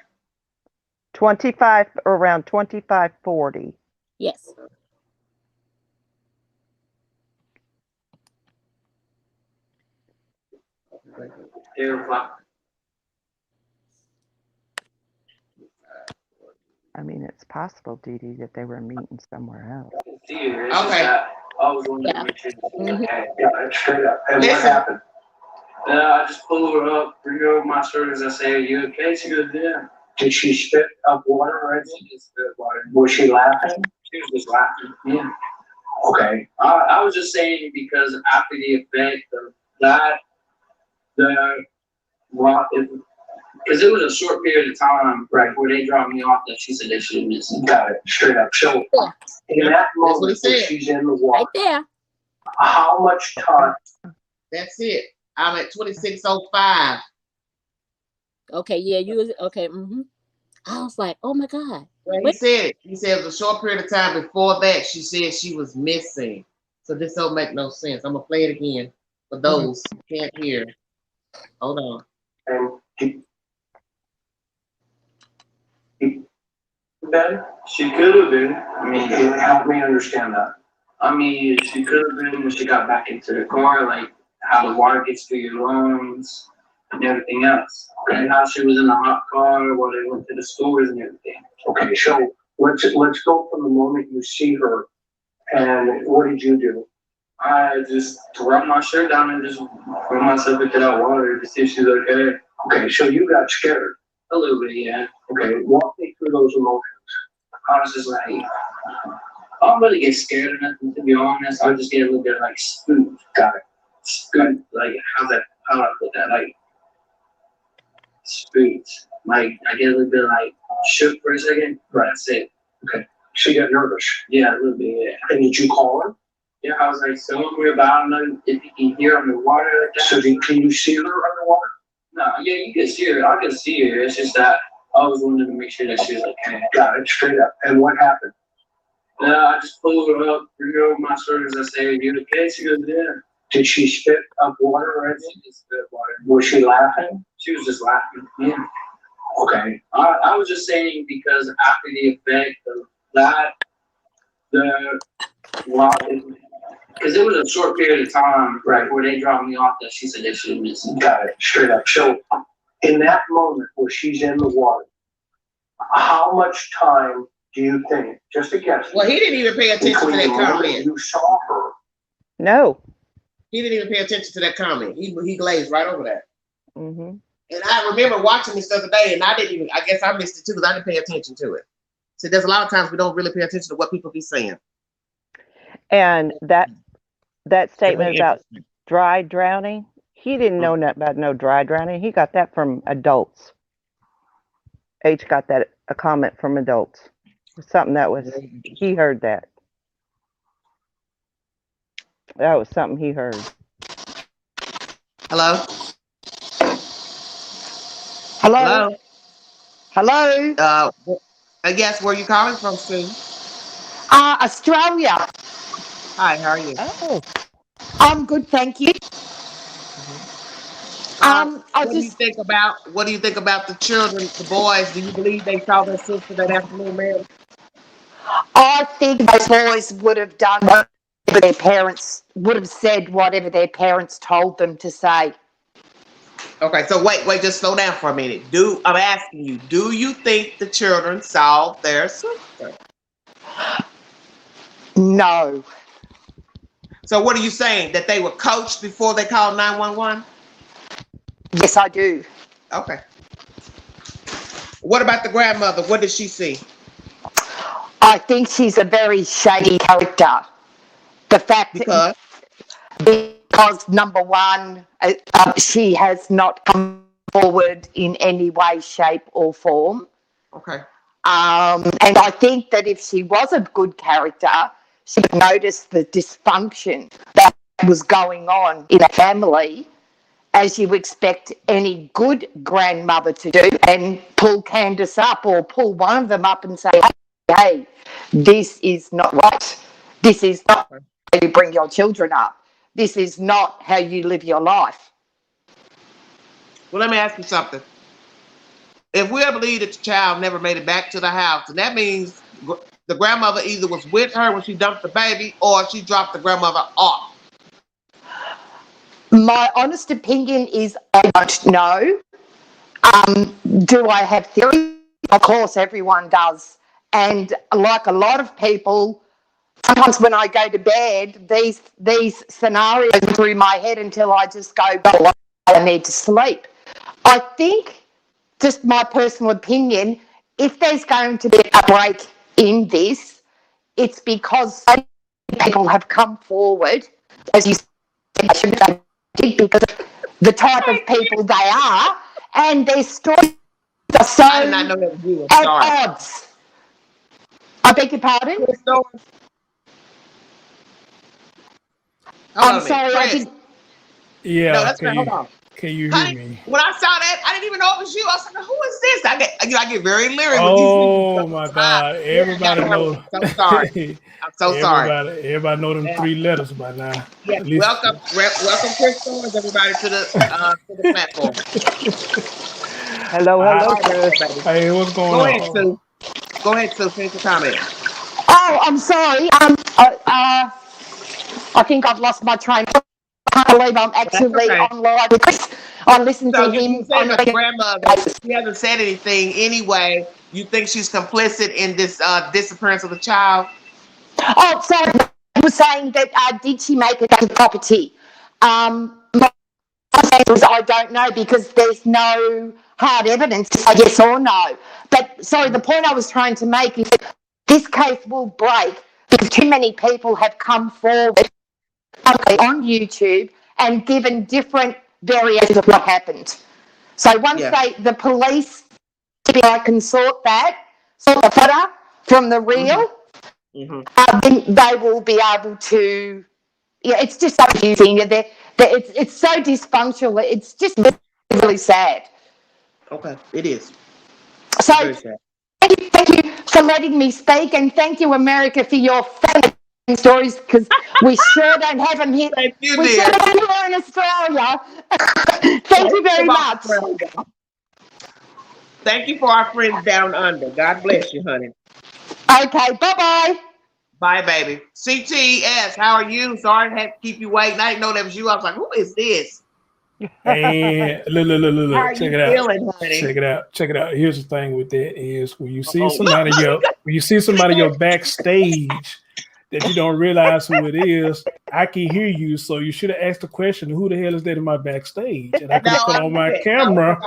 25, around 2540. Yes. I mean, it's possible, Dee Dee, that they were meeting somewhere else. Okay. Yeah. Mhm. Straight up. And what happened? I just pulled her up, bring her over my shoulders. I say, "Are you okay?" She goes, "Yeah." Did she spit up water or anything? She spit water. Was she laughing? She was just laughing. Yeah. Okay. I was just saying because after the effect of that, because it was a short period of time right where they dropped me off that she said that she was missing. Got it. Straight up. So Yeah. in that That's what he moment said. when she's in the water, Right there. how much time? That's it. I'm at 26:05. Okay. Yeah. You was okay. Mm-hmm. I was like, oh my God. Well, he Wait. said it. He said it was a short period of time before that she said she was missing. So this don't make no sense. I'm gonna play it again for those who can't hear. Hold on. And Ben, she could have been. I mean, help me understand that. I mean, she could have been when she got back into the car, like how the water gets through your lungs and everything else. And how she was in the hot car while they went to the stores and everything. Okay, so let's go from the moment you see her, and what did you do? I just dropped my shirt down and just threw myself into that water to see if she's okay. Okay, so you got scared. A little bit, yeah. Okay, walk me through those emotions. I was just like, I don't really get scared or nothing, to be honest. I just get a little bit like spooked. Got it. Spooked. Like, how do I put that? Like, spooked. Like, I get a little bit like shook for a second. Right. That's it. Okay. She got nervous. Yeah, a little bit, yeah. And did you call her? Yeah, I was like, somewhere about, I don't know if you can hear underwater like that. So can you see her underwater? No, yeah, you can see her. I can see her. It's just that I was wanting to make sure that she was okay. Got it, straight up. And what happened? I just pulled her up, bring her over my shoulders. I say, "Are you okay?" She goes, "Yeah." Did she spit up water or anything? She just spit water. Was she laughing? She was just laughing. Yeah. Okay. I was just saying because after the effect of that, because it was a short period of time, right, where they dropped me off that she said that she was missing. Got it, straight up. So, in that moment where she's in the water, how much time do you think, just a guess? Well, he didn't even pay attention to that comment. You saw her. No. He didn't even pay attention to that comment. He glazed right over that. Mm-hmm. And I remember watching this the other day, and I guess I missed it too because I didn't pay attention to it. So there's a lot of times we don't really pay attention to what people be saying. And that statement about dry drowning, he didn't know nothing about no dry drowning. He got that from adults. H got that a comment from adults. Something that was he heard that. That was something he heard. Hello? Hello? Hello? Hello? I guess where you calling from, Sue? Australia. Hi, how are you? Oh. I'm good, thank you. What do you think about the children, the boys? Do you believe they saw their sister that afternoon, ma'am? I think those boys would have done whatever their parents would have said, whatever their parents told them to say. Okay, so wait, just slow down for a minute. I'm asking you, do you think the children saw their sister? No. So what are you saying? That they were coached before they called 911? Yes, I do. Okay. What about the grandmother? What did she see? I think she's a very shady character. The fact Because because number one, she has not come forward in any way, shape, or form. okay. And I think that if she was a good character, she would notice the dysfunction that was going on in the family, as you expect any good grandmother to do, and pull Candace up or pull one of them up and say, hey, this is not right. This is not how you bring your children up. This is not how you live your life. Well, let me ask you something. If we believe that the child never made it back to the house, and that means the grandmother either was with her when she dumped the baby or she dropped the grandmother off. My honest opinion is I don't know. Do I have theories? Of course, everyone does. And like a lot of people, sometimes when I go to bed, these scenarios go through my head until I just go, oh, I need to sleep. I think, just my personal opinion, if there's going to be a break in this, it's because so many people have come forward, as you said, they did, because of the type of people they are, and their stories are so I did not know that was you. I'm sorry. at odds. I beg your pardon? I'm sorry, I didn't. Yeah. No, that's right. Hold on. Can you hear Honey, me? when I saw that, I didn't even know it was you. I was like, who is this? I get very leery with Oh these my God! Everybody knows. I'm so sorry. I'm so sorry. Everybody know them 3 letters by now. Yes. Welcome, Chris Thorns, everybody, to the platform. Hello, Chris. Hey, what's going Go on? ahead, Sue. Go ahead, Sue. Finish your comment. Oh, I'm sorry. I think I've lost my train. I can't believe I'm actually on live with Chris. I listen to him. You say my grandmother, she hasn't said anything anyway. You think she's complicit in this disappearance of the child? Oh, sorry. I was saying that did she make it back to the property? My answer is I don't know, because there's no hard evidence to say yes or no. But sorry, the point I was trying to make is that this case will break because too many people have come forward on YouTube and given different variations of what happened. So once the police can sort the photo from the real, then they will be able to. Yeah, it's just so confusing. It's so dysfunctional. It's just really sad. Okay, it is. So thank you for letting me speak, and thank you, America, for your fascinating stories, because we sure don't have them here. Thank you, we dear. sure don't have them here in Australia. Thank you very much. Thank you for our friends down under. God bless you, honey. Okay, bye-bye. Bye, baby. CTS, how are you? Sorry I had to keep you waiting. I didn't know that was you. I was like, who is this? And look. How are Check you it feeling, out. honey? Check it out. Here's the thing with that is when you see somebody your backstage that you don't realize who it is, I can hear you. So you should have asked the question, who the hell is that in my backstage? And I could have put on my camera.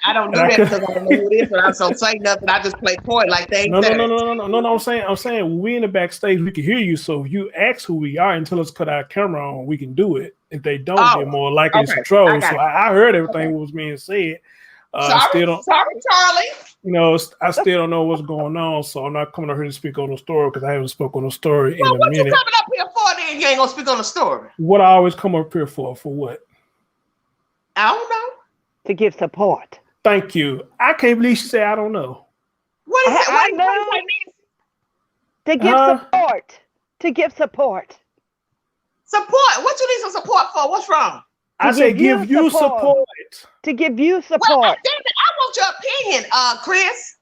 I don't do that because I don't know who it is, but I don't say nothing. I just play coy like they ain't there. No. I'm saying when we in the backstage, we can hear you. So if you ask who we are and tell us to cut our camera on, we can do it. If they don't, they're more likely to troll. So I heard everything was being said. Sorry, Charlie. You know, I still don't know what's going on, so I'm not coming up here to speak on the story because I haven't spoken on the story in a minute. What you coming up here for then? You ain't gonna speak on the story. What I always come up here for what? I don't know. To give support. Thank you. I can't believe she said I don't know. What is that? What does that mean? To give support. To give support. Support? What you need some support for? What's wrong? I said give you support. To give you support. Well, damn it, I want your opinion, Chris.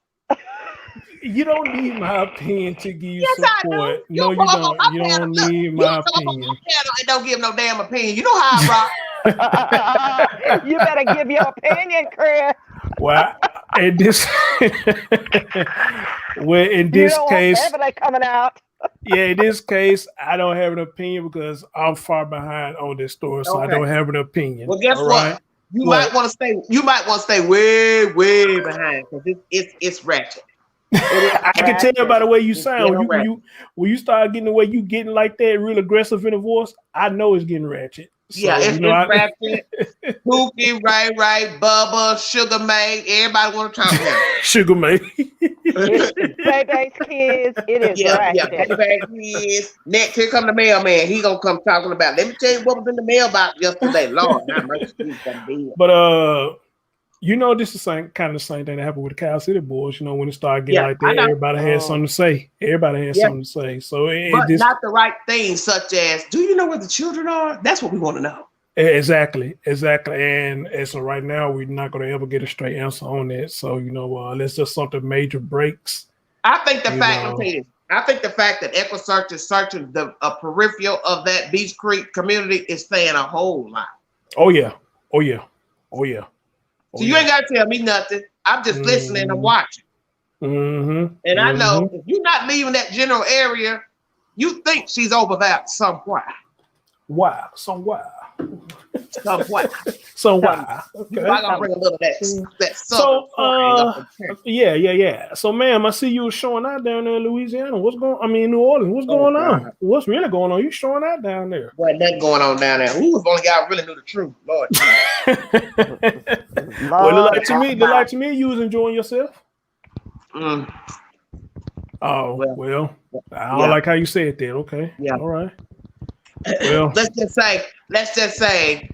You don't need my opinion to give you support. I do. No, you don't. You don't need my opinion. And don't give no damn opinion. You know how I rock. You better give your opinion, Chris. Well, in this, in this case, coming out. Yeah, in this case, I don't have an opinion because I'm far behind on this story, so I Okay. don't have an opinion. Well, guess all what? right? You What? might want to stay. You might want to stay way behind because it's ratchet. It is I can tell by the way you It's sound. ghetto When you start getting the way you getting like that, real aggressive in the voice, I know it's getting ratchet. So, Yeah, it's ratchet. Pookie, Ray, Bubba, Sugar May, everybody want to talk now. Sugar May. It's Baby's kids. It is ratchet. Baby, next here come the mailman. He gonna come talking about. Let me tell you what was in the mailbox yesterday. Lord, have mercy, he's gonna be. But this is kind of the same thing that happened with the Cow City Boys. When it started getting like that, everybody had something to say. Everybody had something to say. So, but not the right things, such as, do you know where the children are? That's what we want to know. Exactly. And so right now, we're not going to ever get a straight answer on that. So, unless there's something major breaks. I think the fact, I'll tell you this. I think the fact that EquiSearch is searching the peripheral of that Beach Creek community is saying a whole lot. Oh yeah. So you ain't got to tell me nothing. I'm just listening and watching. And I know if you're not leaving that general area, you think she's over there somewhere. Wow. Somewhere. Okay. I gotta bring a little of that. Yeah. So, ma'am, I see you showing out down there in Louisiana. New Orleans. What's going on? What's really going on? You showing out down there? What nothing going on down there? Who's the only guy who really knew the truth? Lord. Well, it look like to me you was enjoying yourself. Oh, well, I don't like how you said that. Okay. Yeah. All right. Well, let's just say,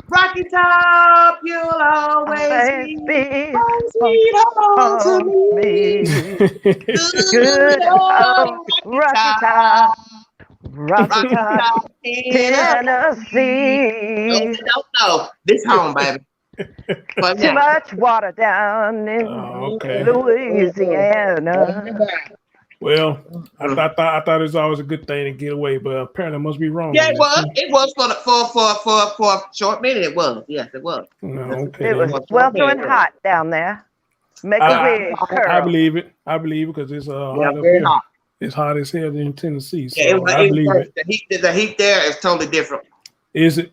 Rocky Top, you'll always be sweet home to me. Good old Rocky Top. Rocky Top, Tennessee. No, this home, baby. Too much water down in Louisiana. Well, I thought it was always a good thing to get away, but apparently I must be wrong. Yeah, it was. It was for a short minute. It was. Yes, it was. No, okay. It was sweltering hot down there. Make a wig curl. I believe it because it's hot up here. Hot. It's hot as hell in Tennessee. So yeah, I believe it. The heat there is totally different. Is it?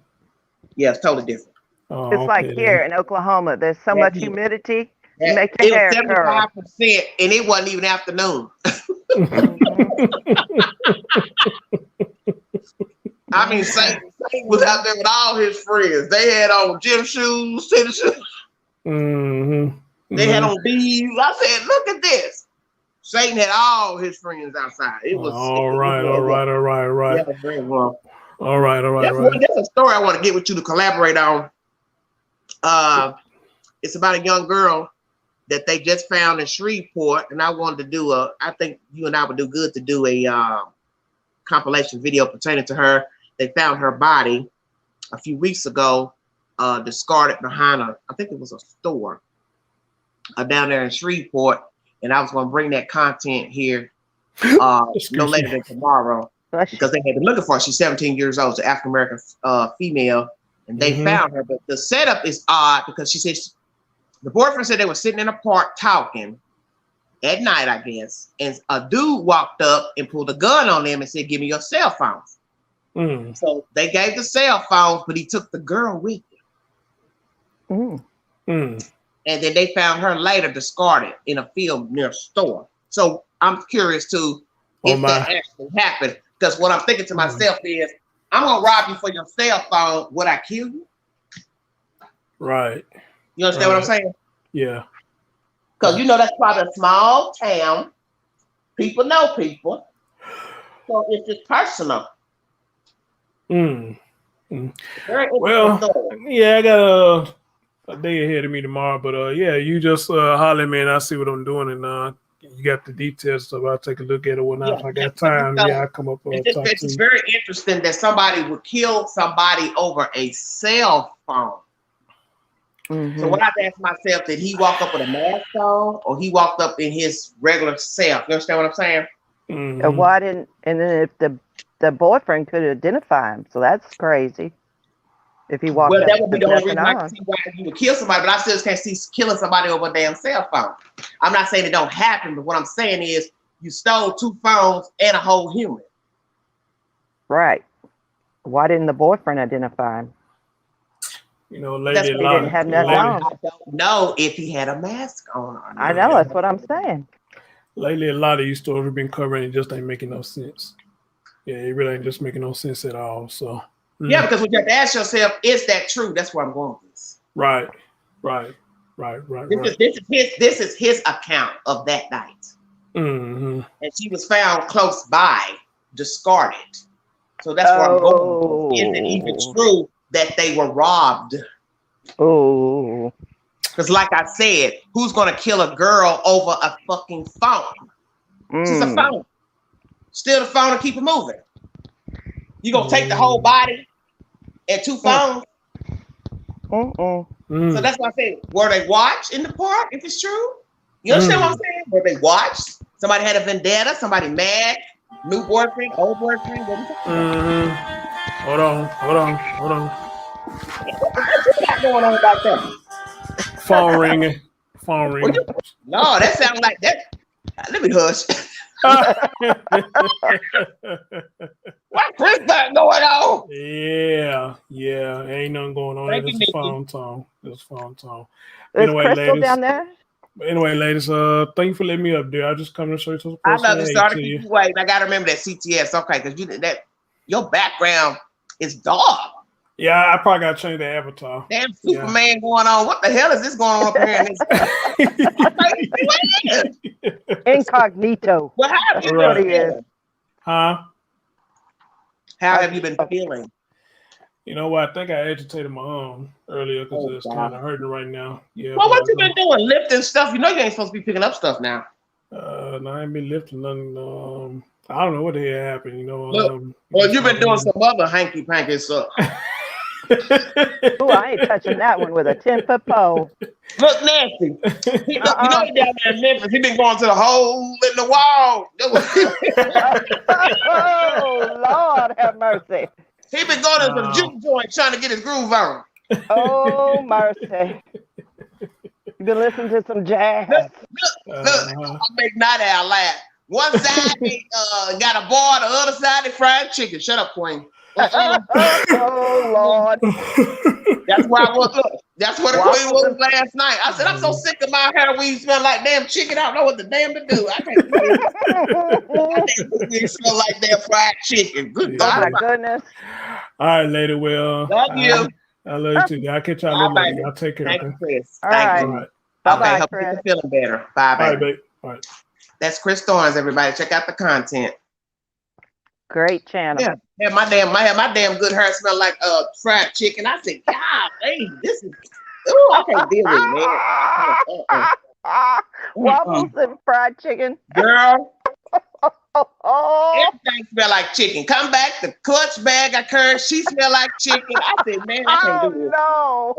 Yeah, it's totally different. Oh, it's like here in Oklahoma. There's so much humidity. You make your hair curl. 75%, and it wasn't even afternoon. I mean, Saint was out there with all his friends. They had on gym shoes, tennis shoes. They had on bees. I said, "Look at this." Satan had all his friends outside. It was all right. Yeah, very well. All right. That's a story I want to get with you to collaborate on. It's about a young girl that they just found in Shreveport, and I wanted to do I think you and I would do good to do a compilation video pertaining to her. They found her body a few weeks ago, discarded behind I think it was a store down there in Shreveport, and I was going to bring that content here no later than tomorrow because they had been looking for her. She's 17 years old, she's an African-American female, and they found her, but the setup is odd because she said the boyfriend said they were sitting in a park talking at night, I guess, and a dude walked up and pulled a gun on them and said, "Give me your cell phones." So they gave the cell phones, but he took the girl with him. And then they found her later discarded in a field near a store. So I'm curious to if that actually happened, because what I'm thinking to myself is, I'm gonna rob you for your cell phone. Would I kill you? Right. You understand what I'm saying? Yeah. Because that's probably a small town. People know people. So it's just personal. Well, yeah, I got a day ahead of me tomorrow, but yeah, you just holler at me and I'll see what I'm doing, and you got the details, so I'll take a look at it when I got time. I'll come up. It's very interesting that somebody would kill somebody over a cell phone. So what I've asked myself, did he walk up with a mask on, or he walked up in his regular self? You understand what I'm saying? And why didn't? And then if the boyfriend could identify him, so that's crazy. If he walked, that would be the only reason I can see why you would kill somebody. But I still can't see killing somebody over a damn cell phone. I'm not saying it don't happen, but what I'm saying is, you stole 2 phones and a whole human. Right. Why didn't the boyfriend identify him? You know, That's lady, a what lot didn't of have nothing lady, on. I don't know if he had a mask on or I not. know, that's what I'm saying. lately, a lot of these stories have been covering it just ain't making no sense. Yeah, it really ain't just making no sense at all. So Yeah, because when you have to ask yourself, is that true? That's where I'm going with this. right. This is his account of that night. Mm-hmm. And she was found close by, discarded. So that's where I'm going with this. Is it even true that they were robbed? Oh. Because like I said, who's going to kill a girl over a fucking phone? Just a phone. Steal the phone and keep it moving. You going to take the whole body and 2 phones? So that's why I say, were they watched in the park, if it's true? You understand what I'm saying? Were they watched? Somebody had a vendetta? Somebody mad? New boyfriend? Old boyfriend? What Hold on. What you got going on about that? Phone ringing. No, that sounds like that. Let me hush. What Chris got going on? Yeah. Ain't nothing going on. Thank It's you, a phone tone. It's a phone tone. Is Anyway, Crystal ladies. down there? Anyway, ladies, thank you for letting me up there. I just come to show you some I personal love to hate start to to you. keep you waiting. I gotta remember that CTS, okay? Because your background is dark. Yeah, I probably gotta change the avatar. Damn Superman going on. What the hell is this going on up here? Incognito. Well, how have you What been he is. feeling? Huh? How have you been feeling? You know what? I think I agitated my arm earlier because it's kind of hurting right now. Yeah. Well, what you been doing? Lifting stuff? You know you ain't supposed to be picking up stuff now. No, I ain't been lifting nothing. I don't know what the hell happened. You know. Well, you've been doing some other hanky panky stuff. Oh, I ain't touching that one with a 10-foot pole. Look nasty. You know he down there in Memphis. He been going to the hole in the wall. Oh, Lord have mercy. He been going to some juke joint trying to get his groove on. Oh, mercy. You been listening to some jazz. Look, I make Night Owl laugh. One side they got a bar, the other side they fried chicken. Shut up, Queen. Oh, Lord. That's why I was. Look, that's what the Queen was last night. I said, I'm so sick of my hair weed smell like damn chicken. I don't know what the damn to do. I can't do it. We smell like damn fried chicken. Good God. Oh, my goodness. All right, lady. Well, love you. I love you too. I'll catch y'all later. Y'all take care. Thank you, Chris. All Thank right. you. All right. Bye-bye, Hope Chris. you're feeling better. Bye, baby. All right, babe. All right. That's Chris Thorns, everybody. Check out the content. Great channel. Yeah, my damn good hair smell like fried chicken. I said, God, hey, this is I can't deal with it, man. Waffles and fried chicken. Girl. Everything smell like chicken. Come back, the clutch bag I curved, she smell like chicken. I said, man, I can't do it. No.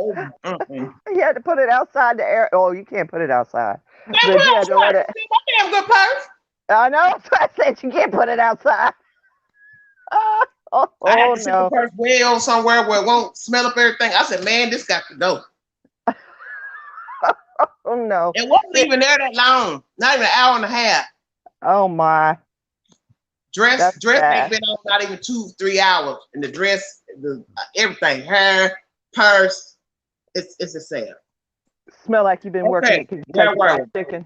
You had to put it outside the air. Oh, you can't put it outside. Man, But you had to let it. My damn good purse. I know. So I said you can't put it outside. I had to sit no. the purse well somewhere where it won't smell up everything. I said, man, this got to go. Oh no. It wasn't even there that long. Not even an hour and a half. Oh my. Dress bad. ain't been on not even 2-3 hours. And the dress, everything, hair, purse, it's a sale. Smell like you've been working at Kentucky Fried Chicken.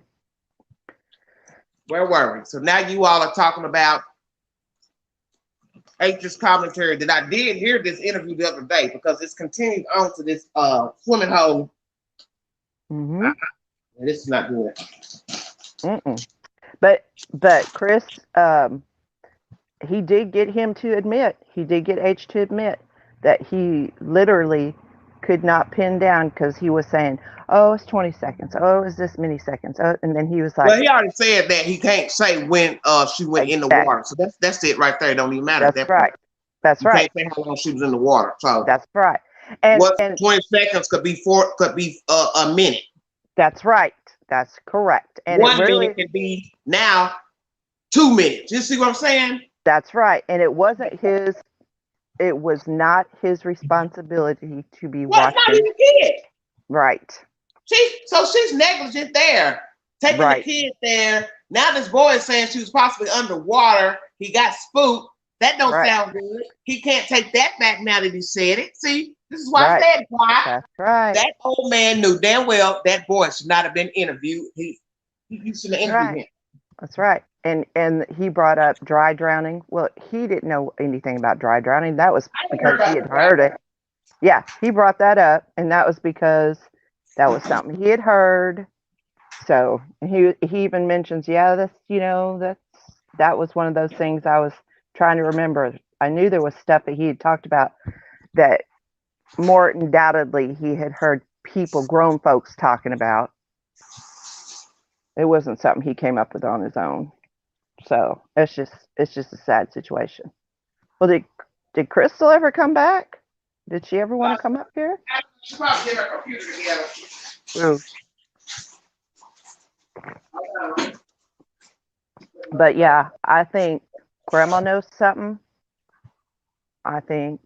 Where were we? So now you all are talking about H's commentary that I did hear this interview the other day because it's continued on to this swimming hole. Mm-hmm. This is not good. Mm-mm. But Chris, he did get H to admit that he literally could not pin down because he was saying, oh, it's 20 seconds. Oh, it's this many seconds. Oh, and then he was like, well, he already said that he can't say when she went in the water. So that's it right there. It don't even matter. That's right. That's you right. Can't say how long she was in the water. So that's right. And 20 seconds could be a minute. That's right. That's correct. And 1 minute can be now 2 minutes. You see what I'm saying? That's right. And it wasn't his. It was not his responsibility to be watching. Not even kid. Right. So she's negligent there, taking the kid there, Now this boy is saying she was possibly underwater. He got spooked. That don't Right. sound good. He can't take that back now that he said it. See, this is why Right. I said why. That's right. That old man knew damn well that boy should not have been interviewed. You shouldn't have interviewed him. That's right. And he brought up dry drowning. Well, he didn't know anything about dry drowning. That was because he had heard it. Yeah, he brought that up, and that was because that was something he had heard. So he even mentions, yeah, that was one of those things I was trying to remember. I knew there was stuff that he had talked about that more undoubtedly he had heard people, grown folks, talking about. It wasn't something he came up with on his own. So it's just a sad situation. Well, did Crystal ever come back? Did she ever want to come up here? She probably get her computer together. Ooh. But yeah, I think Grandma knows something. I think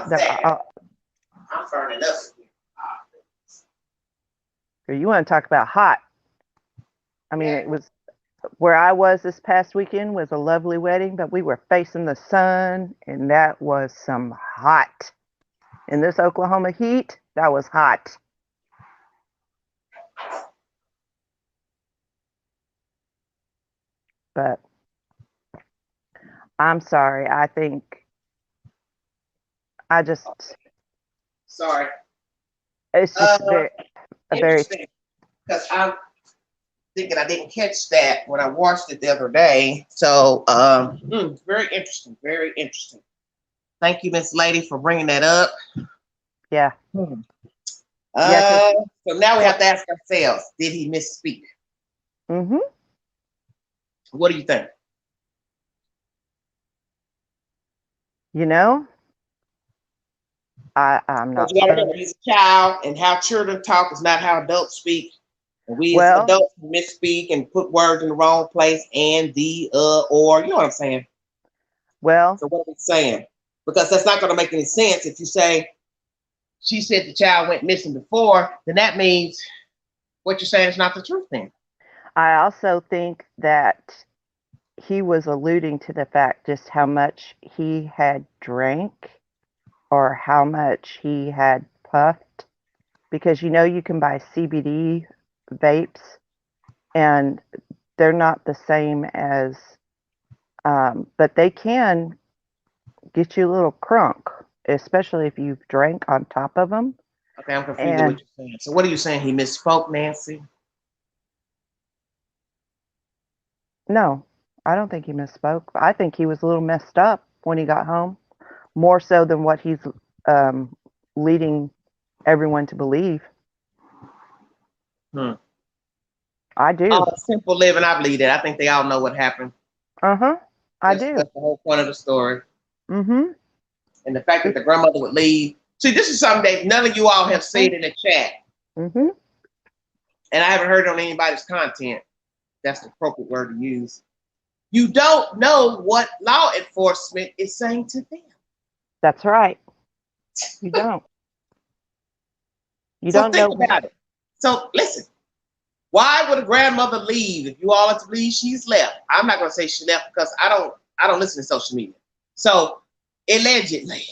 that I'm burning up. you want to talk about hot. I mean, it was where I was this past weekend was a lovely wedding, but we were facing the sun, and that was some hot. In this Oklahoma heat, that was hot. But I'm sorry. I think Sorry. It's just very Interesting. Because I'm thinking I didn't catch that when I watched it the other day. So, very interesting. Very interesting. Thank you, Miss Lady, for bringing that up. Yeah. So now we have to ask ourselves: did he misspeak? Mm-hmm. What do you think? You know, I'm not. You gotta remember, he's a child, and how children talk is not how adults speak. And we as adults misspeak and put words in the wrong place, and or, you know what I'm saying? Well, so what are we saying? Because that's not going to make any sense if you say she said the child went missing before, then that means what you're saying is not the truth then. I also think that he was alluding to the fact just how much he had drank or how much he had puffed, because you can buy CBD vapes and they're not the same as but they can get you a little crunk, especially if you've drank on top of them. Okay, I'm confused with what you're saying. So what are you saying? He misspoke, Nancy? No, I don't think he misspoke. I think he was a little messed up when he got home, more so than what he's leading everyone to believe. I do. Simple living, I believe that. I think they all know what happened. I do. That's the whole point of the story. Mm-hmm. And the fact that the grandmother would leave. See, this is something that none of you all have said in the chat. Mm-hmm. And I haven't heard on anybody's content. That's the appropriate word to use. You don't know what law enforcement is saying to them. That's right. You don't. You don't know. Think about it. So listen, why would a grandmother leave if you all are to believe she's left? I'm not going to say she left because I don't listen to social media. So allegedly,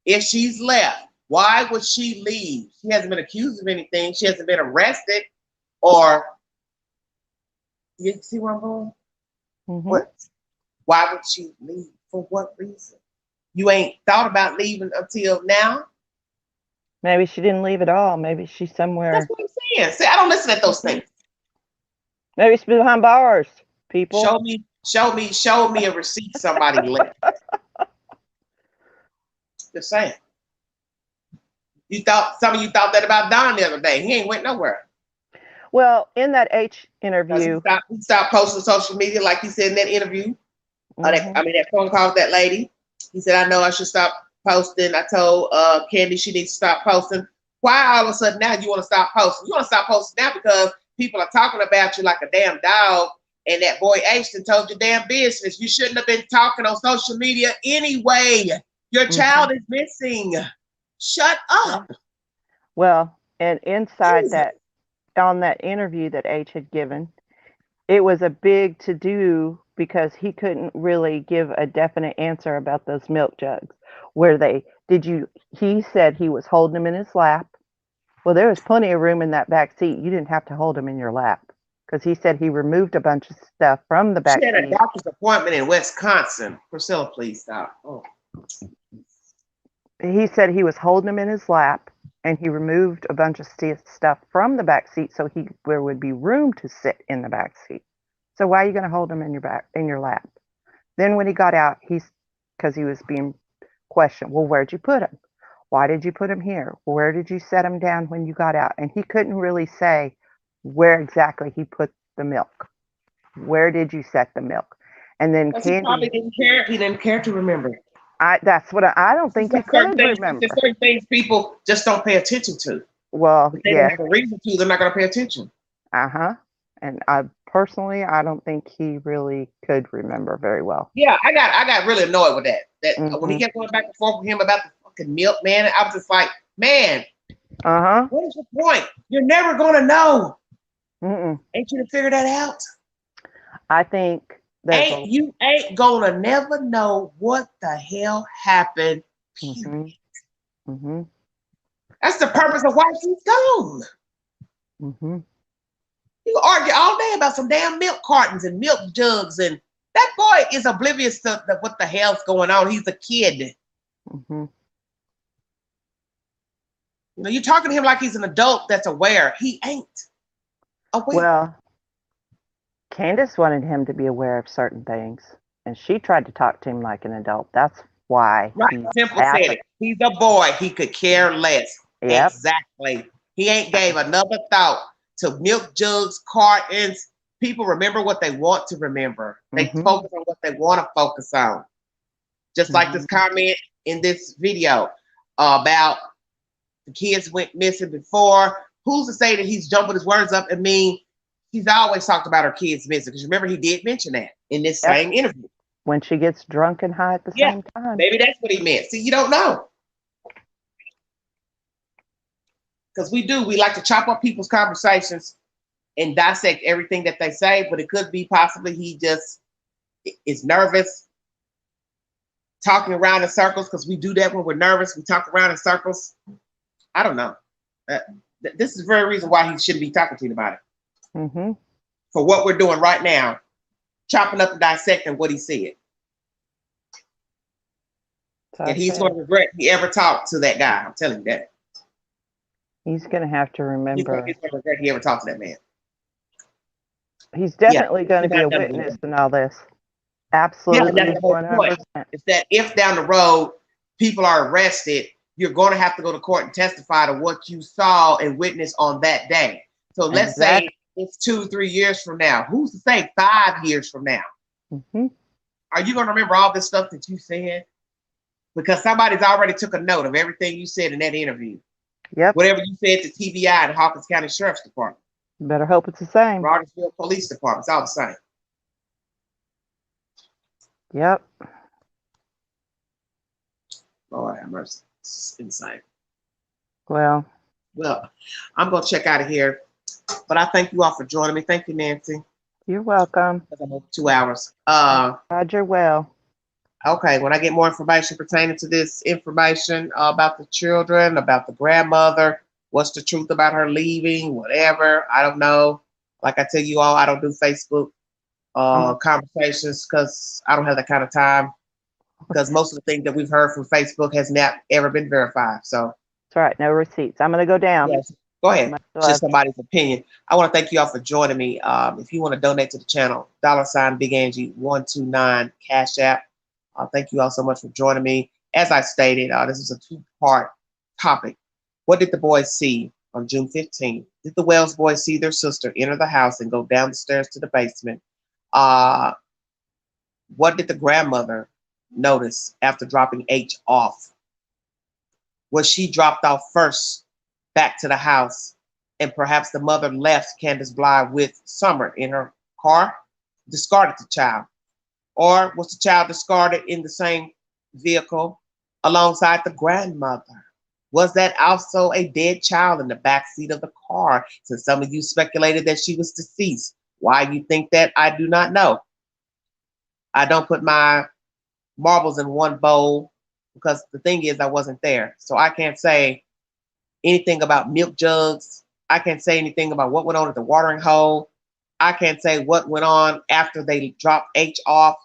if she's left, why would she leave? She hasn't been accused of anything. She hasn't been arrested, or you see where I'm going? Mm-hmm. What? Why would she leave? For what reason? You ain't thought about leaving until now? Maybe she didn't leave at all. Maybe she's somewhere. That's what I'm saying. See, I don't listen at those things. Maybe she's behind bars, people. Show me a receipt somebody left. Just saying. Some of you thought that about Don the other day. He ain't went nowhere. Well, in that H interview, he stopped posting social media like he said in that interview. That phone call with that lady. He said, I know I should stop posting. I told Candy she needs to stop posting. Why all of a sudden now you want to stop posting? You want to stop posting now because people are talking about you like a damn dog, and that boy Ashton told you damn business. You shouldn't have been talking on social media anyway. Your child is missing. Shut up. Well, and inside that, on that interview that H had given, it was a big to do because he couldn't really give a definite answer about those milk jugs. Where they did you? He said he was holding them in his lap. Well, there was plenty of room in that back seat. You didn't have to hold them in your lap because he said he removed a bunch of stuff from the back She had a seat. doctor's appointment in Wisconsin. Priscilla, please stop. Oh. He said he was holding them in his lap and he removed a bunch of stuff from the back seat so there would be room to sit in the back seat. So why are you going to hold them in your lap? Then when he got out, because he was being questioned, well, where'd you put him? Why did you put him here? Where did you set him down when you got out? And he couldn't really say where exactly he put the milk. Where did you set the milk? And then He probably didn't care. He didn't care to remember. That's what I don't think he could remember. There's certain things people just don't pay attention to. Well, if they don't have a reason to, they're not going to pay attention. And I personally, I don't think he really could remember very well. Yeah, I got really annoyed with that. When he kept going back and forth with him about the fucking milk, man, I was just like, man, what is the point? You're never going to know. Ain't you to figure that out? I think that you ain't gonna never know what the hell happened. Period. That's the purpose of why she's gone. You can argue all day about some damn milk cartons and milk jugs, and that boy is oblivious to what the hell's going on. He's a kid. You know, you're talking to him like he's an adult that's aware. He ain't aware. Well, Candace wanted him to be aware of certain things, and she tried to talk to him like an adult. That's why. Right. Simple said it. He's a boy. He could care less. Yep. Exactly. He ain't gave another thought to milk jugs, cartons. People remember what they want to remember. They focus on what they want to focus on. Just like this comment in this video about the kids went missing before. Who's to say that he's jumping his words up and mean he's always talked about her kids missing? Because remember, he did mention that in this same interview. When she gets drunk and high at the same time. Maybe that's what he meant. See, you don't know. Because we like to chop up people's conversations and dissect everything that they say, but it could be possibly he just is nervous, talking around in circles, because we do that when we're nervous. We talk around in circles. I don't know. This is the very reason why he shouldn't be talking to you about it. For what we're doing right now, chopping up and dissecting what he said. And he's going to regret he ever talked to that guy. I'm telling you that. He's going to have to remember. He's going to regret he ever talked to that man. He's definitely going to be a witness in all this. Absolutely. Yeah, that's the whole point. It's that if down the road people are arrested, you're going to have to go to court and testify to what you saw and witnessed on that day. So let's say it's 2-3 years from now. Who's to say 5 years from now? Are you going to remember all this stuff that you said? Because somebody's already took a note of everything you said in that interview. Yep. Whatever you said to TBI and Hawkins County Sheriff's Department. Better hope it's the same. Rogersville Police Department. It's all the same. Yep. Lord have mercy. It's insane. Well, I'm going to check out of here. But I thank you all for joining me. Thank you, Nancy. You're welcome. 2 hours. Roger, well. Okay, when I get more information pertaining to this information about the children, about the grandmother, what's the truth about her leaving, whatever, I don't know. Like I tell you all, I don't do Facebook conversations because I don't have that kind of time. Because most of the things that we've heard from Facebook has not ever been verified. So that's right, no receipts. I'm going to go down. Yes. Go ahead. It's just somebody's opinion. I want to thank you all for joining me. If you want to donate to the channel, $ Big Angie 129 Cash App. Thank you all so much for joining me. As I stated, this is a 2-part topic. What did the boys see on June 15th? Did the Wells boys see their sister enter the house and go down the stairs to the basement? What did the grandmother notice after dropping H off? Was she dropped off first back to the house, and perhaps the mother left Candace Bly with Summer in her car, discarded the child? Or was the child discarded in the same vehicle alongside the grandmother? Was that also a dead child in the back seat of the car? Since some of you speculated that she was deceased, Why you think that, I do not know. I don't put my marbles in one bowl because the thing is I wasn't there. So I can't say anything about milk jugs. I can't say anything about what went on at the watering hole. I can't say what went on after they dropped H off,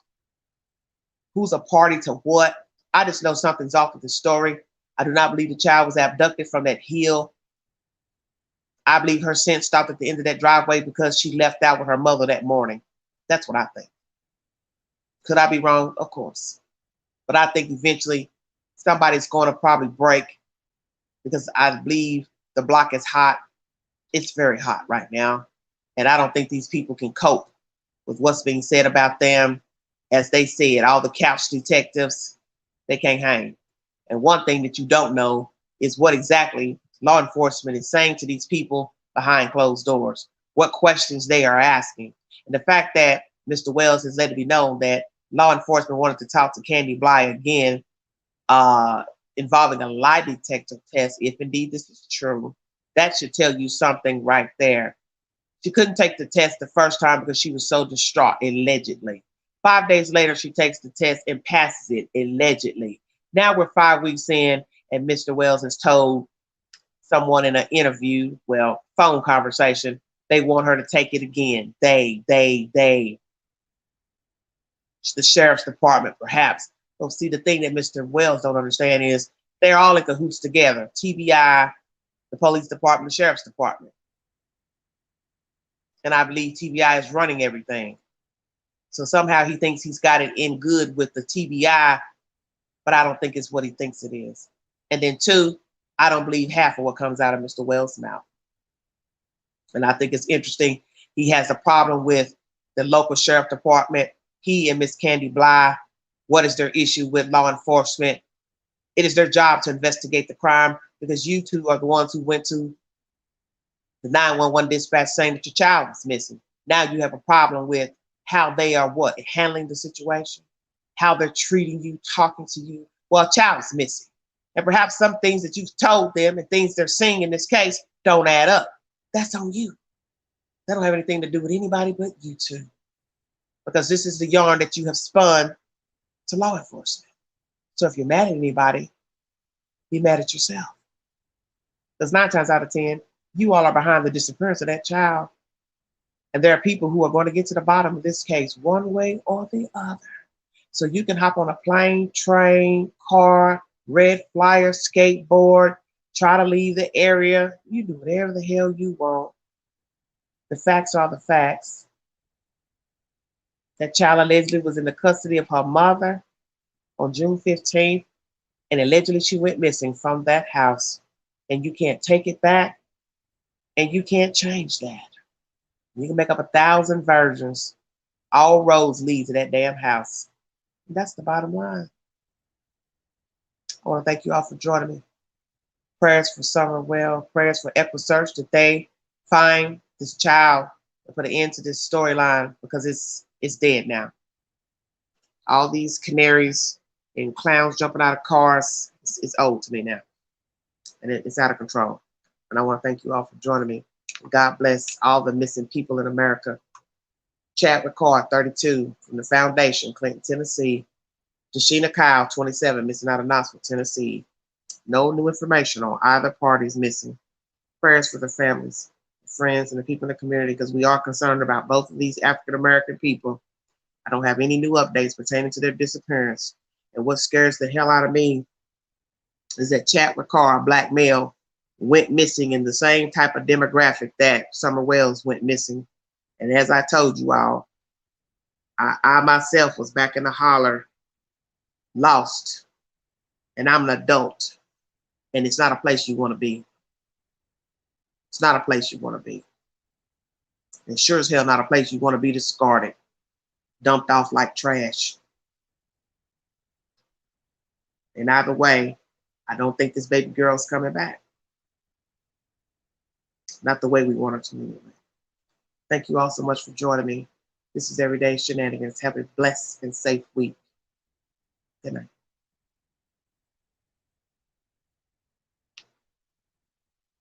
who's a party to what. I just know something's off with the story. I do not believe the child was abducted from that hill. I believe her scent stopped at the end of that driveway because she left out with her mother that morning. That's what I think. Could I be wrong? Of course. But I think eventually somebody's going to probably break because I believe the block is hot. It's very hot right now. And I don't think these people can cope with what's being said about them. As they said, all the couch detectives, they can't hang. And one thing that you don't know is what exactly law enforcement is saying to these people behind closed doors, what questions they are asking. And the fact that Mr. Wells has let it be known that law enforcement wanted to talk to Candy Bly again, involving a lie detector test, if indeed this is true, that should tell you something right there. She couldn't take the test the first time because she was so distraught, allegedly. 5 days later, she takes the test and passes it, allegedly. Now we're 5 weeks in, and Mr. Wells has told someone in an interview, well, phone conversation, they want her to take it again. They. The sheriff's department, perhaps. So see, the thing that Mr. Wells don't understand is they're all in cahoots together. TBI, the police department, the sheriff's department. And I believe TBI is running everything. So somehow he thinks he's got it in good with the TBI, but I don't think it's what he thinks it is. And then two, I don't believe half of what comes out of Mr. Wells' mouth. And I think it's interesting. He has a problem with the local sheriff department. He and Miss Candy Bly, what is their issue with law enforcement? It is their job to investigate the crime because you two are the ones who went to the 911 dispatch saying that your child was missing. Now you have a problem with how they are handling the situation, how they're treating you, talking to you. Well, a child is missing. And perhaps some things that you've told them and things they're seeing in this case don't add up. That's on you. That don't have anything to do with anybody but you two. Because this is the yarn that you have spun to law enforcement. So if you're mad at anybody, be mad at yourself. Because 9 times out of 10, you all are behind the disappearance of that child. And there are people who are going to get to the bottom of this case one way or the other. So you can hop on a plane, train, car, red flyer, skateboard, try to leave the area. You do whatever the hell you want. The facts are the facts. That child allegedly was in the custody of her mother on June 15th, and allegedly she went missing from that house. And you can't take it back, and you can't change that. You can make up 1,000 versions. All roads lead to that damn house. And that's the bottom line. I want to thank you all for joining me. Prayers for Summer Well, prayers for EquiSearch that they find this child and put an end to this storyline because it's dead now. All these canaries and clowns jumping out of cars, it's old to me now. And it's out of control. And I want to thank you all for joining me. God bless all the missing people in America. Chadwick Carr, 32, from the Foundation, Clinton, Tennessee. Tashina Kyle, 27, missing out of Knoxville, Tennessee. No new information on either party's missing. Prayers for the families, friends, and the people in the community because we are concerned about both of these African-American people. I don't have any new updates pertaining to their disappearance. And what scares the hell out of me is that Chadwick Carr, a black male, went missing in the same type of demographic that Summer Wells went missing. And as I told you all, I myself was back in the holler, lost, and I'm an adult. And it's not a place you want to be. It's not a place you want to be. And sure as hell not a place you want to be discarded, dumped off like trash. And either way, I don't think this baby girl's coming back. Not the way we want her to anyway. Thank you all so much for joining me. This is Everyday Shenanigans. Have a blessed and safe week. Good night.